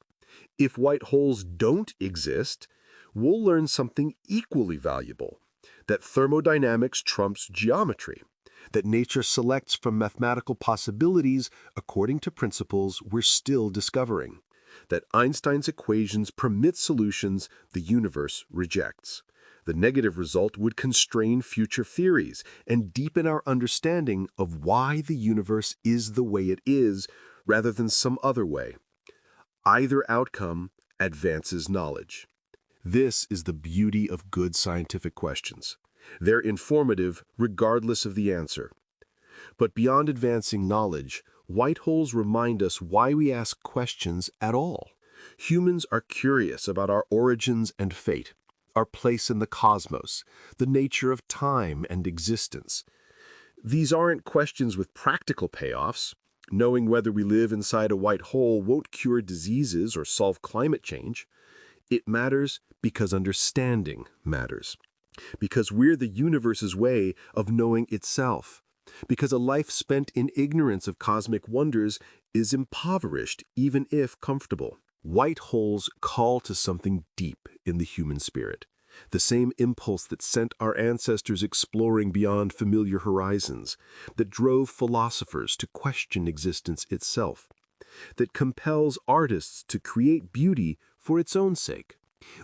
If white holes don't exist, we'll learn something equally valuable, that thermodynamics trumps geometry, that nature selects from mathematical possibilities according to principles we're still discovering, that Einstein's equations permit solutions the universe rejects. The negative result would constrain future theories and deepen our understanding of why the universe is the way it is rather than some other way. Either outcome advances knowledge. This is the beauty of good scientific questions. They're informative regardless of the answer. But beyond advancing knowledge, white holes remind us why we ask questions at all. Humans are curious about our origins and fate, our place in the cosmos, the nature of time and existence. These aren't questions with practical payoffs. Knowing whether we live inside a white hole won't cure diseases or solve climate change. It matters because understanding matters. Because we're the universe's way of knowing itself. Because a life spent in ignorance of cosmic wonders is impoverished, even if comfortable. White holes call to something deep in the human spirit. The same impulse that sent our ancestors exploring beyond familiar horizons, that drove philosophers to question existence itself, that compels artists to create beauty for its own sake.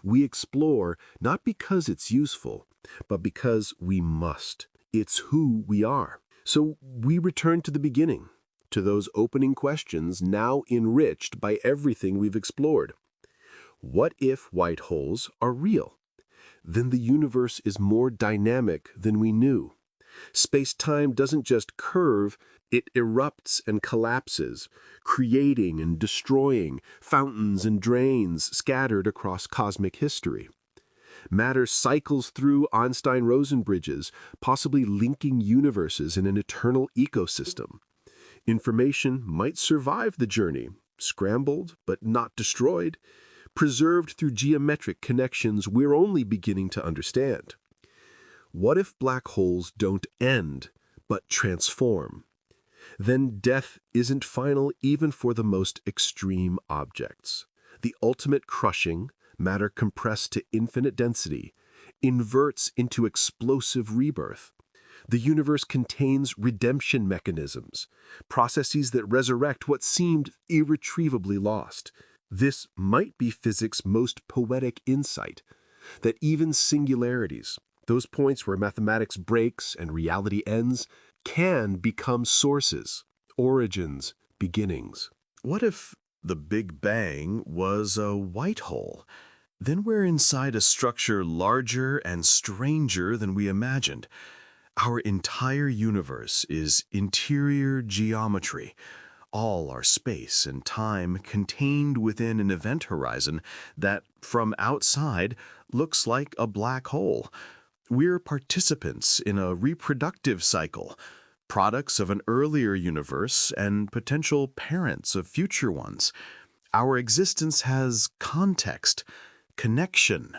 We explore not because it's useful, but because we must. It's who we are. So we return to the beginning, to those opening questions now enriched by everything we've explored. What if white holes are real? Then the universe is more dynamic than we knew. Space-time doesn't just curve, it erupts and collapses, creating and destroying fountains and drains scattered across cosmic history. Matter cycles through Einstein-Rosen bridges, possibly linking universes in an eternal ecosystem. Information might survive the journey, scrambled but not destroyed, preserved through geometric connections we're only beginning to understand. What if black holes don't end, but transform? Then death isn't final even for the most extreme objects. The ultimate crushing, matter compressed to infinite density, inverts into explosive rebirth. The universe contains redemption mechanisms, processes that resurrect what seemed irretrievably lost. This might be physics' most poetic insight, that even singularities, those points where mathematics breaks and reality ends, can become sources, origins, beginnings. What if the Big Bang was a white hole? Then we're inside a structure larger and stranger than we imagined. Our entire universe is interior geometry, all our space and time contained within an event horizon that, from outside, looks like a black hole. We're participants in a reproductive cycle, products of an earlier universe and potential parents of future ones. Our existence has context, connection,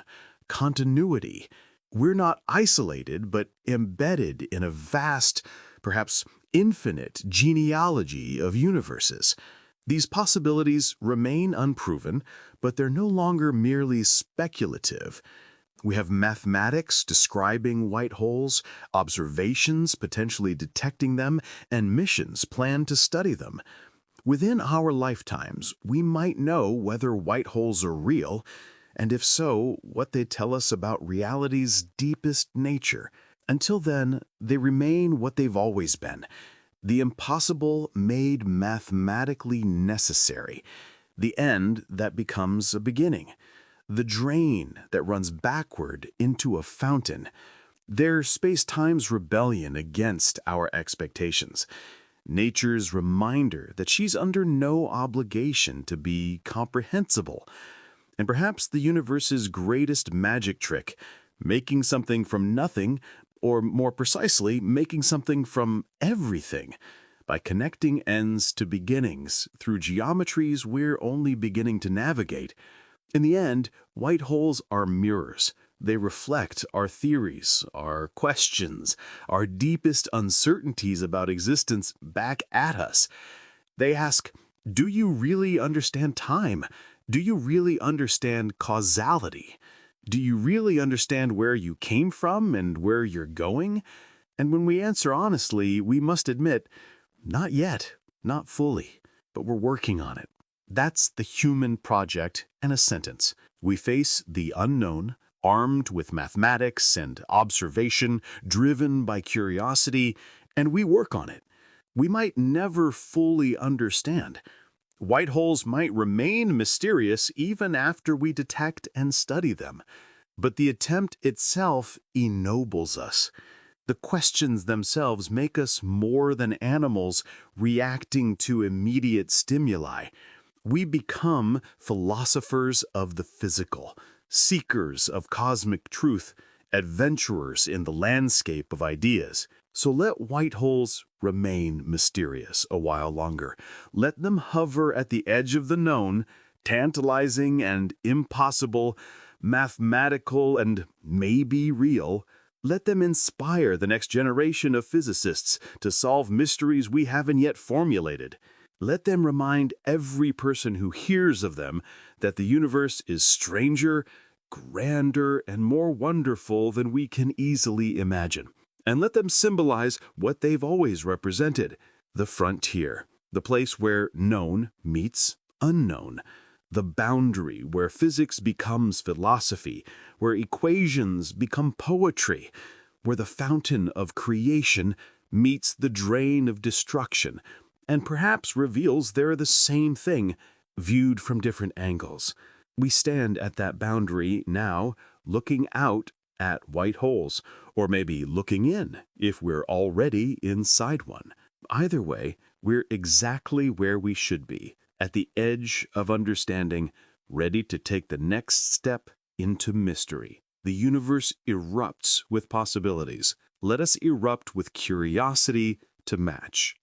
continuity. We're not isolated, but embedded in a vast, perhaps infinite genealogy of universes. These possibilities remain unproven, but they're no longer merely speculative. We have mathematics describing white holes, observations potentially detecting them, and missions planned to study them. Within our lifetimes, we might know whether white holes are real, and if so, what they tell us about reality's deepest nature. Until then, they remain what they've always been: the impossible made mathematically necessary, the end that becomes a beginning, the drain that runs backward into a fountain. They're space-time's rebellion against our expectations, nature's reminder that she's under no obligation to be comprehensible, and perhaps the universe's greatest magic trick, making something from nothing, or more precisely, making something from everything, by connecting ends to beginnings through geometries we're only beginning to navigate. In the end, white holes are mirrors. They reflect our theories, our questions, our deepest uncertainties about existence back at us. They ask, do you really understand time? Do you really understand causality? Do you really understand where you came from and where you're going? And when we answer honestly, we must admit, not yet, not fully, but we're working on it. That's the human project in a sentence. We face the unknown, armed with mathematics and observation, driven by curiosity, and we work on it. We might never fully understand. White holes might remain mysterious even after we detect and study them. But the attempt itself ennobles us. The questions themselves make us more than animals reacting to immediate stimuli. We become philosophers of the physical, seekers of cosmic truth, adventurers in the landscape of ideas. So let white holes remain mysterious a while longer. Let them hover at the edge of the known, tantalizing and impossible, mathematical and maybe real. Let them inspire the next generation of physicists to solve mysteries we haven't yet formulated. Let them remind every person who hears of them that the universe is stranger, grander, and more wonderful than we can easily imagine. And let them symbolize what they've always represented: the frontier, the place where known meets unknown, the boundary where physics becomes philosophy, where equations become poetry, where the fountain of creation meets the drain of destruction, and perhaps reveals they're the same thing, viewed from different angles. We stand at that boundary now, looking out at white holes, or maybe looking in if we're already inside one. Either way, we're exactly where we should be, at the edge of understanding, ready to take the next step into mystery. The universe erupts with possibilities. Let us erupt with curiosity to match.